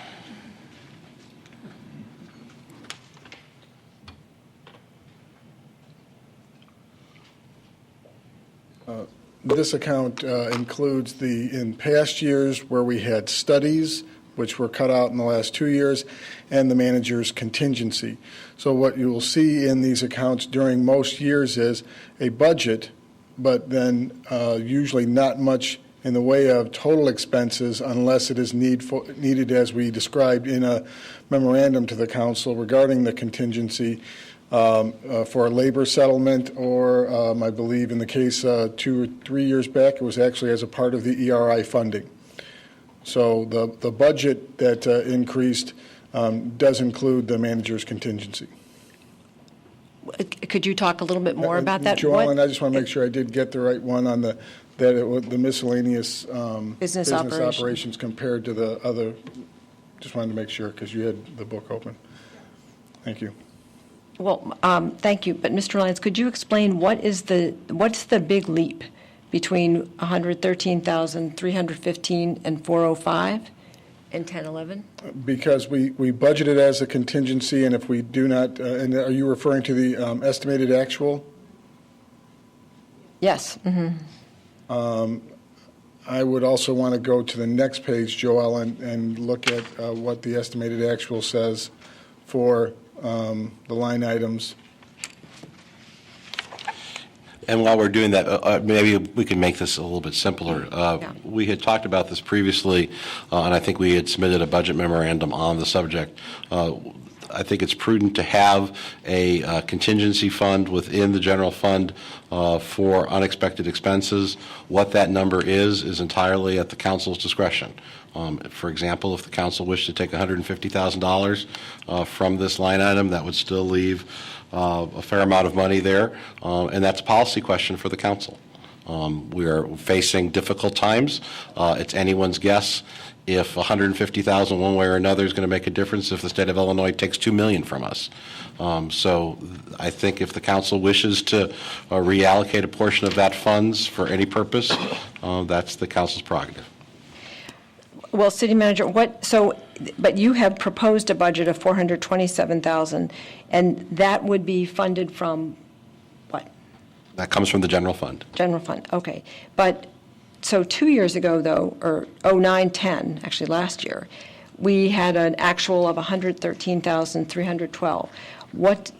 This account includes in past years where we had studies, which were cut out in the last 2 years, and the manager's contingency. So what you will see in these accounts during most years is a budget, but then usually not much in the way of total expenses unless it is needed as we described in a memorandum to the council regarding the contingency for a labor settlement, or I believe in the case 2 or 3 years back, it was actually as a part of the ERI funding. So the budget that increased does include the manager's contingency. Could you talk a little bit more about that? Joellen, I just want to make sure I did get the right one on the miscellaneous business operations compared to the other. Just wanted to make sure because you had the book open. Thank you. Well, thank you. But Mr. Lyons, could you explain what's the big leap between 113,315 and 405 and 1011? Because we budgeted as a contingency, and if we do not, and are you referring to the estimated actual? Yes. Mm-hmm. I would also want to go to the next page, Joelle, and look at what the estimated actual says for the line items. And while we're doing that, maybe we can make this a little bit simpler. We had talked about this previously, and I think we had submitted a budget memorandum on the subject. I think it's prudent to have a contingency fund within the general fund for unexpected expenses. What that number is entirely at the council's discretion. For example, if the council wished to take $150,000 from this line item, that would still leave a fair amount of money there, and that's a policy question for the council. We are facing difficult times. It's anyone's guess if $150,000 one way or another is going to make a difference if the state of Illinois takes $2 million from us. So I think if the council wishes to reallocate a portion of that funds for any purpose, that's the council's prerogative. Well, City Manager, but you have proposed a budget of $427,000, and that would be funded from what? That comes from the general fund. General fund, okay. But, so 2 years ago, though, or 09-10, actually last year, we had an actual of $113,312. What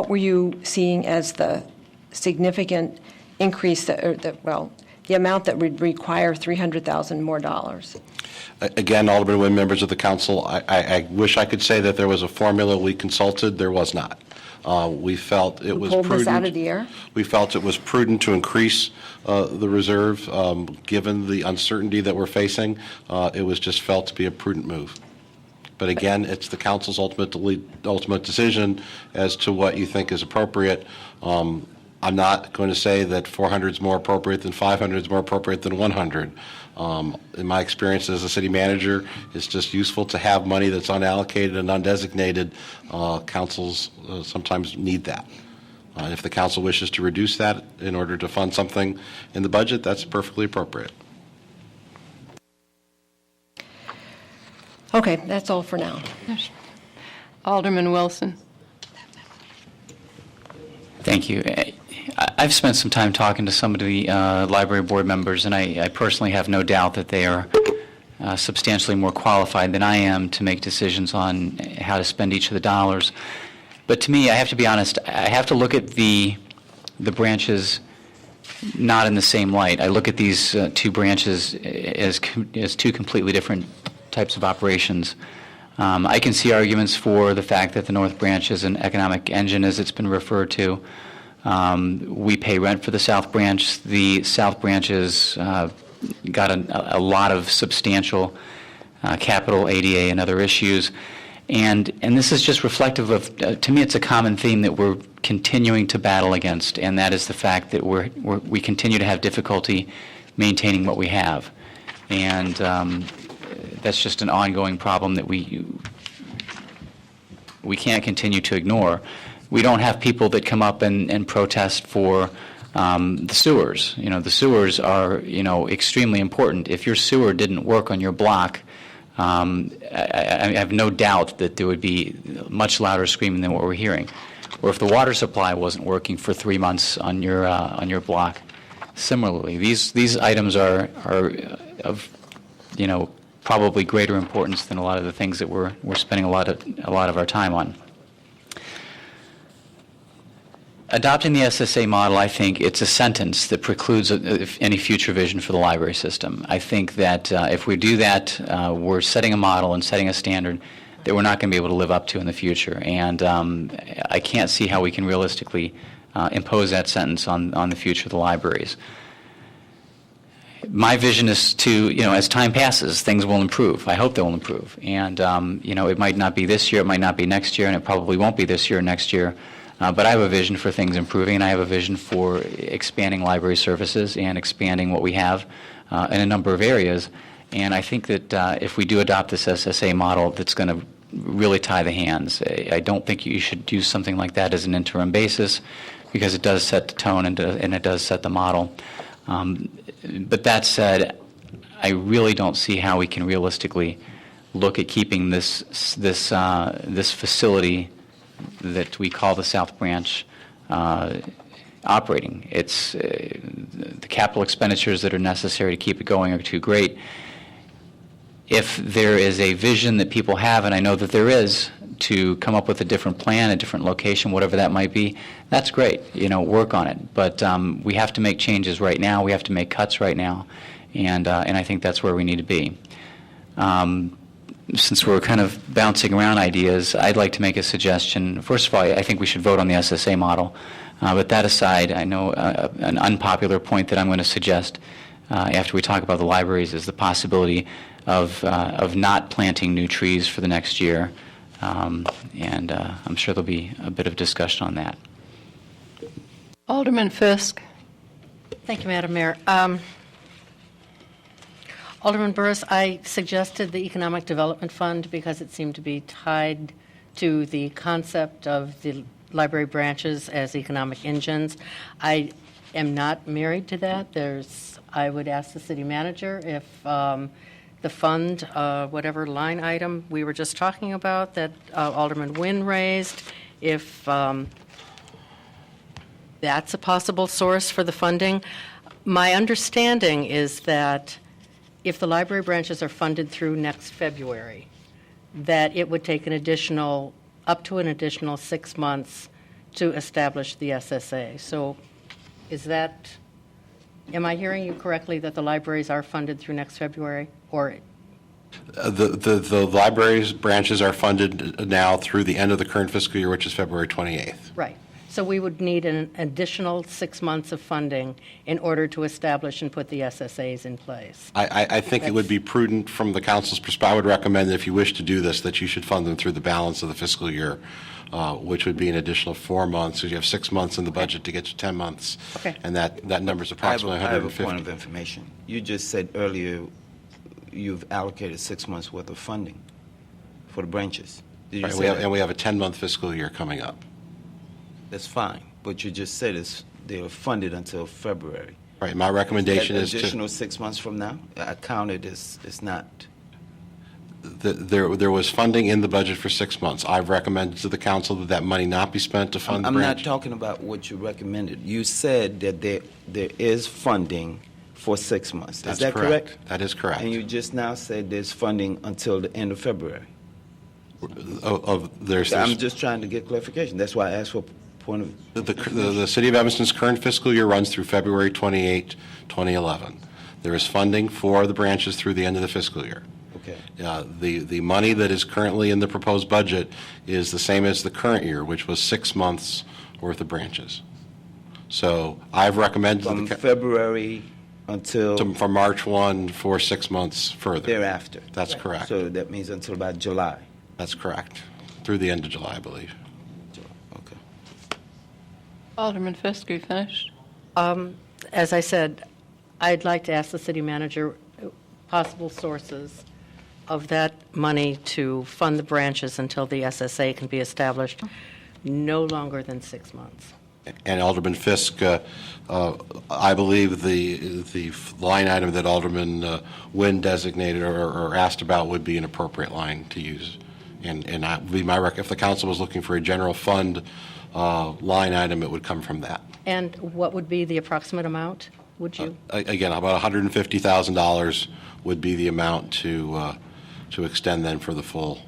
were you seeing as the significant increase, the amount that would require $300,000 more dollars? Again, Alderman, members of the council, I wish I could say that there was a formula we consulted. There was not. We felt it was prudent. Pulled this out of the air? We felt it was prudent to increase the reserve, given the uncertainty that we're facing. It was just felt to be a prudent move. But again, it's the council's ultimate decision as to what you think is appropriate. I'm not going to say that 400 is more appropriate than 500 is more appropriate than 100. In my experience as a city manager, it's just useful to have money that's unallocated and undesignated. Councils sometimes need that. If the council wishes to reduce that in order to fund something in the budget, that's perfectly appropriate. Okay, that's all for now. Alderman Wilson. Thank you. I've spent some time talking to some of the library board members, and I personally have no doubt that they are substantially more qualified than I am to make decisions on how to spend each of the dollars. But to me, I have to be honest, I have to look at the branches not in the same light. I look at these two branches as two completely different types of operations. I can see arguments for the fact that the North Branch is an economic engine, as it's been referred to. We pay rent for the South Branch. The South Branch has got a lot of substantial capital, ADA, and other issues. And this is just reflective of, to me, it's a common theme that we're continuing to battle against, and that is the fact that we continue to have difficulty maintaining what we have. And that's just an ongoing problem that we can't continue to ignore. We don't have people that come up and protest for the sewers. You know, the sewers are, extremely important. If your sewer didn't work on your block, I have no doubt that there would be much louder screaming than what we're hearing. Or if the water supply wasn't working for 3 months on your block. Similarly, these items are of, probably greater importance than a lot of the things that we're spending a lot of our time on. Adopting the SSA model, I think it's a sentence that precludes any future vision for the library system. I think that if we do that, we're setting a model and setting a standard that we're not going to be able to live up to in the future. And I can't see how we can realistically impose that sentence on the future of the libraries. My vision is to, as time passes, things will improve. I hope they will improve. And, it might not be this year, it might not be next year, and it probably won't be this year or next year. But I have a vision for things improving, and I have a vision for expanding library services and expanding what we have in a number of areas. And I think that if we do adopt this SSA model, that's going to really tie the hands. I don't think you should use something like that as an interim basis, because it does set the tone and it does set the model. But that said, I really don't see how we can realistically look at keeping this facility that we call the South Branch operating. It's the capital expenditures that are necessary to keep it going are too great. If there is a vision that people have, and I know that there is, to come up with a different plan, a different location, whatever that might be, that's great. Work on it. But we have to make changes right now. We have to make cuts right now, and I think that's where we need to be. since we're kind of bouncing around ideas, I'd like to make a suggestion. First of all, I think we should vote on the SSA model. But that aside, I know an unpopular point that I'm going to suggest after we talk about the libraries is the possibility of not planting new trees for the next year. And I'm sure there'll be a bit of discussion on that. Alderman Fisk. Thank you, Madam Mayor. Alderman Burris, I suggested the Economic Development Fund because it seemed to be tied to the concept of the library branches as economic engines. I am not married to that. I would ask the city manager if the fund, whatever line item we were just talking about that Alderman Nguyen raised, if that's a possible source for the funding. My understanding is that if the library branches are funded through next February, that it would take up to an additional 6 months to establish the SSA. So am I hearing you correctly that the libraries are funded through next February? Or The libraries branches are funded now through the end of the current fiscal year, which is February 28th. Right. So we would need an additional 6 months of funding in order to establish and put the SSAs in place. I think it would be prudent from the council's perspective. I would recommend that if you wish to do this, that you should fund them through the balance of the fiscal year, which would be an additional 4 months. So you have 6 months in the budget to get to 10 months. Okay. And that number is approximately 150. I have a point of information. You just said earlier you've allocated 6 months worth of funding for the branches. Did you Right, say that? and we have a 10-month fiscal year coming up. That's fine, but you just said they're funded until February. Right, my recommendation That is to... additional 6 months from now? I counted it's not. There was funding in the budget for 6 months. I've recommended to the council that that money not be spent to fund the I'm branch. not talking about what you recommended. You said that there is funding for 6 months. That's is that correct? That is correct. And you just now said there's funding until the end of February. I'm just trying to get clarification. That's why I asked for point of... The City of Evanston's current fiscal year runs through February 28, 2011. There is funding for the branches through the end of the fiscal year. Okay. The money that is currently in the proposed budget is the same as the current year, which was 6 months worth of branches. So I've recommended... From February until... From March 1 for 6 months further. Thereafter. That's correct. So that means until about July. That's correct. Through the end of July, I believe. Alderman Fisk, are you finished? As I said, I'd like to ask the city manager possible sources of that money to fund the branches until the SSA can be established, no longer than 6 months. And Alderman Fisk, I believe the line item that Alderman Nguyen designated or asked about would be an appropriate line to use. And that would be my if the council was looking for a general fund line item, it would come from that. And what would be the approximate amount, would you? Again, about $150,000 would be the amount to extend then for the full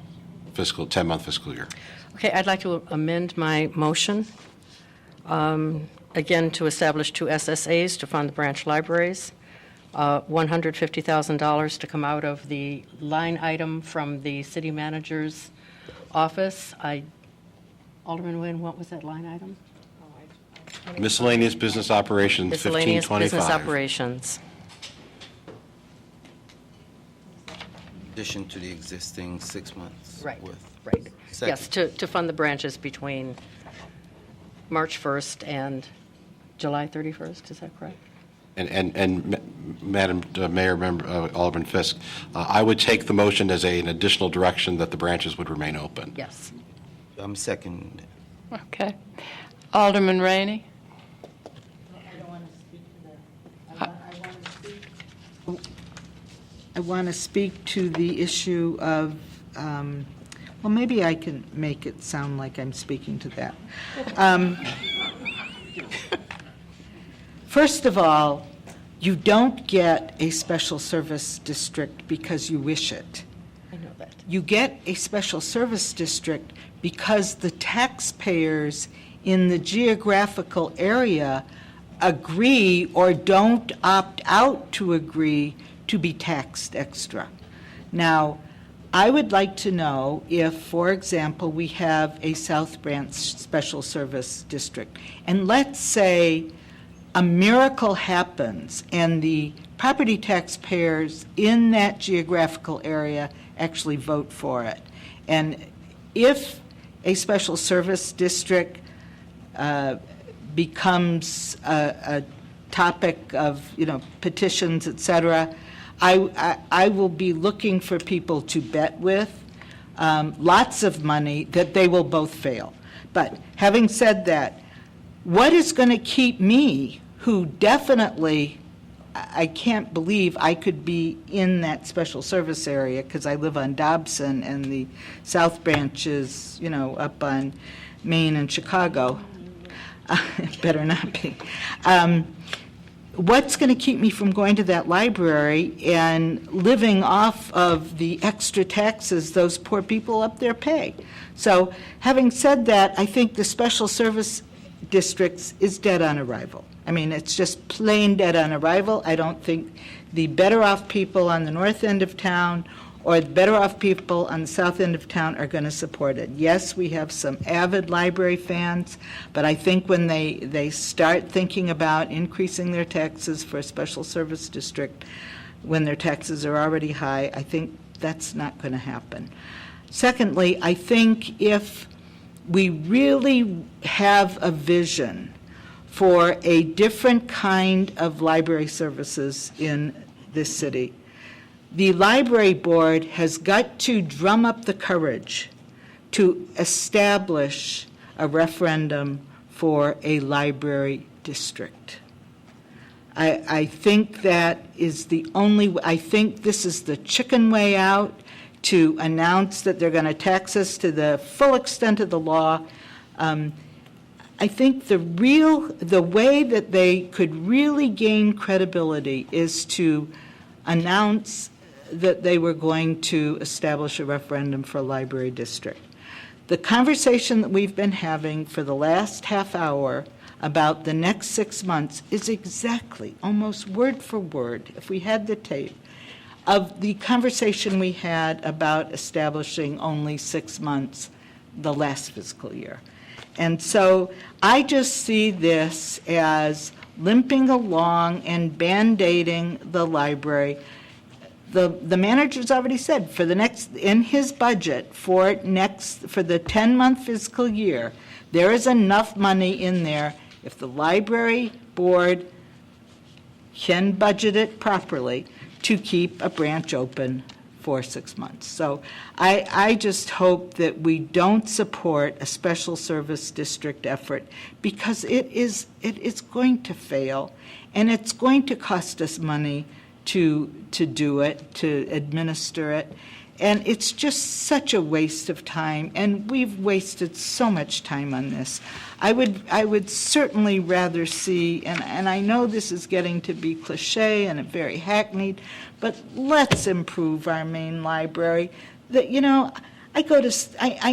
10-month fiscal year. Okay, I'd like to amend my motion, again, to establish 2 SSAs to fund the branch libraries, $150,000 to come out of the line item from the city manager's office. Alderman Nguyen, what was that line item? Miscellaneous business operations, Miscellaneous 1525. business operations. In addition to the existing 6 months. Right, worth. right. Second. Yes, to fund the branches between March 1st and July 31st, is that correct? And Madam Mayor, Alderman Fisk, I would take the motion as an additional direction that the branches would remain open. Yes. I'm second. Okay. Alderman Rainey? I don't want to speak to that. I want to speak to the issue of, well, maybe I can make it sound like I'm speaking to that. First of all, you don't get a special service district because you wish it. I know that. You get a special service district because the taxpayers in the geographical area agree or don't opt out to agree to be taxed extra. Now, I would like to know if, for example, we have a South Branch Special Service District, and let's say a miracle happens and the property taxpayers in that geographical area actually vote for it. And if a special service district becomes a topic of, petitions, et cetera, I will be looking for people to bet with, lots of money, that they will both fail. But having said that, what is going to keep me, who definitely, I can't believe I could be in that special service area because I live on Dobson and the South Branch is, up on Maine and Chicago. Better not be. What's going to keep me from going to that library and living off of the extra taxes those poor people up there pay? So having said that, I think the special service districts is dead on arrival. I mean, it's just plain dead on arrival. I don't think the better off people on the north end of town or the better off people on the south end of town are going to support it. Yes, we have some avid library fans, but I think when they start thinking about increasing their taxes for a special service district, when their taxes are already high, I think that's not going to happen. Secondly, I think if we really have a vision for a different kind of library services in this city, the library board has got to drum up the courage to establish a referendum for a library district. I think that is the only, I think this is the chicken way out to announce that they're going to tax us to the full extent of the law. I think the way that they could really gain credibility is to announce that they were going to establish a referendum for a library district. The conversation that we've been having for the last half hour about the next 6 months is exactly, almost word for word, if we had the tape, of the conversation we had about establishing only 6 months the last fiscal year. And so I just see this as limping along and band-aiding the library. The manager's already said for the next, in his budget for the 10-month fiscal year, there is enough money in there if the library board can budget it properly to keep a branch open for 6 months. So I just hope that we don't support a special service district effort because it is going to fail and it's going to cost us money to do it, to administer it. And it's just such a waste of time, and we've wasted so much time on this. I would certainly rather see, and I know this is getting to be cliche and very hackneyed, but let's improve our main library. I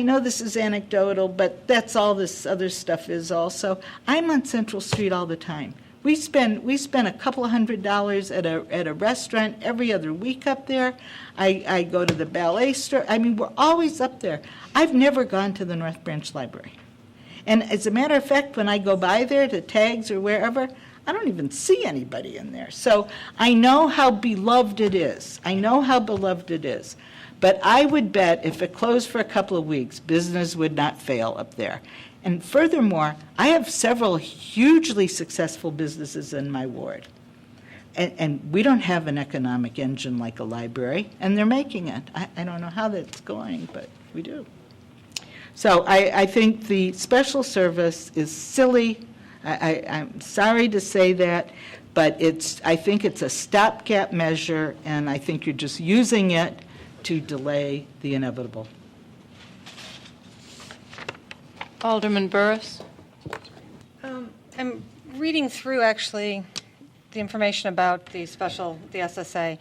know this is anecdotal, but that's all this other stuff is also. I'm on Central Street all the time. We spend a couple of $100 at a restaurant every other week up there. I go to the ballet store. I mean, we're always up there. I've never gone to the North Branch Library. And as a matter of fact, when I go by there to Tags or wherever, I don't even see anybody in there. So I know how beloved it is. But I would bet if it closed for a couple of weeks, business would not fail up there. And furthermore, I have several hugely successful businesses in my ward. And we don't have an economic engine like a library, and they're making it. I don't know how that's going, but we do. So I think the special service is silly. I'm sorry to say that, but I think it's a stopgap measure, and I think you're just using it to delay the inevitable. Alderman Burris. I'm reading through, actually, the information about the SSA,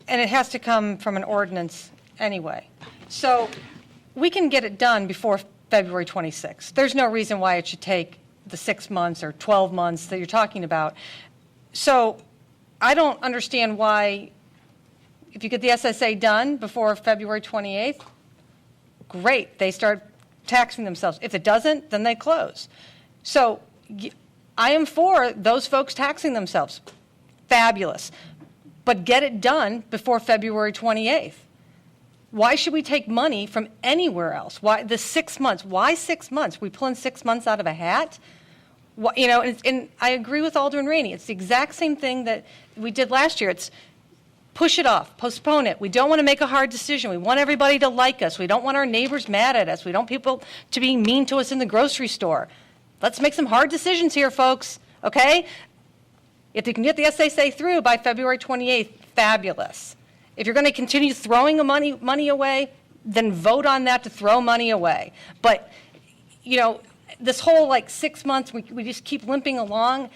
and it has to come from an ordinance anyway. So we can get it done before February 26th. There's no reason why it should take the 6 months or 12 months that you're talking about. So I don't understand why if you get the SSA done before February 28th, great, they start taxing themselves. If it doesn't, then they close. So I am for those folks taxing themselves. Fabulous. But get it done before February 28th. Why should we take money from anywhere else? Why the 6 months? Why 6 months? We pulling 6 months out of a hat? You know, and I agree with Alderman Rainey. It's the exact same thing that we did last year. It's push it off, postpone it. We don't want to make a hard decision. We want everybody to like us. We don't want our neighbors mad at us. We don't want people to be mean to us in the grocery store. Let's make some hard decisions here, folks, okay? If you can get the SSA through by February 28th, fabulous. If you're going to continue throwing money away, then vote on that to throw money away. But, you know, this whole, 6 months, we just keep limping along,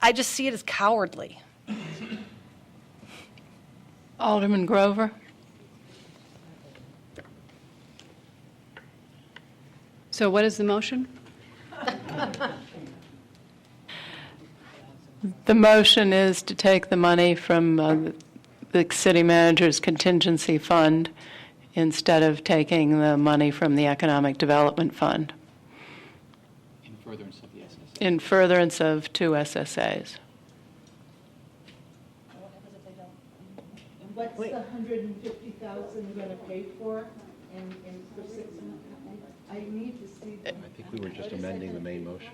I just see it as cowardly. Alderman Grover. So what is the motion? The motion is to take the money from the city manager's contingency fund instead of taking the money from the economic development fund. In furtherance of the SSA. In furtherance of 2 SSAs. What's the 150,000 going to pay for for 6 months? I need to see that. I think we were just amending the main motion.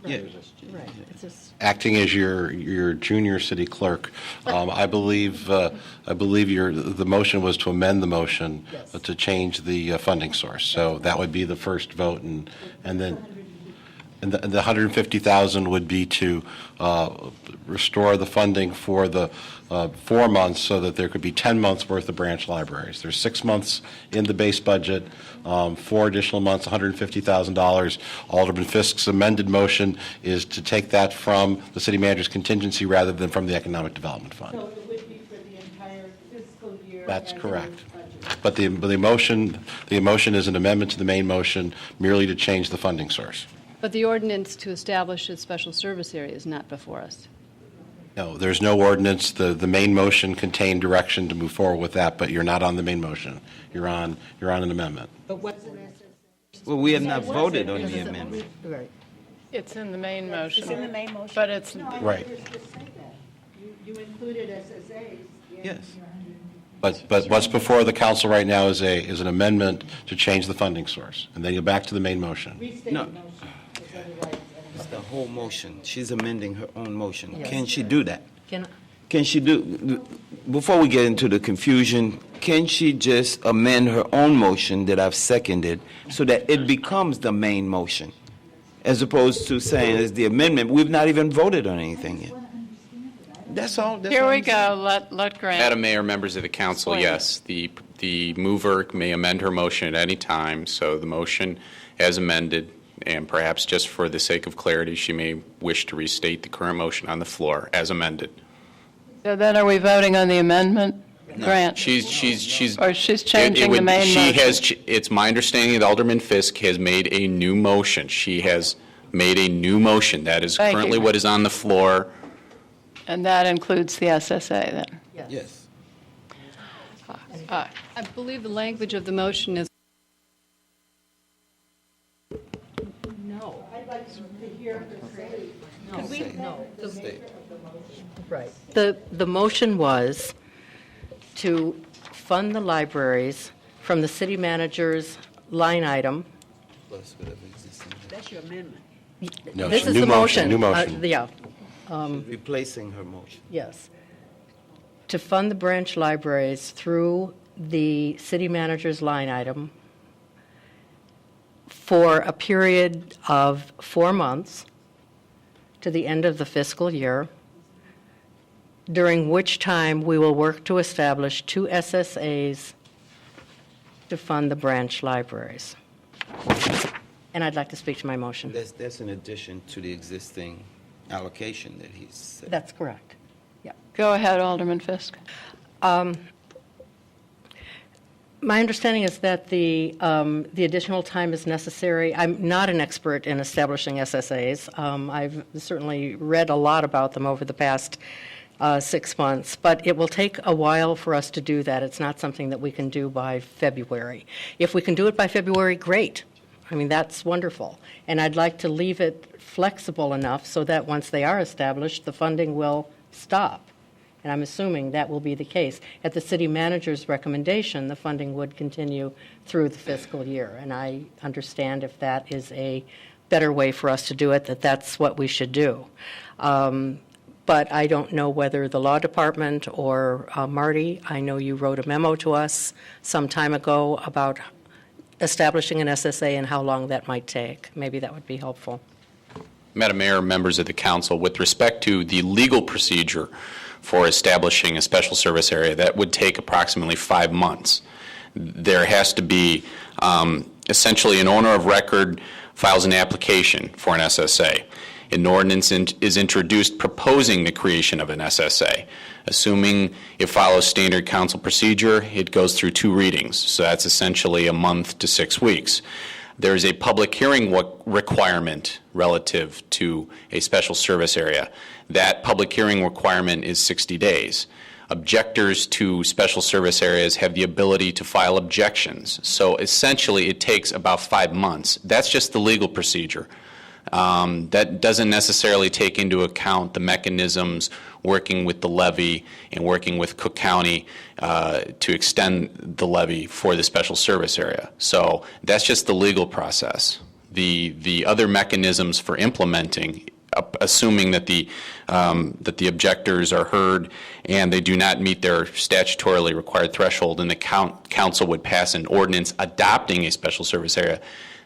Yeah. Right. It's just, Acting as your junior city clerk, I believe the motion was to amend the motion to change the funding source. So that would be the first vote, and then the 150,000 would be to restore the funding for the 4 months so that there could be 10 months worth of branch libraries. There's 6 months in the base budget, 4 additional months, $150,000. Alderman Fisk's amended motion is to take that from the city manager's contingency rather than from the economic development fund. So it would be for the entire fiscal year. That's as correct. budget. But the motion is an amendment to the main motion merely to change the funding source. But the ordinance to establish a special service area is not before us. No, there's no ordinance. The main motion contained direction to move forward with that, but you're not on the main motion. You're on an amendment. But what's an SSA? Well, we have not voted on the amendment. right. It's in the main motion. It's in the main motion. But it's, No, I Right. thought you were just saying that. You included SSAs. Yes. But what's before the council right now is an amendment to change the funding source, and then you're back to the main motion. Restate No. the motion. Is otherwise- It's the whole motion. She's amending her own motion. Can she do that? Can, Can she do, before we get into the confusion, can she just amend her own motion that I've seconded so that it becomes the main motion? As opposed to saying it's the amendment, we've not even voted on anything yet. That's all. That's here all we I'm saying. go. Let Grant. Madam Mayor, members of the council, Explain. yes, the mover may amend her motion at any time, so the motion as amended, and perhaps just for the sake of clarity, she may wish to restate the current motion on the floor as amended. So then are we voting on the amendment? Grant? She's Or she's changing the main she motion? has. It's my understanding that Alderman Fisk has made a new motion. She has made a new motion. That is Thank currently you. what is on the floor. And that includes the SSA then? Yes. I believe the language of the motion is No. I'd like to hear her say. Could we? No. Right. The motion was to fund the libraries from the city manager's line item. Plus whatever existing. That's your amendment. No, This is new the motion. New motion. Yeah. Replacing her motion. Yes. To fund the branch libraries through the city manager's line item for a period of 4 months to the end of the fiscal year, during which time we will work to establish 2 SSAs to fund the branch libraries. And I'd like to speak to my motion. That's in addition to the existing allocation that he's said. That's correct. Yeah. Go ahead, Alderman Fisk. My understanding is that the additional time is necessary. I'm not an expert in establishing SSAs. I've certainly read a lot about them over the past 6 months, but it will take a while for us to do that. It's not something that we can do by February. If we can do it by February, great. I mean, that's wonderful. And I'd like to leave it flexible enough so that once they are established, the funding will stop. And I'm assuming that will be the case. At the city manager's recommendation, the funding would continue through the fiscal year. And I understand if that is a better way for us to do it, that that's what we should do. But I don't know whether the law department or Marty, I know you wrote a memo to us some time ago about establishing an SSA and how long that might take. Maybe that would be helpful. Madam Mayor, members of the council, with respect to the legal procedure for establishing a special service area, that would take approximately 5 months. There has to be essentially an owner of record files an application for an SSA. An ordinance is introduced proposing the creation of an SSA. Assuming it follows standard council procedure, it goes through 2 readings, so that's essentially a month to 6 weeks. There is a public hearing requirement relative to a special service area. That public hearing requirement is 60 days. Objectors to special service areas have the ability to file objections. So essentially it takes about 5 months. That's just the legal procedure. That doesn't necessarily take into account the mechanisms working with the levy and working with Cook County to extend the levy for the special service area. So that's just the legal process. The other mechanisms for implementing, assuming that the objectors are heard and they do not meet their statutorily required threshold, and the council would pass an ordinance adopting a special service area,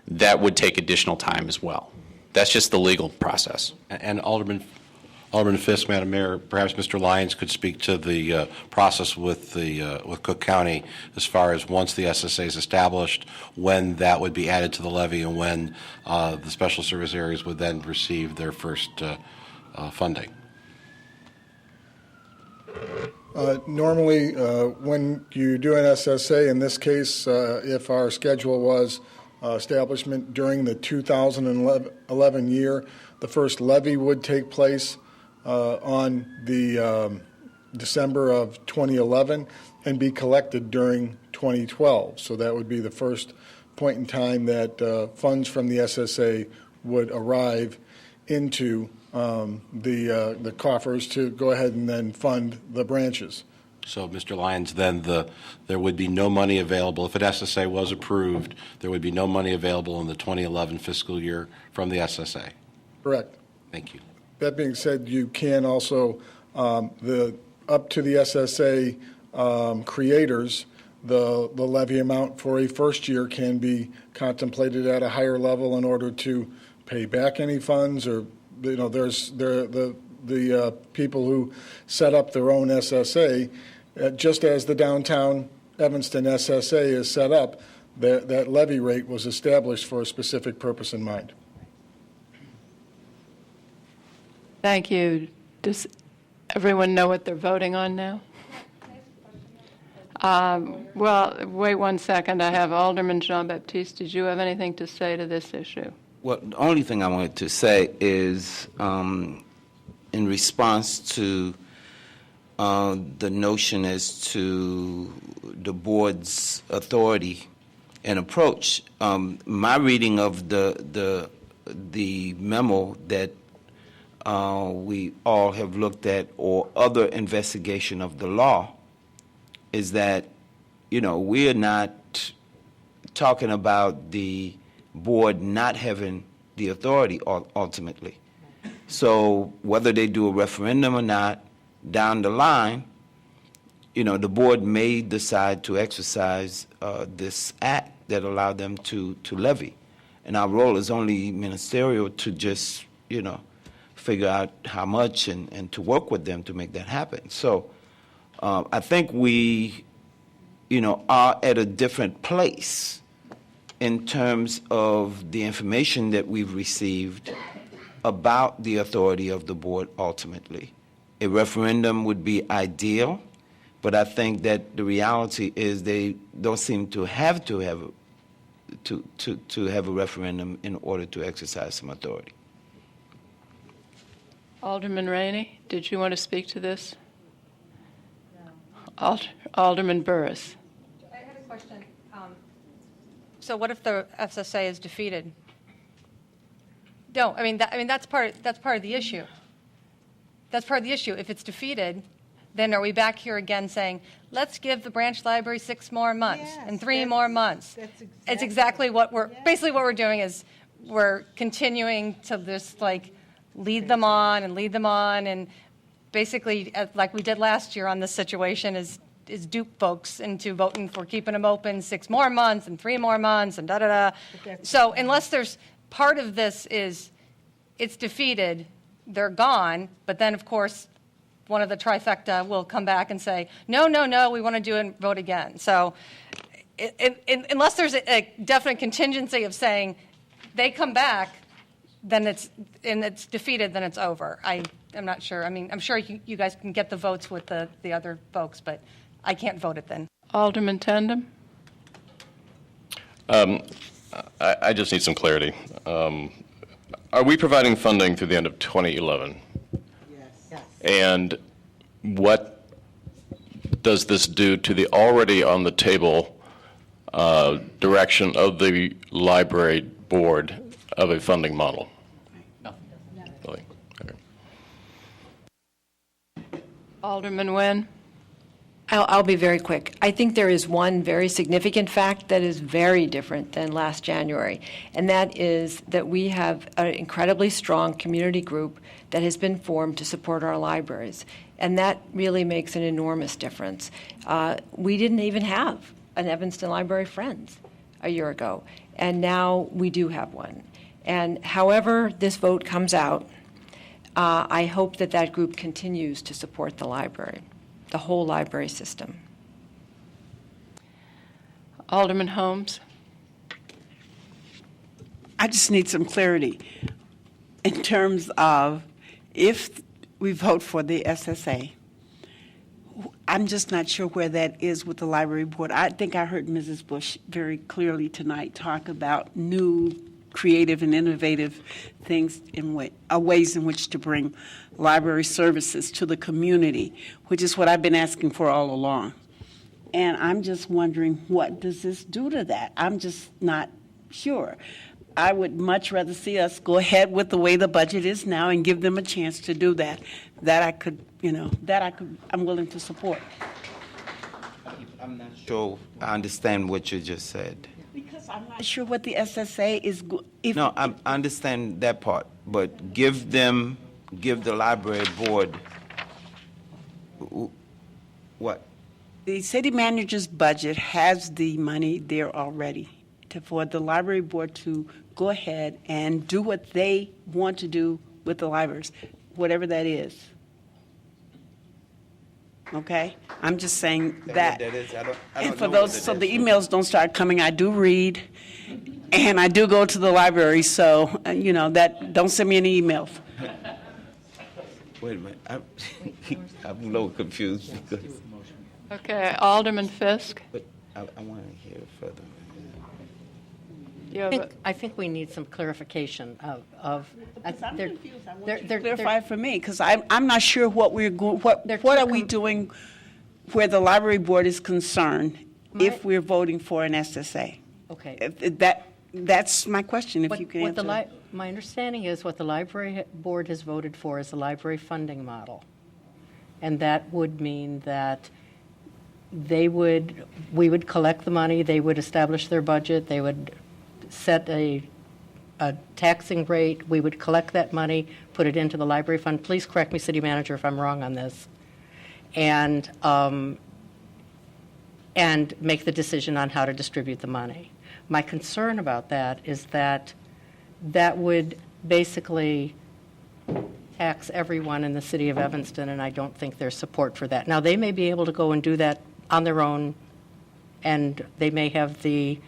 that would take additional time as well. That's just the legal process. And Alderman Fisk, Madam Mayor, perhaps Mr. Lyons could speak to the process with Cook County as far as once the SSA is established, when that would be added to the levy, and when the special service areas would then receive their first funding. Normally, when you do an SSA, in this case, if our schedule was establishment during the 2011 year, the first levy would take place on the December of 2011 and be collected during 2012. So that would be the first point in time that funds from the SSA would arrive into the coffers to go ahead and then fund the branches. So, Mr. Lyons, then there would be no money available. If an SSA was approved, there would be no money available in the 2011 fiscal year from the SSA. Correct. Thank you. That being said, you can also, up to the SSA creators, the levy amount for a first year can be contemplated at a higher level in order to pay back any funds, or, there's the people who set up their own SSA, just as the downtown Evanston SSA is set up, that levy rate was established for a specific purpose in mind. Thank you. Does everyone know what they're voting on now? Well, wait 1 second. I have Alderman Jean-Baptiste. Did you have anything to say to this issue? Well, the only thing I wanted to say is in response to the notion as to the board's authority and approach, my reading of the memo that we all have looked at, or other investigation of the law, is that, we are not talking about the board not having the authority ultimately. So whether they do a referendum or not, down the line, the board may decide to exercise this act that allowed them to levy. And our role is only ministerial to just, figure out how much and to work with them to make that happen. So I think we, are at a different place in terms of the information that we've received about the authority of the board ultimately. A referendum would be ideal, but I think that the reality is they don't seem to have a referendum in order to exercise some authority. Alderman Rainey, did you want to speak to this? Alderman Burris. I have a question. So what if the SSA is defeated? No, that's part of the issue. That's part of the issue. If it's defeated, then are we back here again saying, let's give the branch library 6 more months and 3 more months? It's exactly what basically what we're doing is we're continuing to just lead them on and basically, like we did last year on this situation, is dupe folks into voting for keeping them open 6 more months and 3 more months and da-da-da. So unless there's part of this is it's defeated, they're gone, but then, of course, one of the trifecta will come back and say, no, we want to do it and vote again. So unless there's a definite contingency of saying they come back, then it's defeated, then it's over. I'm not sure. I'm sure you guys can get the votes with the other folks, but I can't vote it then. Alderman Tandem? I just need some clarity. Are we providing funding through the end of 2011? Yes. And what does this do to the already on the table direction of the library board of a funding model? Nothing. Really? Okay. Alderman Nguyen? I'll be very quick. I think there is one very significant fact that is very different than last January, and that is that we have an incredibly strong community group that has been formed to support our libraries, and that really makes an enormous difference. We didn't even have an Evanston Library Friends a year ago, and now we do have one. And however this vote comes out, I hope that group continues to support the library, the whole library system. Alderman Holmes? I just need some clarity in terms of if we vote for the SSA. I'm just not sure where that is with the library board. I think I heard Mrs. Bush very clearly tonight talk about new creative and innovative things ways in which to bring library services to the community, which is what I've been asking for all along. And I'm just wondering, what does this do to that? I'm just not sure. I would much rather see us go ahead with the way the budget is now and give them a chance to do that. I'm willing to support. I'm not sure I understand what you just said. Because I'm not sure what the SSA is. No, I understand that part, but give the library board what? The city manager's budget has the money there already for the library board to go ahead and do what they want to do with the libraries, whatever that is. Okay? I'm just saying that. What that is? I don't And for know those, what that so is. the emails don't start coming, I do read, and I do go to the library, so, that, don't send me any emails. Wait a minute. I'm a little confused because. Okay, Alderman Fisk? But I want to hear further. I think we need some clarification of. I'm confused. I want you to clarify it for me, because I'm not sure what we're going, what are we doing where the library board is concerned if we're voting for an SSA? Okay. That's my question, if you can answer. My understanding is what the library board has voted for is a library funding model. And that would mean that we would collect the money, they would establish their budget, they would set a taxing rate, we would collect that money, put it into the library fund. Please correct me, city manager, if I'm wrong on this. And make the decision on how to distribute the money. My concern about that is that would basically tax everyone in the city of Evanston, and I don't think there's support for that. Now, they may be able to go and do that on their own, and they may have the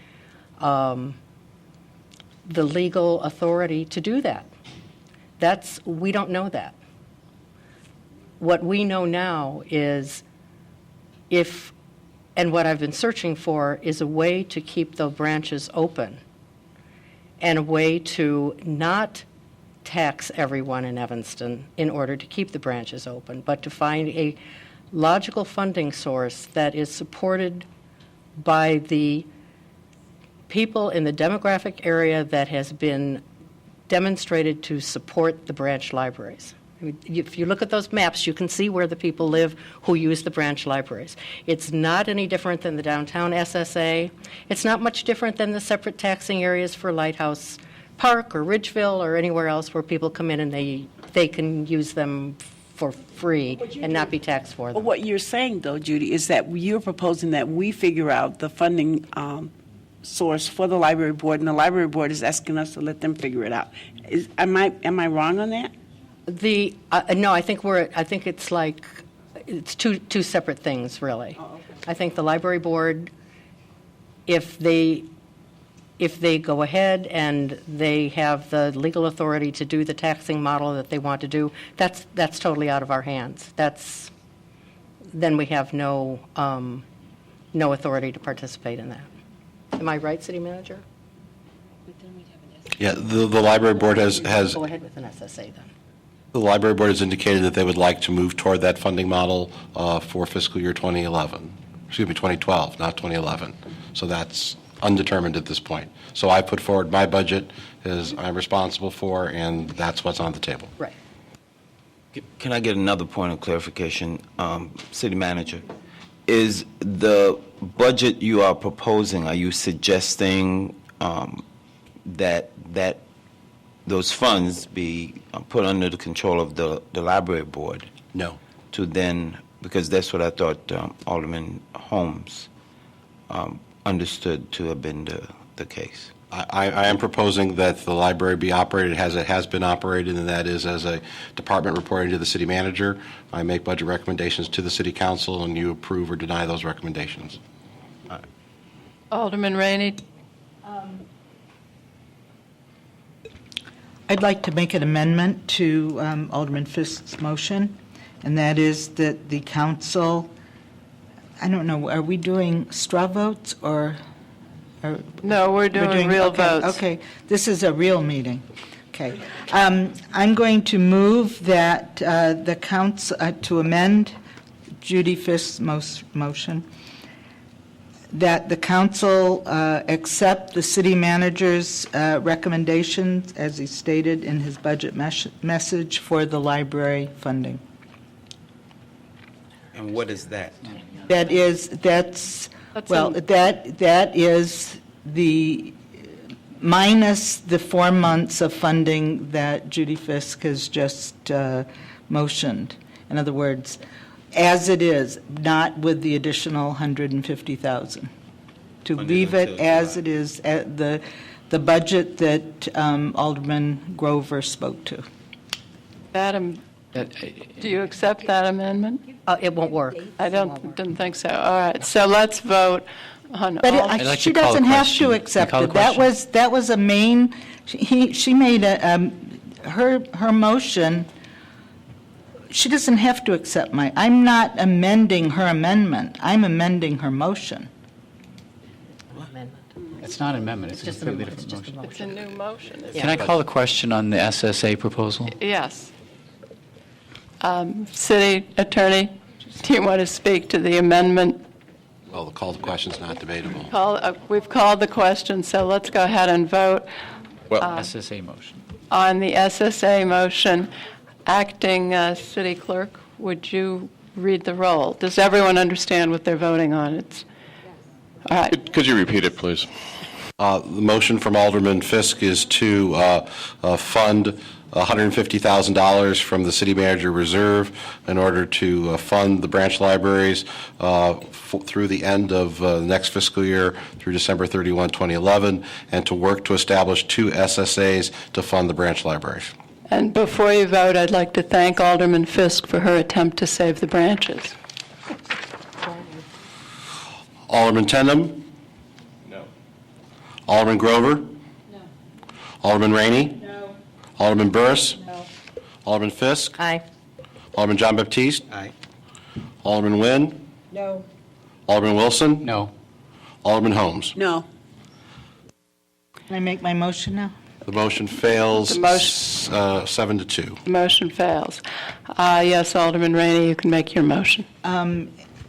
legal authority to do that. We don't know that. What we know now is and what I've been searching for is a way to keep the branches open and a way to not tax everyone in Evanston in order to keep the branches open, but to find a logical funding source that is supported by the people in the demographic area that has been demonstrated to support the branch libraries. I mean, if you look at those maps, you can see where the people live who use the branch libraries. It's not any different than the downtown SSA. It's not much different than the separate taxing areas for Lighthouse Park or Ridgeville or anywhere else where people come in and they can use them for free and not be taxed for them. But what you're saying, though, Judy, is that you're proposing that we figure out the funding source for the library board, and the library board is asking us to let them figure it out. Am I wrong on that? No, I think it's like it's two separate things, really. Oh, okay. I think the library board, if they go ahead and they have the legal authority to do the taxing model that they want to do, that's totally out of our hands. Then we have no authority to participate in that. Am I right, City Manager? Yeah, the library board has Go ahead with an SSA then. the library board has indicated that they would like to move toward that funding model for fiscal year 2012, not 2011. So that's undetermined at this point. So I put forward my budget as I'm responsible for, and that's what's on the table. Right. Can I get another point of clarification, City Manager? Is the budget you are proposing, are you suggesting that those funds be put under the control of the library board? No. To then, because that's what I thought Alderman Holmes understood to have been the case. I am proposing that the library be operated as it has been operated, and that is as a department reporting to the city manager. I make budget recommendations to the city council, and you approve or deny those recommendations. Alderman Rainey. I'd like to make an amendment to Alderman Fisk's motion, and that is that the council, I don't know, are we doing straw votes or? No, we're doing real votes. Okay, this is a real meeting. Okay. I'm going to move that the council, to amend Judy Fisk's motion, that the council accept the city manager's recommendations as he stated in his budget message for the library funding. And what is that? That is the minus the 4 months of funding that Judy Fisk has just motioned. In other words, as it is, not with the additional 150,000. To leave it as it is, at the budget that Alderman Grover spoke to. Madam, do you accept that amendment? It won't work. I didn't think so. All right, so let's vote on But all. she doesn't have to accept it. That was a main, she made her motion, she doesn't have to accept I'm not amending her amendment, I'm amending her motion. It's not an amendment, it's a completely different motion. It's a new motion. Can I call the question on the SSA proposal? Yes. City Attorney, do you want to speak to the amendment? Well, the call to question is not debatable. We've called the question, so let's go ahead and vote. SSA motion. On the SSA motion, acting city clerk, would you read the roll? Does everyone understand what they're voting on? All right. Could you repeat it, please? The motion from Alderman Fisk is to fund $150,000 from the city manager reserve in order to fund the branch libraries through the end of the next fiscal year through December 31, 2011, and to work to establish 2 SSAs to fund the branch libraries. And before you vote, I'd like to thank Alderman Fisk for her attempt to save the branches. Alderman Tendam? No. Alderman Grover? No. Alderman Rainey? No. Alderman Burris? No. Alderman Fisk? Aye. Alderman John Baptiste? Aye. Alderman Nguyen? No. Alderman Wilson? No. Alderman Holmes? No. Can I make my motion now? The motion fails The motion- 7-2. Motion fails. Yes, Alderman Rainey, you can make your motion.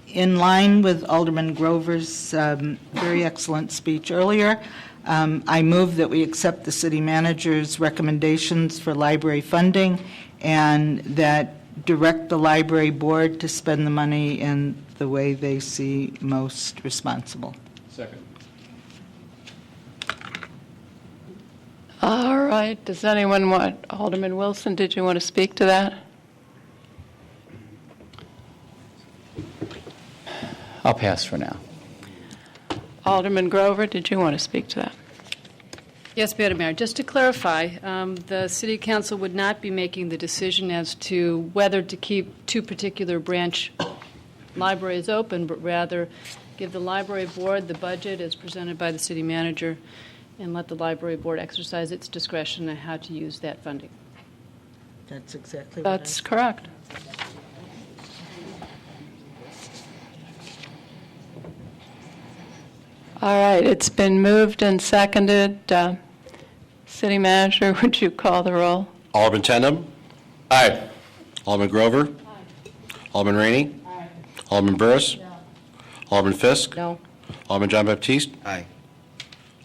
In line with Alderman Grover's very excellent speech earlier, I move that we accept the city manager's recommendations for library funding and that direct the library board to spend the money in the way they see most responsible. Second. All right, does anyone want, Alderman Wilson, did you want to speak to that? I'll pass for now. Alderman Grover, did you want to speak to that? Yes, Madam Mayor. Just to clarify, the City Council would not be making the decision as to whether to keep two particular branch libraries open, but rather give the library board the budget as presented by the city manager and let the library board exercise its discretion on how to use that funding. That's exactly what That's correct. All right, it's been moved and seconded. City manager, would you call the roll? Alderman Tennum? Aye. Alderman Grover? Alderman Rainey? Aye. Alderman Burris? No. Alderman Fisk? No. Alderman John Baptiste? Aye.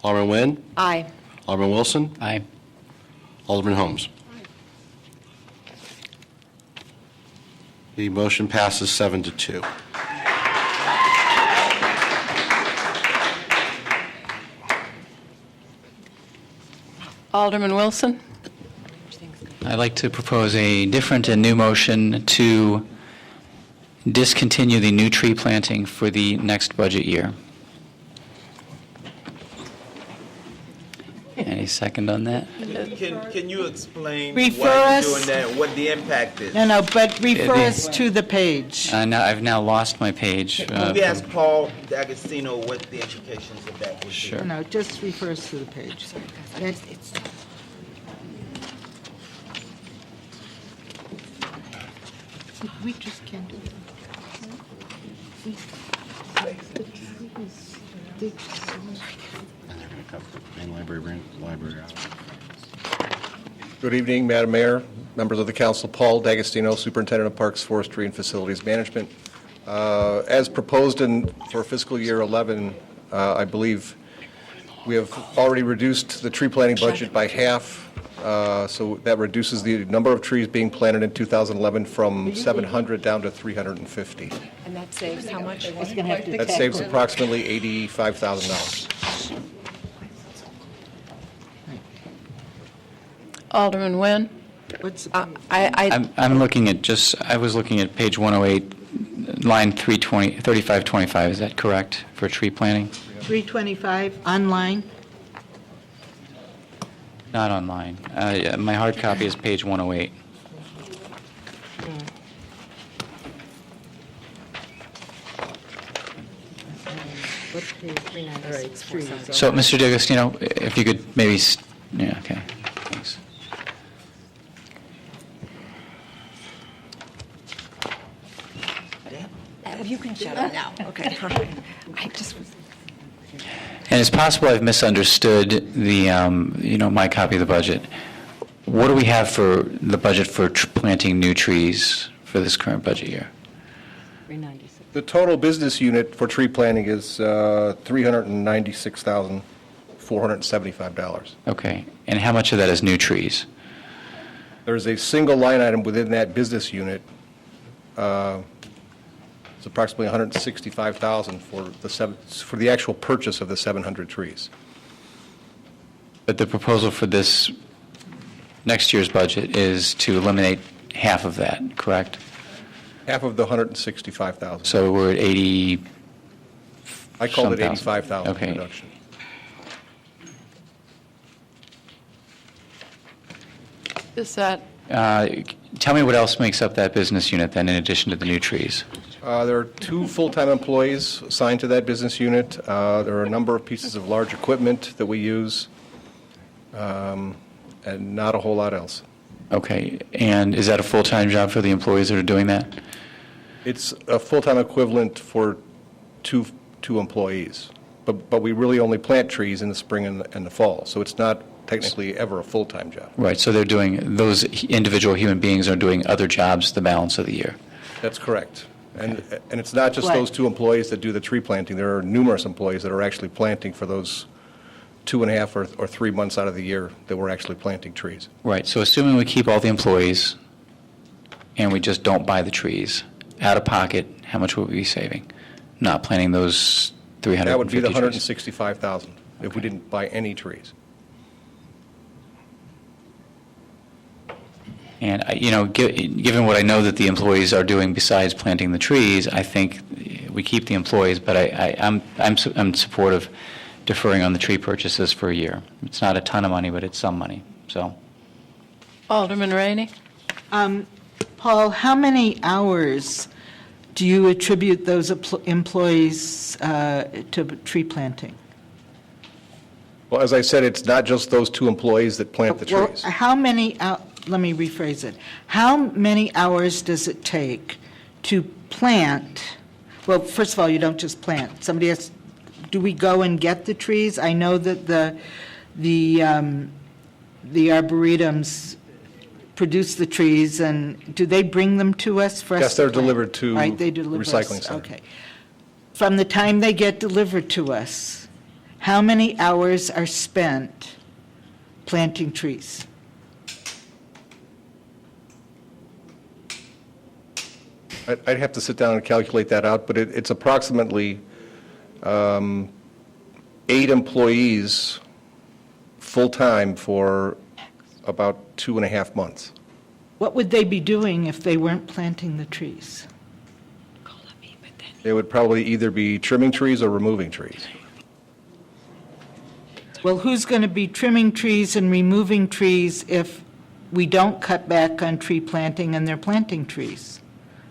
Alderman Nguyen? Aye. Alderman Wilson? Aye. Alderman Holmes? The motion passes 7-2. Alderman Wilson? I'd like to propose a different and new motion to discontinue the new tree planting for the next budget year. Any second on that? Can you explain Refer why us- you're doing that, what the impact is? No, but refer us to the page. I've now lost my page. We asked Paul D'Agostino what the implications of that would be. Sure. No, just refer us to the page. We just can't do that. Good evening, Madam Mayor, members of the council. Paul D'Agostino, Superintendent of Parks, Forestry, and Facilities Management. As proposed for fiscal year 11, I believe we have already reduced the tree planting budget by half, so that reduces the number of trees being planted in 2011 from 700 down to 350. And that saves how much? That saves approximately $85,000. Alderman Nguyen? I'm looking at I was looking at page 108, line 3525, is that correct, for tree planting? 325 online. Not online. Yeah, my hard copy is page 108. So, Mr. D'Agostino, if you could maybe, yeah, okay, thanks. You can shut up now. Okay. I just was. And it's possible I've misunderstood my copy of the budget. What do we have for the budget for planting new trees for this current budget year? The total business unit for tree planting is $396,475. Okay. And how much of that is new trees? There's a single line item within that business unit. It's approximately $165,000 for the actual purchase of the 700 trees. But the proposal for this next year's budget is to eliminate half of that, correct? Half of the $165,000. So we're at 80. I called it some thousand. $85,000 Okay. reduction. Is that, Tell me what else makes up that business unit then, in addition to the new trees? There are 2 full-time employees assigned to that business unit. There are a number of pieces of large equipment that we use, and not a whole lot else. Okay. And is that a full-time job for the employees that are doing that? It's a full-time equivalent for two employees, but we really only plant trees in the spring and the fall, so it's not technically ever a full-time job. Right, so they're doing, those individual human beings are doing other jobs the balance of the year. That's correct. And it's not just those 2 employees that do the tree planting. There are numerous employees that are actually planting for those 2.5 or 3 months out of the year that we're actually planting trees. Right, so assuming we keep all the employees and we just don't buy the trees, out of pocket, how much would we be saving? Not planting those 350 That would be the trees. $165,000 if we didn't buy any trees. And, given what I know that the employees are doing besides planting the trees, I think we keep the employees, but I'm supportive deferring on the tree purchases for a year. It's not a ton of money, but it's some money, so. Alderman Rainey? Paul, how many hours do you attribute those employees to tree planting? Well, as I said, it's not just those 2 employees that plant the Well, trees. how many, let me rephrase it. How many hours does it take to plant? Well, first of all, you don't just plant. Somebody has, do we go and get the trees? I know that the arboretums produce the trees, and do they bring them to us for us Yes, to they're plant? delivered to Right, they deliver recycling us. center. Okay. From the time they get delivered to us, how many hours are spent planting trees? I'd have to sit down and calculate that out, but it's approximately 8 employees full-time for about 2.5 months. What would they be doing if they weren't planting the trees? They would probably either be trimming trees or removing trees. Well, who's going to be trimming trees and removing trees if we don't cut back on tree planting and they're planting trees?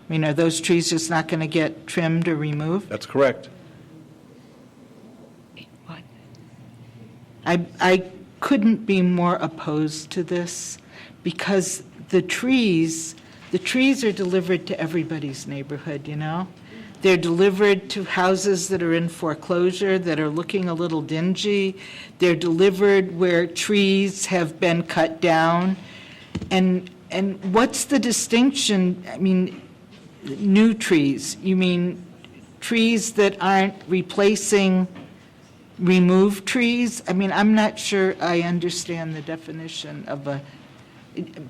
I mean, are those trees just not going to get trimmed or removed? That's correct. I couldn't be more opposed to this because the trees are delivered to everybody's neighborhood, you know? They're delivered to houses that are in foreclosure, that are looking a little dingy. They're delivered where trees have been cut down. And what's the distinction? I mean, new trees, you mean trees that aren't replacing removed trees? I mean, I'm not sure I understand the definition of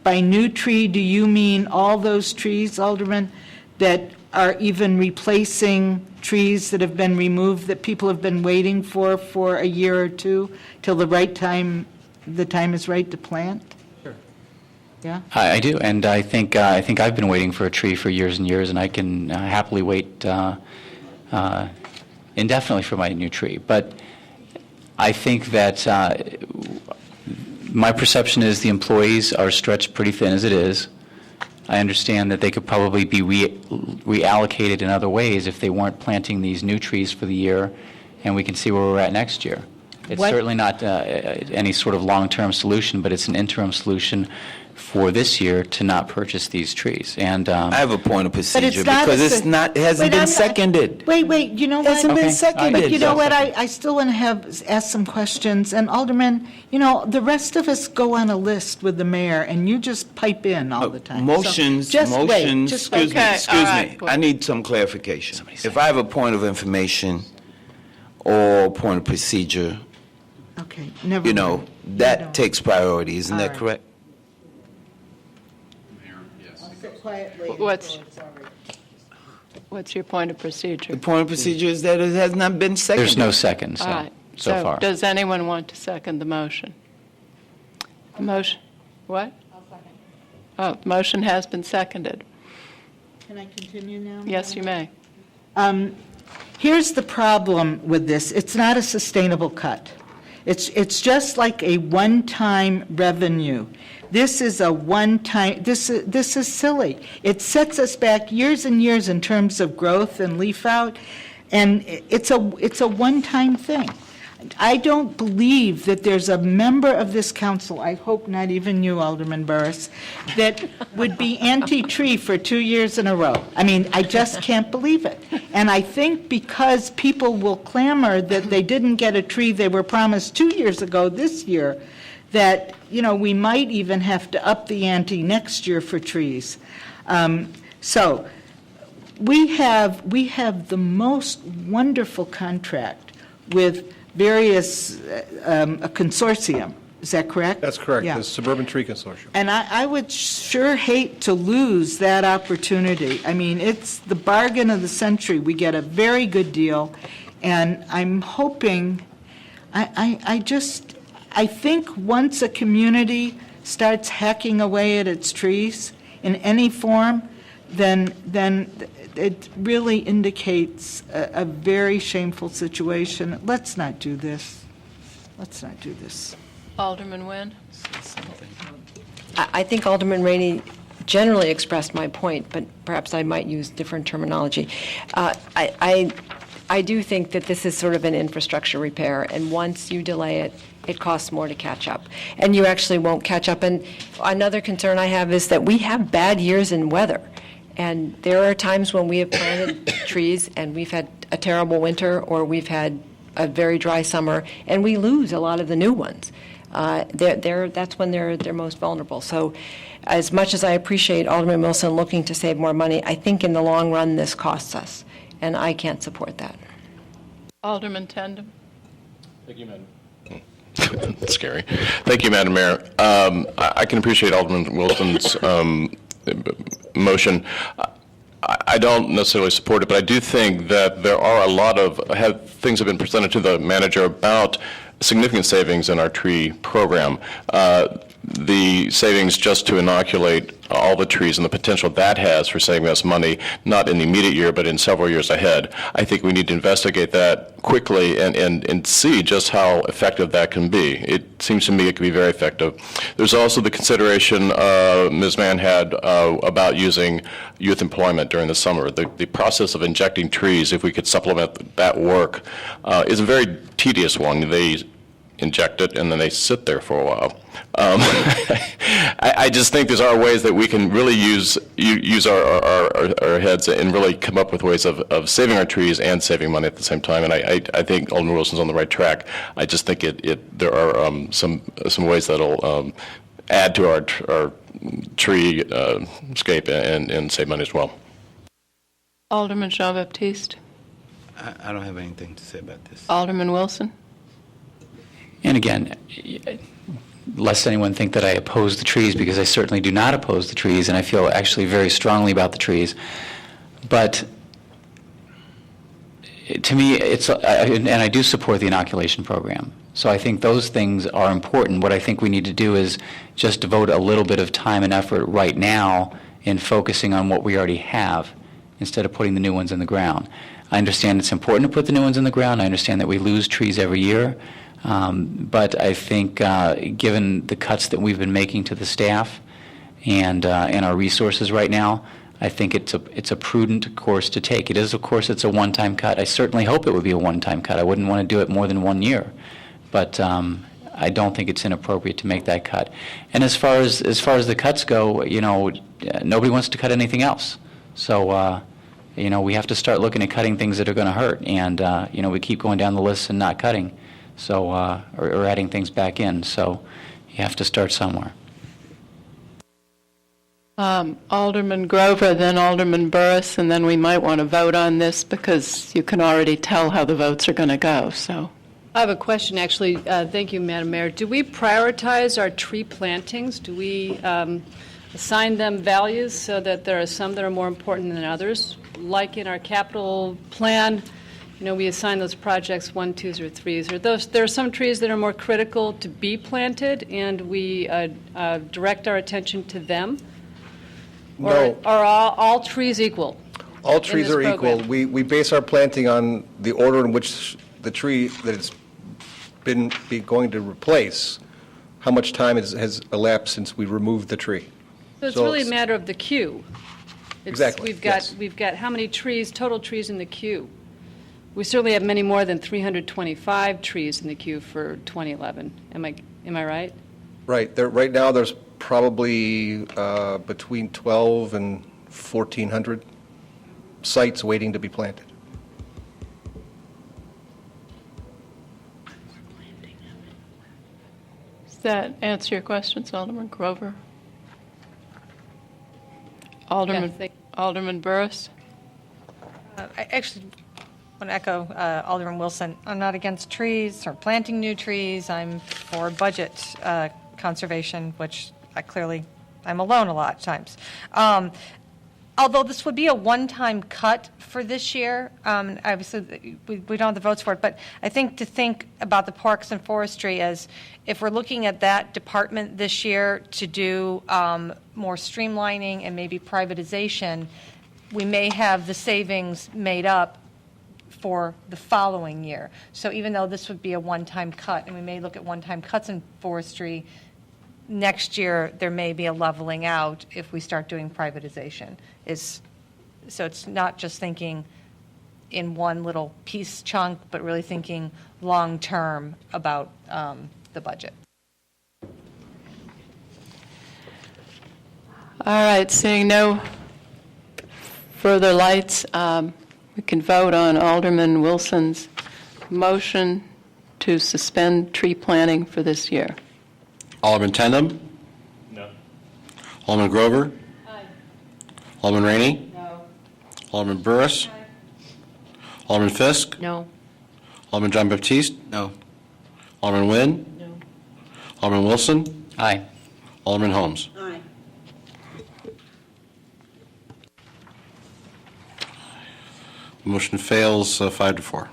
by new tree, do you mean all those trees, Alderman, that are even replacing trees that have been removed that people have been waiting for a year or two till the time is right to plant? Sure. Yeah? I do, and I think I've been waiting for a tree for years and years, and I can happily wait indefinitely for my new tree. But I think that my perception is the employees are stretched pretty thin as it is. I understand that they could probably be reallocated in other ways if they weren't planting these new trees for the year, and we can see where we're at next year. It's certainly not any sort of long-term solution, but it's an interim solution for this year to not purchase these trees. And I have a point of procedure not because a it's not, it hasn't been seconded. Wait, you know what? Hasn't been seconded. But you know what, I still want to ask some questions. And Alderman, the rest of us go on a list with the mayor, and you just pipe in all the time. Motions, Just wait. excuse me. I need some clarification. If I have a point of information or point of procedure, Okay, never mind. that takes priority, isn't All that right. correct? I'll sit quietly. What's your point of procedure? The point of procedure is that it has not been seconded. there's no second All right. so far. Does anyone want to second the motion? The motion, what? I'll second. Oh, the motion has been seconded. Can I continue now? Yes, you may. Here's the problem with this. It's not a sustainable cut. It's just like a one-time revenue. This is a one-time, this is silly. It sets us back years and years in terms of growth and leaf out, and it's a one-time thing. I don't believe that there's a member of this council, I hope not even you, Alderman Burris, that would be anti-tree for 2 years in a row. I mean, I just can't believe it. And I think because people will clamor that they didn't get a tree they were promised 2 years ago this year, that, we might even have to up the ante next year for trees. So we have the most wonderful contract with various, a consortium. Is that correct? That's correct, Yeah. the Suburban Tree Consortium. And I would sure hate to lose that opportunity. I mean, it's the bargain of the century. We get a very good deal, and I'm hoping, I think once a community starts hacking away at its trees in any form, then it really indicates a very shameful situation. Let's not do this. Let's not do this. Alderman Nguyen? I think Alderman Rainey generally expressed my point, but perhaps I might use different terminology. I do think that this is sort of an infrastructure repair, and once you delay it, it costs more to catch up. And you actually won't catch up. And another concern I have is that we have bad years in weather. And there are times when we have planted trees and we've had a terrible winter, or we've had a very dry summer, and we lose a lot of the new ones. That's when they're most vulnerable. So as much as I appreciate Alderman Wilson looking to save more money, I think in the long run this costs us, and I can't support that. Alderman Tandem? Thank you, Madam. That's scary. Thank you, Madam Mayor. I can appreciate Alderman Wilson's motion. I don't necessarily support it, but I do think that there are a lot of things have been presented to the manager about significant savings in our tree program. The savings just to inoculate all the trees and the potential that has for saving us money, not in the immediate year, but in several years ahead. I think we need to investigate that quickly and see just how effective that can be. It seems to me it can be very effective. There's also the consideration Ms. Mann had about using youth employment during the summer. The process of injecting trees, if we could supplement that work, is a very tedious one. They inject it and then they sit there for a while. I just think there are ways that we can really use our heads and really come up with ways of saving our trees and saving money at the same time. And I think Alderman Wilson's on the right track. I just think there are some ways that'll add to our tree scape and save money as well. Alderman Jean-Baptiste? I don't have anything to say about this. Alderman Wilson? And again, lest anyone think that I oppose the trees, because I certainly do not oppose the trees, and I feel actually very strongly about the trees. But to me, and I do support the inoculation program. So I think those things are important. What I think we need to do is just devote a little bit of time and effort right now in focusing on what we already have instead of putting the new ones in the ground. I understand it's important to put the new ones in the ground. I understand that we lose trees every year. But I think given the cuts that we've been making to the staff and our resources right now, I think it's a prudent course to take. It is, of course, it's a one-time cut. I certainly hope it would be a one-time cut. I wouldn't want to do it more than 1 year. But I don't think it's inappropriate to make that cut. And as far as the cuts go, nobody wants to cut anything else. So we have to start looking at cutting things that are going to hurt. And we keep going down the list and not cutting. So, or adding things back in. So you have to start somewhere. Alderman Grover, then Alderman Burris, and then we might want to vote on this because you can already tell how the votes are going to go. So, I have a question, actually. Thank you, Madam Mayor. Do we prioritize our tree plantings? Do we assign them values so that there are some that are more important than others? Like in our capital plan, we assign those projects 1, 2s, or 3s. Or there are some trees that are more critical to be planted, and we direct our attention to them. Or No. are all trees equal? All trees this are equal. program? We base our planting on the order in which the tree that it's been going to replace, how much time has elapsed since we removed the tree. So it's really a matter of the queue. Exactly, We've got how many trees, total trees in the queue? We certainly have many more than 325 trees in the queue for 2011. Am I right? Right. Right now, there's probably between 12 and 1,400 sites waiting to be planted. that answer your questions, Alderman Grover? Alderman Burris? I actually want to echo Alderman Wilson. I'm not against trees or planting new trees. I'm for budget conservation, which I'm alone a lot of times. Although this would be a one-time cut for this year, obviously we don't have the votes for it, but I think to think about the parks and forestry as if we're looking at that department this year to do more streamlining and maybe privatization, we may have the savings made up for the following year. So even though this would be a one-time cut, and we may look at one-time cuts in forestry, next year there may be a leveling out if we start doing privatization. So it's not just thinking in one little piece chunk, but really thinking long-term about the budget. All right, seeing no further lights, we can vote on Alderman Wilson's motion to suspend tree planting for this year. Alderman Tendam? No. Alderman Grover? Aye. Alderman Rainey? No. Alderman Burris? Alderman Fisk? No. Alderman John Baptiste? No. Alderman Nguyen? No. Alderman Wilson? Aye. Alderman Holmes? Aye. Motion fails 5-4.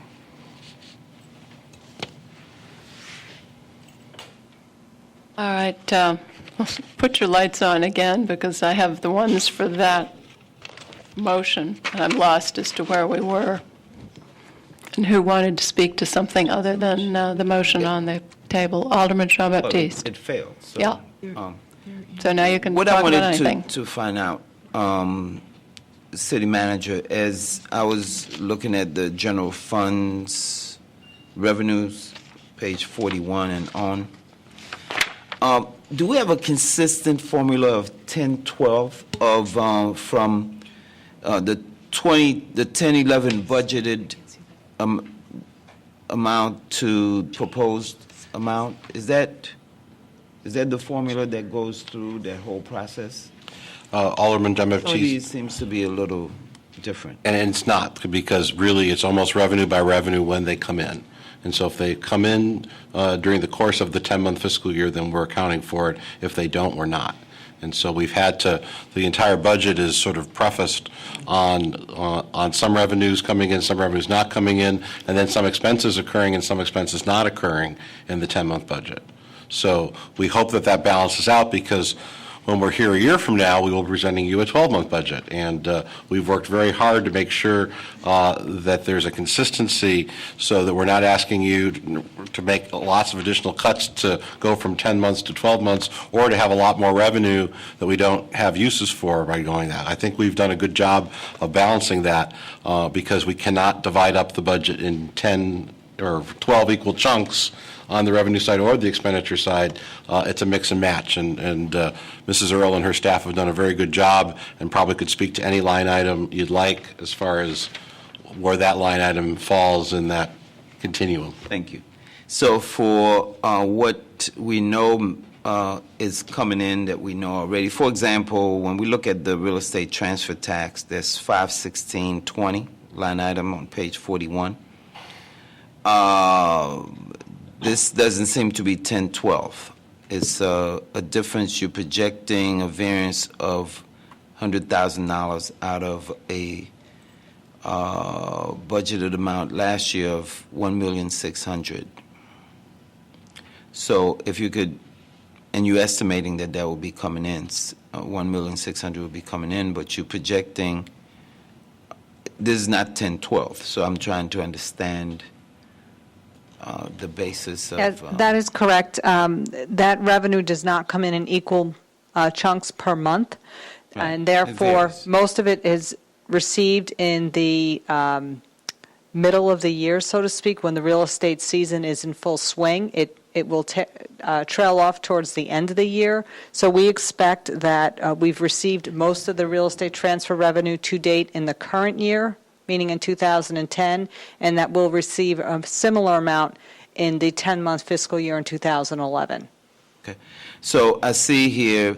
All right, put your lights on again because I have the ones for that motion, and I'm lost as to where we were and who wanted to speak to something other than the motion on the table. Alderman Jean-Baptiste. It failed. So, Yeah. So now you can what talk I about wanted anything. to find out, City Manager, as I was looking at the general funds revenues, page 41 and on, do we have a consistent formula of 10-12 of from the 10-11 budgeted amount to proposed amount? Is that the formula that goes through that whole process? Alderman John Some of Baptiste. these seems to be a little different. And it's not, because really it's almost revenue by revenue when they come in. And so if they come in during the course of the 10-month fiscal year, then we're accounting for it. If they don't, we're not. And so we've had to, the entire budget is sort of prefaced on some revenues coming in, some revenues not coming in, and then some expenses occurring and some expenses not occurring in the 10-month budget. So we hope that that balances out, because when we're here a year from now, we will be presenting you a 12-month budget. And we've worked very hard to make sure that there's a consistency so that we're not asking you to make lots of additional cuts to go from 10 months to 12 months or to have a lot more revenue that we don't have uses for by going that. I think we've done a good job of balancing that because we cannot divide up the budget in 10 or 12 equal chunks on the revenue side or the expenditure side. It's a mix and match, and Mrs. Earl and her staff have done a very good job and probably could speak to any line item you'd like as far as where that line item falls in that continuum. Thank you. So for what we know is coming in that we know already, for example, when we look at the real estate transfer tax, there's 51620 line item on page 41. This doesn't seem to be 1012. It's a difference. You're projecting a variance of $100,000 out of a budgeted amount last year of $1,600,000. So if you could, and you're estimating that will be coming in, $1,600,000 will be coming in, but you're projecting, this is not 1012. So I'm trying to understand the basis of... Yes, that is correct. That revenue does not come in equal chunks per month, Right. and It therefore, varies. most of it is received in the middle of the year, so to speak, when the real estate season is in full swing. It will trail off towards the end of the year. So we expect that we've received most of the real estate transfer revenue to date in the current year, meaning in 2010, and that we'll receive a similar amount in the 10-month fiscal year in 2011. Okay. So I see here,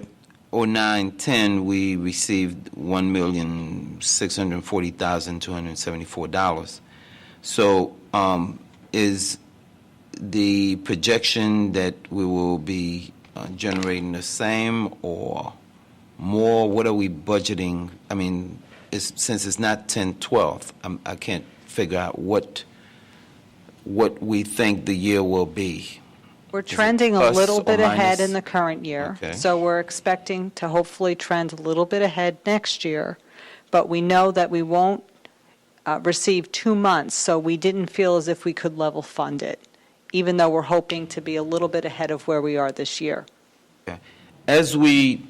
09-10, we received $1,640,274. So is the projection that we will be generating the same or more? What are we budgeting? I mean, since it's not 10-12, I can't figure out what we think the year will be. We're trending a plus little or bit ahead minus? in the current year. Okay. So we're expecting to hopefully trend a little bit ahead next year. But we know that we won't receive 2 months, so we didn't feel as if we could level fund it, even though we're hoping to be a little bit ahead of where we are this year. Okay. As we,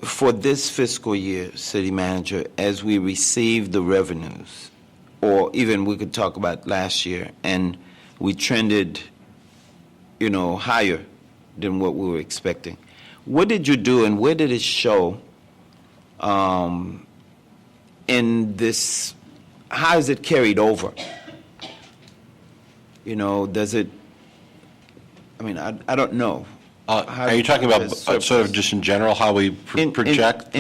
for this fiscal year, City Manager, as we receive the revenues, or even we could talk about last year, and we trended, higher than what we were expecting. What did you do, and where did it show in this? How is it carried over? Does it? I mean, I don't know. Are you talking about sort of just in general how we project?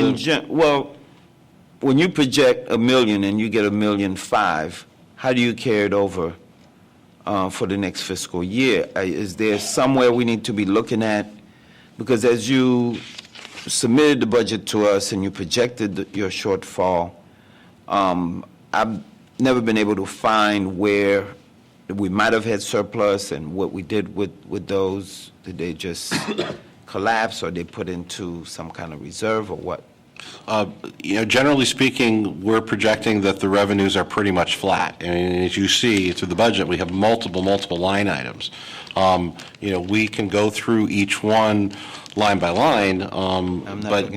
Well, when you project $1 million and you get $1.5 million, how do you carry it over for the next fiscal year? Is there somewhere we need to be looking at? Because as you submitted the budget to us and you projected your shortfall, I've never been able to find where we might have had surplus and what we did with those. Did they just collapse, or they put into some kind of reserve, or what? Generally speaking, we're projecting that the revenues are pretty much flat. And as you see through the budget, we have multiple line items. We can go through each one line by line, but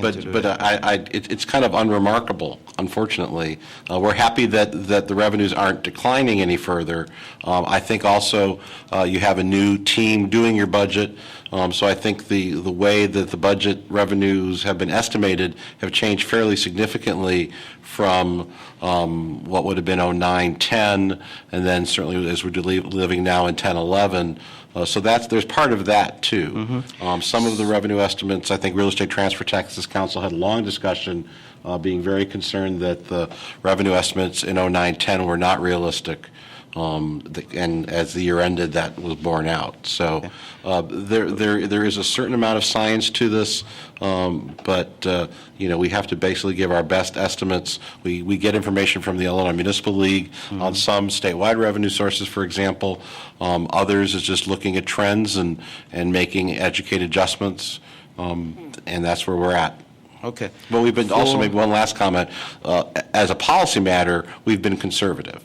it's kind of unremarkable, unfortunately. We're happy that the revenues aren't declining any further. I think also you have a new team doing your budget. So I think the way that the budget revenues have been estimated have changed fairly significantly from what would have been 09-10, and then certainly as we're living now in 10-11. So there's part of that too. Some of the revenue estimates, I think Real Estate Transfer Taxes Council had a long discussion, being very concerned that the revenue estimates in 09-10 were not realistic. And as the year ended, that was borne out. So there is a certain amount of science to this, but we have to basically give our best estimates. We get information from the Illinois Municipal League on some statewide revenue sources, for example. Others is just looking at trends and making educated adjustments, and that's where we're at. Okay. But we've been also, maybe one last comment, as a policy matter, we've been conservative.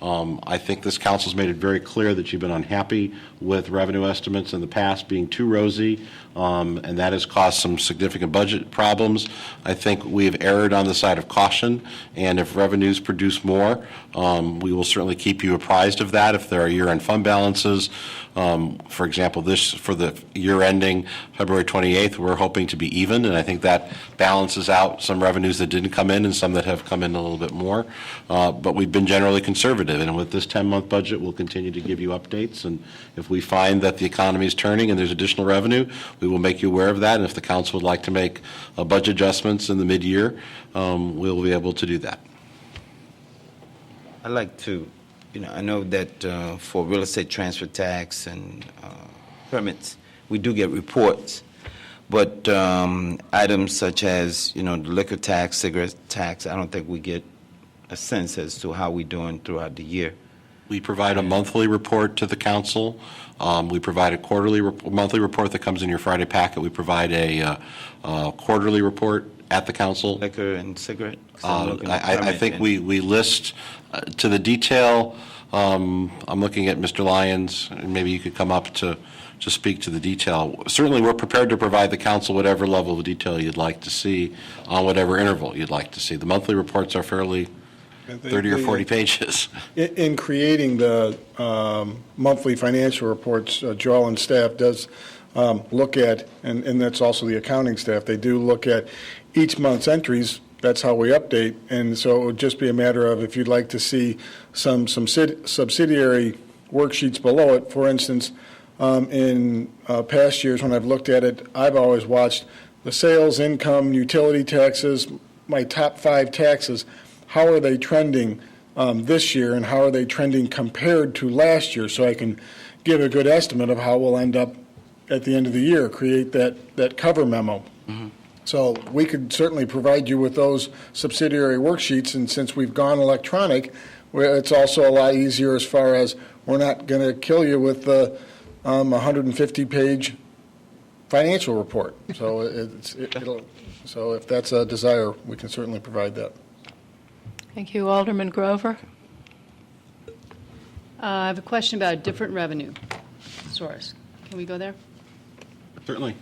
I think this council's made it very clear that you've been unhappy with revenue estimates in the past being too rosy, and that has caused some significant budget problems. I think we have erred on the side of caution, and if revenues produce more, we will certainly keep you apprised of that if there are year-end fund balances. For example, for the year ending February 28th, we're hoping to be even, and I think that balances out some revenues that didn't come in and some that have come in a little bit more. But we've been generally conservative, and with this 10-month budget, we'll continue to give you updates. And if we find that the economy is turning and there's additional revenue, we will make you aware of that. And if the council would like to make budget adjustments in the mid-year, we'll be able to do that. I'd like to, I know that for real estate transfer tax and permits, we do get reports. But items such as, the liquor tax, cigarette tax, I don't think we get a sense as to how we're doing throughout the year. We provide a monthly report to the council. We provide a monthly report that comes in your Friday packet. We provide a quarterly report at the council. Liquor and cigarette? I think we list to the detail. I'm looking at Mr. Lyons, and maybe you could come up to speak to the detail. Certainly, we're prepared to provide the council whatever level of detail you'd like to see on whatever interval you'd like to see. The monthly reports are fairly 30 or 40 pages. In creating the monthly financial reports, Joel and staff does look at, and that's also the accounting staff, they do look at each month's entries. That's how we update. And so it would just be a matter of if you'd like to see some subsidiary worksheets below it. For instance, in past years when I've looked at it, I've always watched the sales, income, utility taxes, my top 5 taxes. How are they trending this year, and how are they trending compared to last year, so I can give a good estimate of how we'll end up at the end of the year, create that cover memo. So we could certainly provide you with those subsidiary worksheets, and since we've gone electronic, it's also a lot easier as far as we're not going to kill you with the 150-page financial report. So so if that's a desire, we can certainly provide that. Thank you. Alderman Grover? I have a question about a different revenue source. Can we go there? Certainly.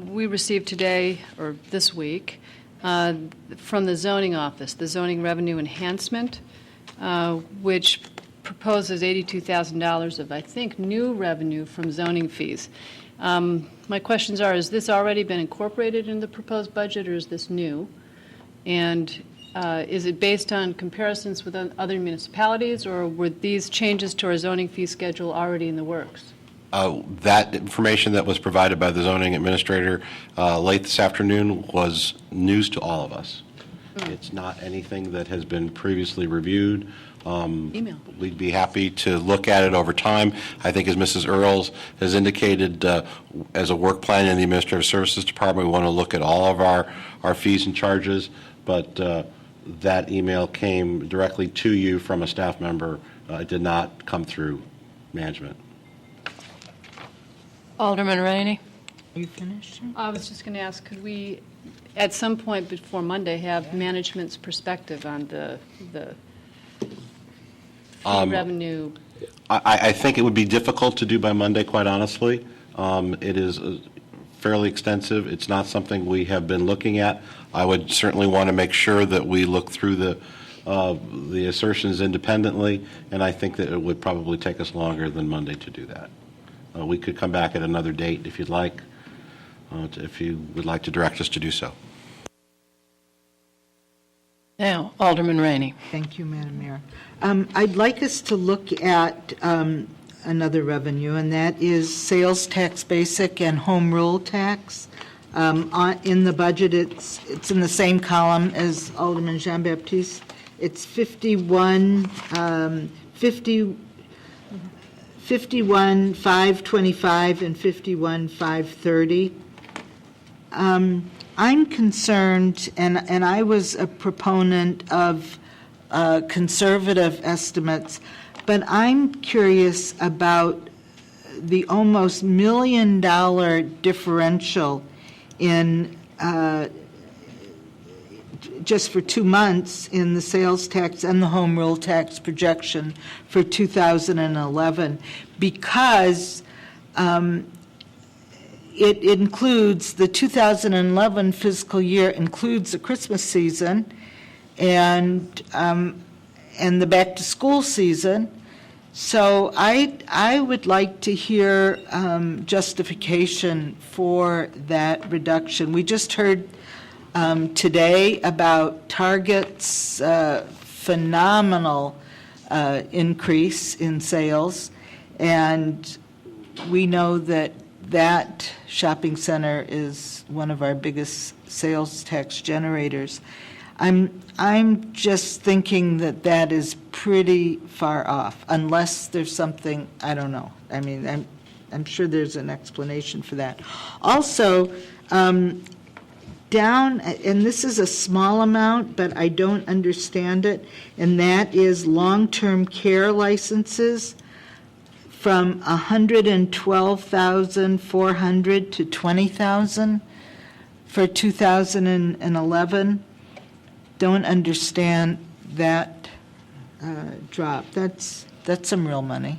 We received today, or this week, from the zoning office, the zoning revenue enhancement, which proposes $82,000 of, I think, new revenue from zoning fees. My questions are, has this already been incorporated in the proposed budget, or is this new? And is it based on comparisons with other municipalities, or were these changes to our zoning fee schedule already in the works? That information that was provided by the zoning administrator late this afternoon was news to all of us. It's not anything that has been previously reviewed. Email. We'd be happy to look at it over time. I think as Mrs. Earls has indicated, as a work plan in the Administrative Services Department, we want to look at all of our fees and charges, but that email came directly to you from a staff member. It did not come through management. Alderman Rainey? Are you finished? I was just going to ask, could we, at some point before Monday, have management's perspective on the fee revenue? I think it would be difficult to do by Monday, quite honestly. It is fairly extensive. It's not something we have been looking at. I would certainly want to make sure that we look through the assertions independently, and I think that it would probably take us longer than Monday to do that. We could come back at another date if you'd like, if you would like to direct us to do so. Now, Alderman Rainey. Thank you, Madam Mayor. I'd like us to look at another revenue, and that is sales tax basic and home rule tax. In the budget, it's in the same column as Alderman Jean-Baptiste. It's 51,525 and 51,530. I'm concerned, and I was a proponent of conservative estimates, but I'm curious about the almost $1 million differential in just for 2 months in the sales tax and the home rule tax projection for 2011, because it includes the 2011 fiscal year includes the Christmas season and the back to school season. So I would like to hear justification for that reduction. We just heard today about Target's phenomenal increase in sales, and we know that shopping center is one of our biggest sales tax generators. I'm just thinking that is pretty far off, unless there's something, I don't know. I mean, I'm sure there's an explanation for that. Also, down, and this is a small amount, but I don't understand it, and that is long-term care licenses from $112,400 to $20,000 for 2011. Don't understand that drop. That's some real money.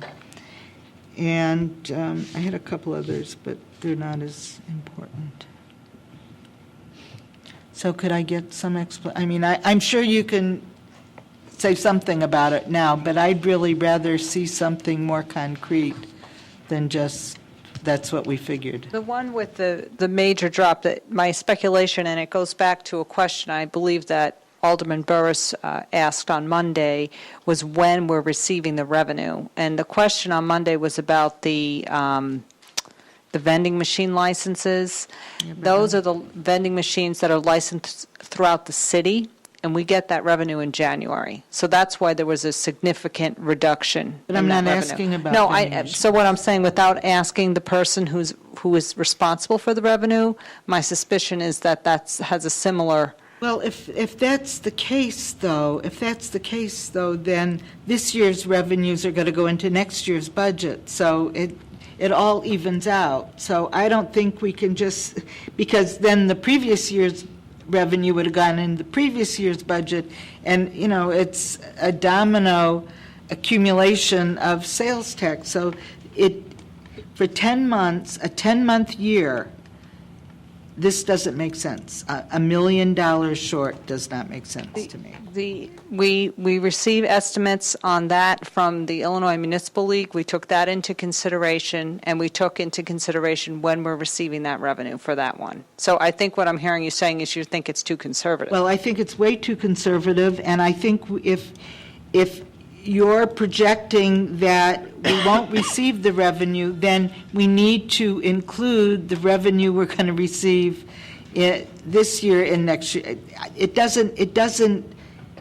And I had a couple others, but they're not as important. So could I get some explanation? I mean, I'm sure you can say something about it now, but I'd really rather see something more concrete than just that's what we figured. The one with the major drop, that my speculation, and it goes back to a question I believe that Alderman Burris asked on Monday was when we're receiving the revenue. And the question on Monday was about the vending machine licenses. Those are the vending machines that are licensed throughout the city, and we get that revenue in January. So that's why there was a significant reduction. But I'm in that not revenue. asking about No, vending machines. so what I'm saying, without asking the person who is responsible for the revenue, my suspicion is that has a similar. Well, if that's the case, though, then this year's revenues are going to go into next year's budget. So it all evens out. So I don't think we can just, because then the previous year's revenue would have gone in the previous year's budget, and, it's a domino accumulation of sales tax. So for 10 months, a 10-month year, this doesn't make sense. $1 million short does not make sense to me. We receive estimates on that from the Illinois Municipal League. We took that into consideration, and we took into consideration when we're receiving that revenue for that one. So I think what I'm hearing you saying is you think it's too conservative. Well, I think it's way too conservative, and I think if you're projecting that we won't receive the revenue, then we need to include the revenue we're going to receive this year and next year. It doesn't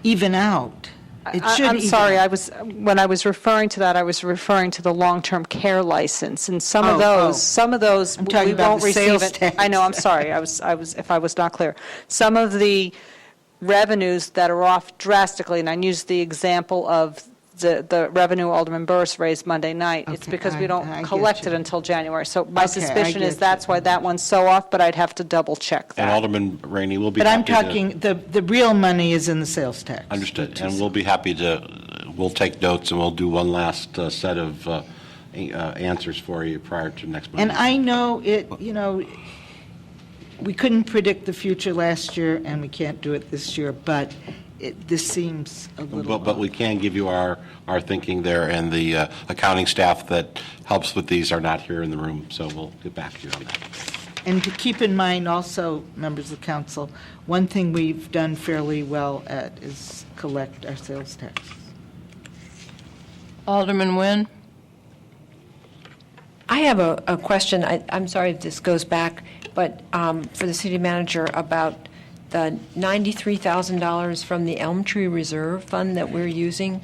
even out. It should. I'm even sorry. out. When I was referring to that, I was referring to the long-term care license, and some of those I'm talking we about won't the receive sales it. tax. I know. I'm sorry. If I was not clear. Some of the revenues that are off drastically, and I used the example of the revenue Alderman Burris raised Monday night. It's because we don't collect it until January. So my suspicion is that's why that one's so off, but I'd have to double check that. And Alderman Rainey will be But I'm happy talking, the real money is in the sales tax. Understood. And we'll be happy we'll take notes, and we'll do one last set of answers for you prior to next month. And I know we couldn't predict the future last year, and we can't do it this year, but this seems a little But we can give you our thinking there, and the accounting staff that helps with these are not here in the room, so we'll get back to you on that. And to keep in mind also, members of council, one thing we've done fairly well at is collect our sales tax. Alderman Nguyen? I have a question. I'm sorry if this goes back, but for the city manager about the $93,000 from the Elm Tree Reserve Fund that we're using.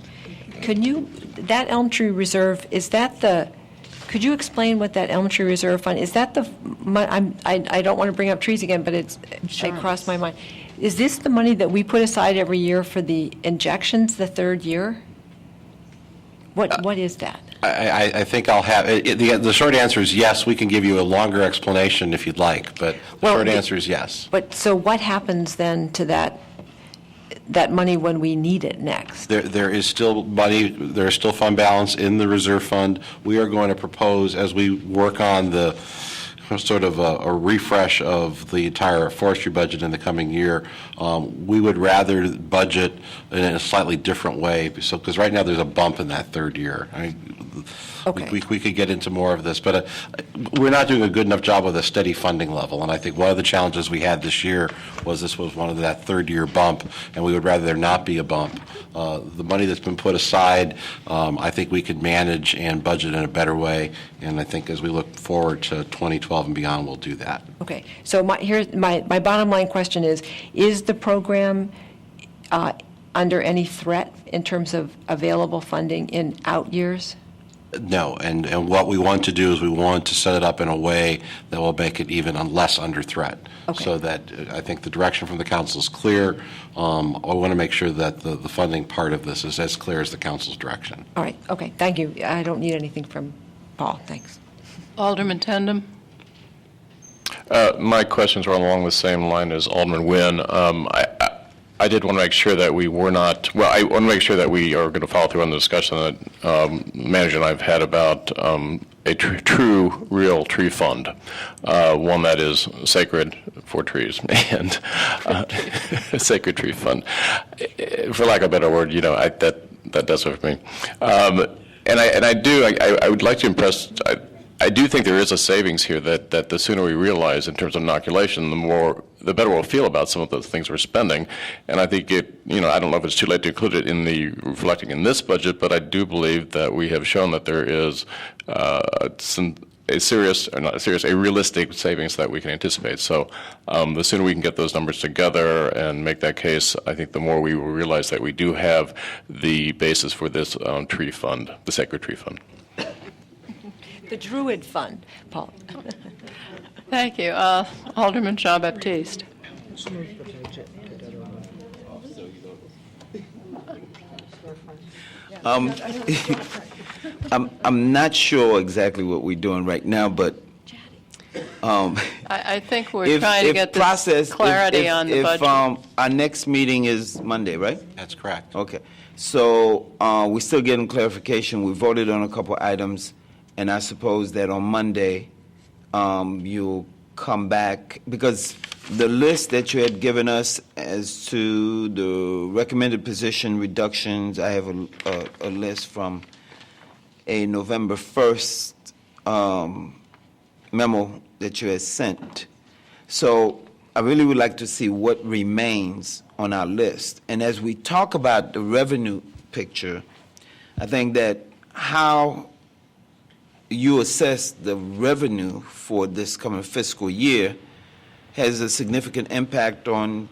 That Elm Tree Reserve, could you explain what that Elm Tree Reserve Fund, is that I don't want to bring up trees again, but it crossed my mind. Is this the money that we put aside every year for the injections the third year? What is that? I think I'll have, the short answer is yes. We can give you a longer explanation if you'd like, but the short answer is yes. But so what happens then to that money when we need it next? There is still money, there is still fund balance in the reserve fund. We are going to propose, as we work on the sort of a refresh of the entire forestry budget in the coming year, we would rather budget in a slightly different way, because right now there's a bump in that third year. We could get into more of this, but we're not doing a good enough job with a steady funding level, and I think one of the challenges we had this year was this was one of that third-year bump, and we would rather there not be a bump. The money that's been put aside, I think we could manage and budget in a better way, and I think as we look forward to 2012 and beyond, we'll do that. Okay, so my bottom line question is the program under any threat in terms of available funding in out years? No, and what we want to do is we want to set it up in a way that will make it even less under threat. Okay. So that I think the direction from the council is clear. I want to make sure that the funding part of this is as clear as the council's direction. All right, okay, thank you. I don't need anything from Paul, thanks. Alderman Tandem? My questions were along the same line as Alderman Nguyen. I did want to make sure that we were not, well, I want to make sure that we are going to follow through on the discussion that the manager and I have had about a true, real tree fund, one that is sacred for trees, and a sacred tree fund. For lack of a better word, that does it for me. And I would like to impress, I do think there is a savings here that the sooner we realize in terms of inoculation, the better we'll feel about some of those things we're spending. And I think I don't know if it's too late to include it in the reflecting in this budget, but I do believe that we have shown that there is a realistic savings that we can anticipate. So the sooner we can get those numbers together and make that case, I think the more we will realize that we do have the basis for this tree fund, the sacred tree fund. The Druid Fund, Paul. Thank you. Alderman Jean-Baptiste. I'm not sure exactly what we're doing right now, but I think we're trying to get this clarity on the budget. Our next meeting is Monday, right? That's correct. Okay. So we're still getting clarification. We voted on a couple items, and I suppose that on Monday you'll come back, because the list that you had given us as to the recommended position reductions, I have a list from a November 1st memo that you had sent. So I really would like to see what remains on our list. And as we talk about the revenue picture, I think that how you assess the revenue for this coming fiscal year has a significant impact on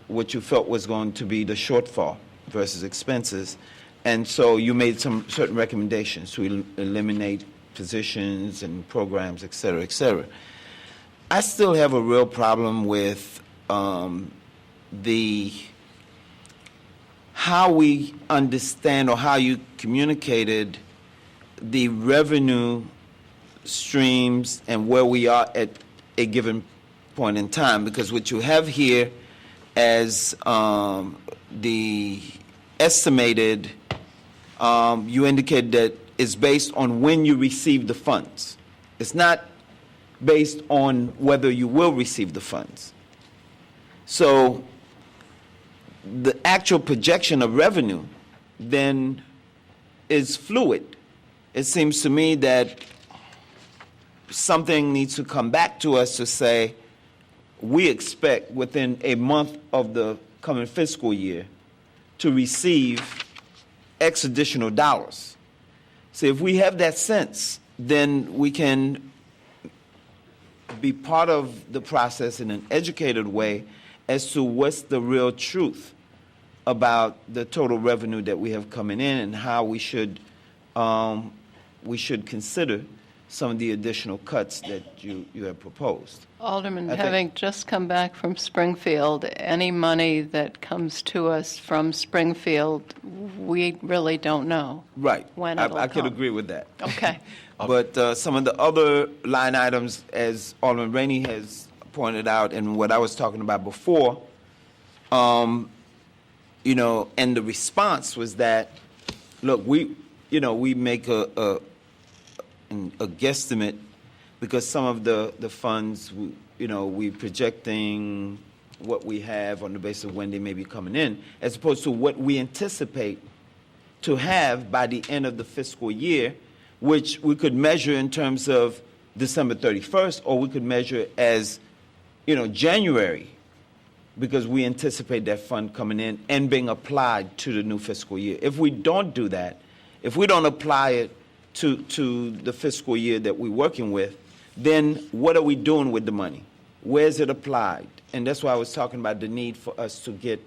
what you felt was going to be the shortfall versus expenses. And so you made some certain recommendations to eliminate positions and programs, et cetera, et cetera. I still have a real problem with how we understand or how you communicated the revenue streams and where we are at a given point in time, because what you have here as the estimated, you indicated that it's based on when you receive the funds. It's not based on whether you will receive the funds. So the actual projection of revenue then is fluid. It seems to me that something needs to come back to us to say, we expect within a month of the coming fiscal year to receive X additional dollars. So if we have that sense, then we can be part of the process in an educated way as to what's the real truth about the total revenue that we have coming in and how we should consider some of the additional cuts that you have proposed. Alderman, having just come back from Springfield, any money that comes to us from Springfield, we really don't know. Right. When it'll I could come. agree with that. Okay. But some of the other line items, as Alderman Rainey has pointed out, and what I was talking about before, and the response was that, look, we make a guesstimate because some of the funds, we're projecting what we have on the basis of when they may be coming in, as opposed to what we anticipate to have by the end of the fiscal year, which we could measure in terms of December 31st, or we could measure as, January, because we anticipate that fund coming in and being applied to the new fiscal year. If we don't do that, if we don't apply it to the fiscal year that we're working with, then what are we doing with the money? Where is it applied? And that's why I was talking about the need for us to get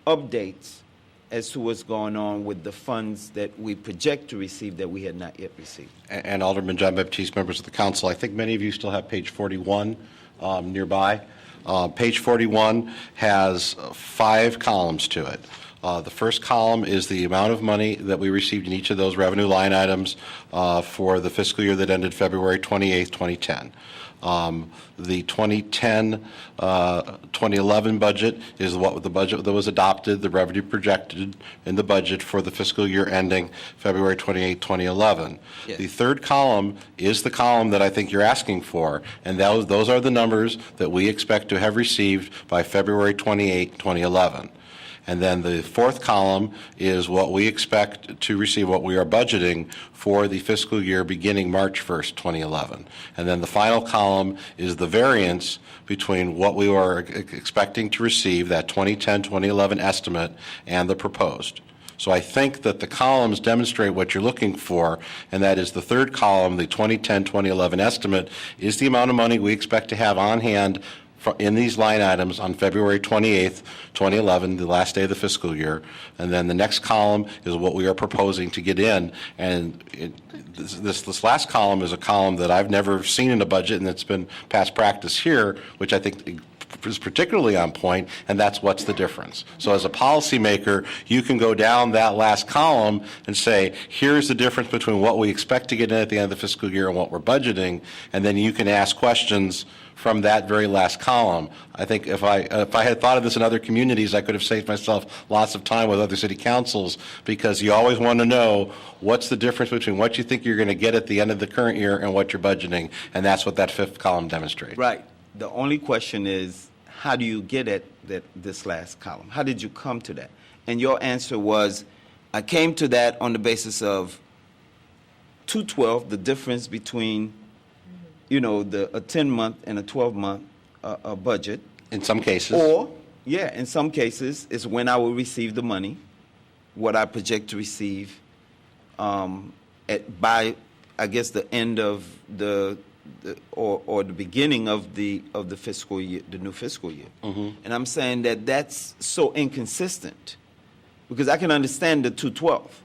updates as to what's going on with the funds that we project to receive that we had not yet received. And Alderman Jean-Baptiste, members of the council, I think many of you still have page 41 nearby. Page 41 has 5 columns to it. The first column is the amount of money that we received in each of those revenue line items for the fiscal year that ended February 28th, 2010. The 2010-2011 budget is the budget that was adopted, the revenue projected in the budget for the fiscal year ending February 28, 2011. Yes. The third column is the column that I think you're asking for, and those are the numbers that we expect to have received by February 28, 2011. And then the fourth column is what we expect to receive, what we are budgeting for the fiscal year beginning March 1st, 2011. And then the final column is the variance between what we are expecting to receive, that 2010-2011 estimate, and the proposed. So I think that the columns demonstrate what you're looking for, and that is the third column, the 2010-2011 estimate, is the amount of money we expect to have on hand in these line items on February 28th, 2011, the last day of the fiscal year. And then the next column is what we are proposing to get in. And this last column is a column that I've never seen in a budget, and it's been past practice here, which I think is particularly on point, and that's what's the difference. So as a policymaker, you can go down that last column and say, here's the difference between what we expect to get in at the end of the fiscal year and what we're budgeting, and then you can ask questions from that very last column. I think if I had thought of this in other communities, I could have saved myself lots of time with other city councils, because you always want to know what's the difference between what you think you're going to get at the end of the current year and what you're budgeting, and that's what that fifth column demonstrates. Right. The only question is, how do you get at this last column? How did you come to that? And your answer was, I came to that on the basis of 212, the difference between, a 10-month and a 12-month budget. In some cases. Or, in some cases, it's when I will receive the money, what I project to receive by, I guess, the end of or the beginning of the fiscal year, the new fiscal year. Mm-hmm. And I'm saying that that's so inconsistent, because I can understand the 212,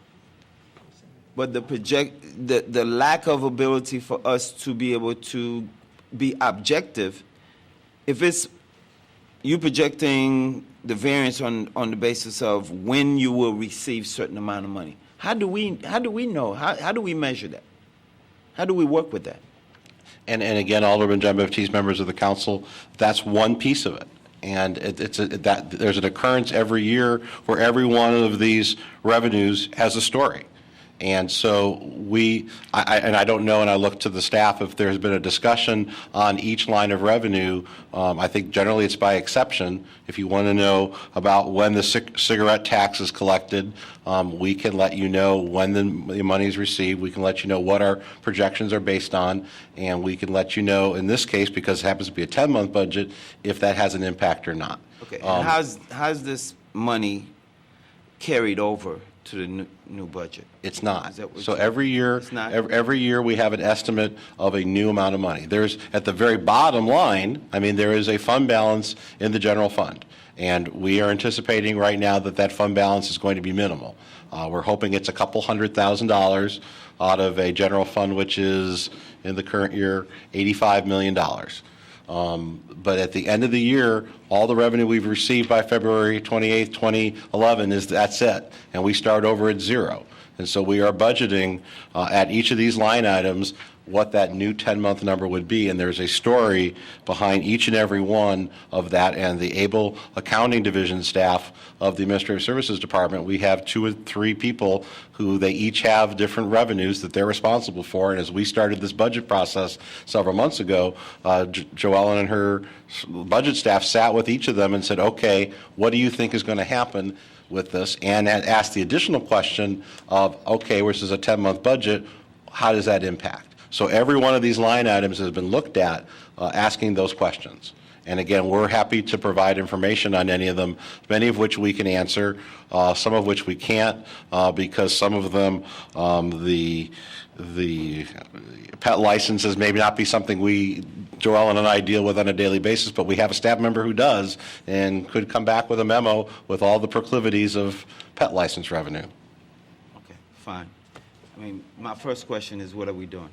but the lack of ability for us to be able to be objective, if it's you projecting the variance on the basis of when you will receive certain amount of money, how do we know? How do we measure that? How do we work with that? And again, Alderman John Baptiste, members of the council, that's one piece of it. And there's an occurrence every year where every one of these revenues has a story. And so I don't know, and I look to the staff if there's been a discussion on each line of revenue. I think generally it's by exception. If you want to know about when the cigarette tax is collected, we can let you know when the money is received. We can let you know what our projections are based on, and we can let you know, in this case, because it happens to be a 10-month budget, if that has an impact or not. Okay. And how's this money carried over to the new budget? It's not. So every year, every year we have an estimate of a new amount of money. There's, at the very bottom line, there is a fund balance in the general fund. And we are anticipating right now that fund balance is going to be minimal. We're hoping it's a couple $100,000 out of a general fund, which is, in the current year, $85 million. But at the end of the year, all the revenue we've received by February 28th, 2011 that's it, and we start over at zero. And so we are budgeting at each of these line items what that new 10-month number would be, and there's a story behind each and every one of that. And the able accounting division staff of the Administrative Services Department, we have 2 or 3 people who they each have different revenues that they're responsible for. And as we started this budget process several months ago, Joellen and her budget staff sat with each of them and said, okay, what do you think is going to happen with this? And asked the additional question of, okay, this is a 10-month budget, how does that impact? So every one of these line items has been looked at asking those questions. And again, we're happy to provide information on any of them, many of which we can answer, some of which we can't, because some of them, the pet licenses may not be something Joellen and I deal with on a daily basis, but we have a staff member who does and could come back with a memo with all the proclivities of pet license revenue. Okay, fine. My first question is, what are we doing?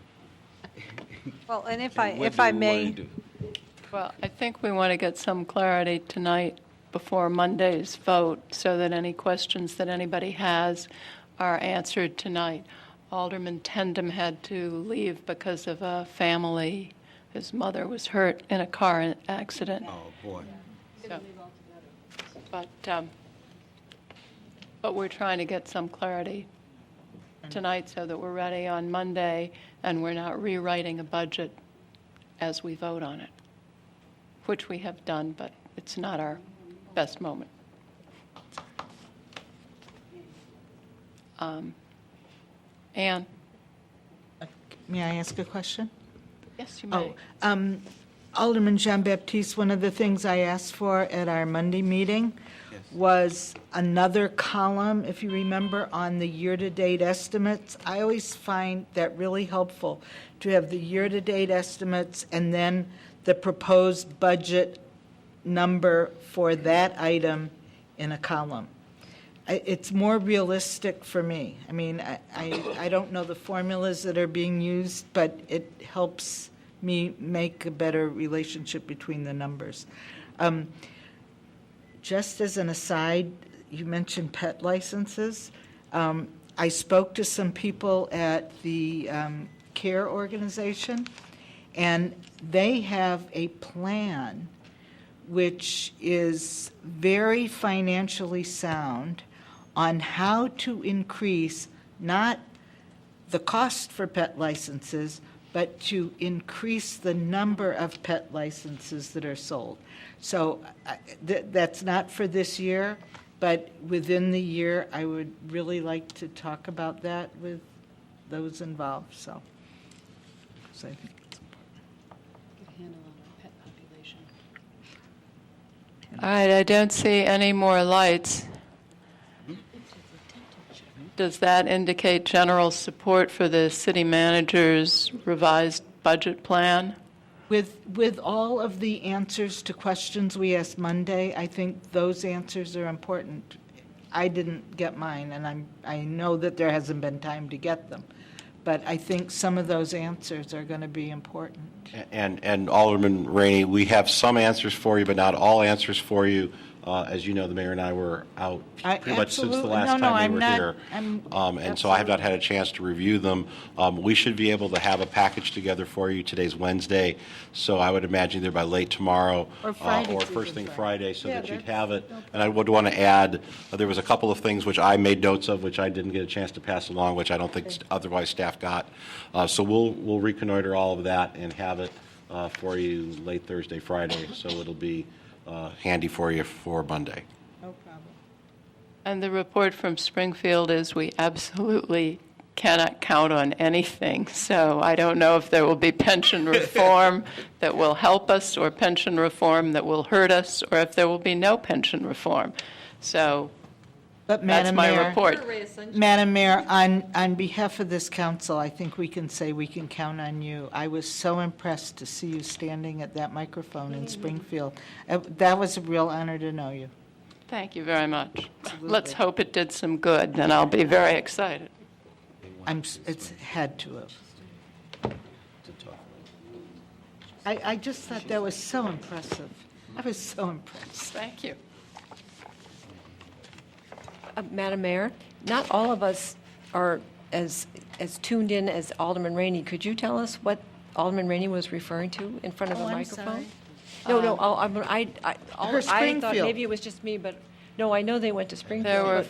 Well, and if I may. Well, I think we want to get some clarity tonight before Monday's vote, so that any questions that anybody has are answered tonight. Alderman Tendam had to leave because of a family. His mother was hurt in a car accident. Oh, boy. So, but we're trying to get some clarity tonight so that we're ready on Monday and we're not rewriting a budget as we vote on it, which we have done, but it's not our best moment. Ann? May I ask a question? Yes, you may. Alderman Jean-Baptiste, one of the things I asked for at our Monday meeting was another column, if you remember, on the year-to-date estimates. I always find that really helpful, to have the year-to-date estimates and then the proposed budget number for that item in a column. It's more realistic for me. I mean, I don't know the formulas that are being used, but it helps me make a better relationship between the numbers. Just as an aside, you mentioned pet licenses. I spoke to some people at the CARE organization, and they have a plan which is very financially sound on how to increase not the cost for pet licenses, but to increase the number of pet licenses that are sold. So that's not for this year, but within the year, I would really like to talk about that with those involved, so I think it's important. All right, I don't see any more lights. Does that indicate general support for the city manager's revised budget plan? With all of the answers to questions we asked Monday, I think those answers are important. I didn't get mine, and I know that there hasn't been time to get them, but I think some of those answers are going to be important. And Alderman Rainey, we have some answers for you, but not all answers for you. As you know, the mayor and I were out pretty much since the last time we were here. And so I have not had a chance to review them. We should be able to have a package together for you. Today's Wednesday, so I would imagine either by late tomorrow or first thing Friday, so that you'd have it. And I would want to add, there was a couple of things which I made notes of, which I didn't get a chance to pass along, which I don't think otherwise staff got. So we'll reconnoiter all of that and have it for you late Thursday, Friday, so it'll be handy for you for Monday. No problem. And the report from Springfield is we absolutely cannot count on anything. So I don't know if there will be pension reform that will help us or pension reform that will hurt us, or if there will be no pension reform. So But that's my report. Madam Mayor, on behalf of this council, I think we can say we can count on you. I was so impressed to see you standing at that microphone in Springfield. That was a real honor to know you. Thank you very much. Let's hope it did some good, then I'll be very excited. It's had to have. I just thought that was so impressive. I was so impressed. Thank you. Madam Mayor, not all of us are as tuned in as Alderman Rainey. Could you tell us what Alderman Rainey was referring to in front of a microphone? No, I thought maybe it was just me, but no, I know they went to Springfield. There were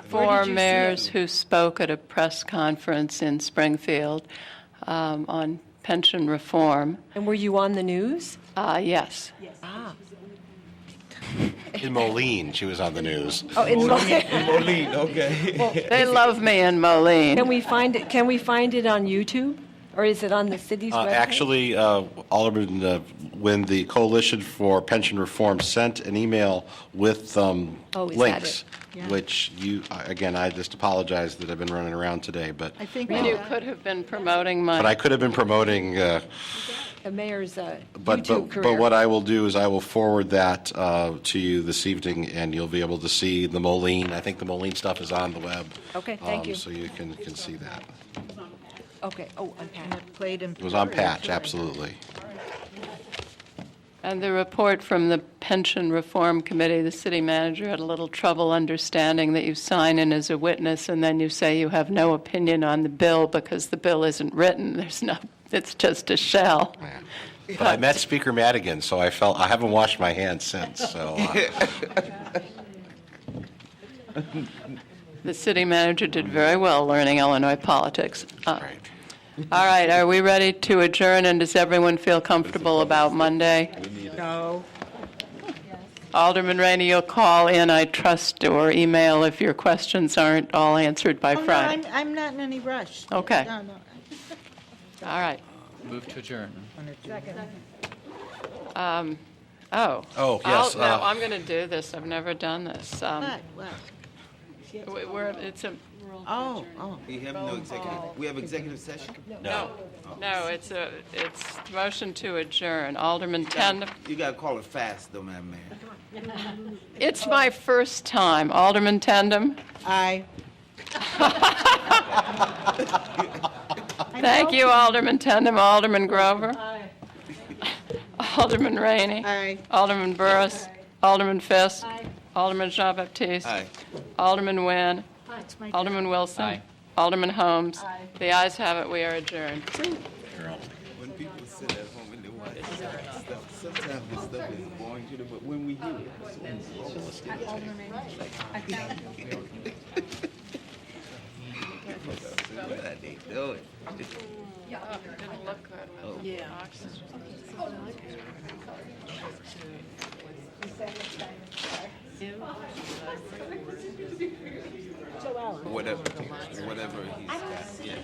four mayors who spoke at a press conference in Springfield on pension reform. And were you on the news? Yes. Ah. In Moline, she was on the news. Oh, in Moline. Moline, okay. Well, they love me in Moline. Can we find it? Can we find it on YouTube, or is it on the city's website? Actually, Alderman, when the Coalition for Pension Reform sent an email with links, which I just apologize that I've been running around today, but I think you could have been promoting my. But I could have been promoting. The mayor's But YouTube career. what I will do is I will forward that to you this evening, and you'll be able to see the Moline. I think the Moline stuff is on the web. Okay, thank you. So you can see that. Okay. Oh, on Patch. It was on Patch, absolutely. And the report from the Pension Reform Committee, the city manager had a little trouble understanding that you sign in as a witness and then you say you have no opinion on the bill because the bill isn't written. It's just a shell. But I met Speaker Madigan, so I haven't washed my hands since. So the city manager did very well learning Illinois politics. All right, are we ready to adjourn, and does everyone feel comfortable about Monday? No. Alderman Rainey, you'll call in, I trust, or email if your questions aren't all answered by Friday. I'm not in any rush. Okay. No, no. All right. Move to adjourn. Oh, yes, No, I'm going to do this. I've never done this. What? It's a Oh. We have no executive, we have executive session? no. It's motion to adjourn. Alderman Tandem. You gotta call it fast, though, Madam Mayor. It's my first time. Alderman Tandem. Aye. Thank you, Alderman Tandem. Alderman Grover. Alderman Rainey. Aye. Alderman Burris. Alderman Fisk. Alderman Jean-Baptiste. Aye. Alderman Nguyen. Alderman Wilson. Aye. Alderman Holmes. The ayes have it. We are adjourned. When people sit at home and they watch stuff, sometimes this stuff is boring to them, but when we hear it, it's so what are they doing? Didn't look good. Oh. Yeah. Whatever he's got, yeah.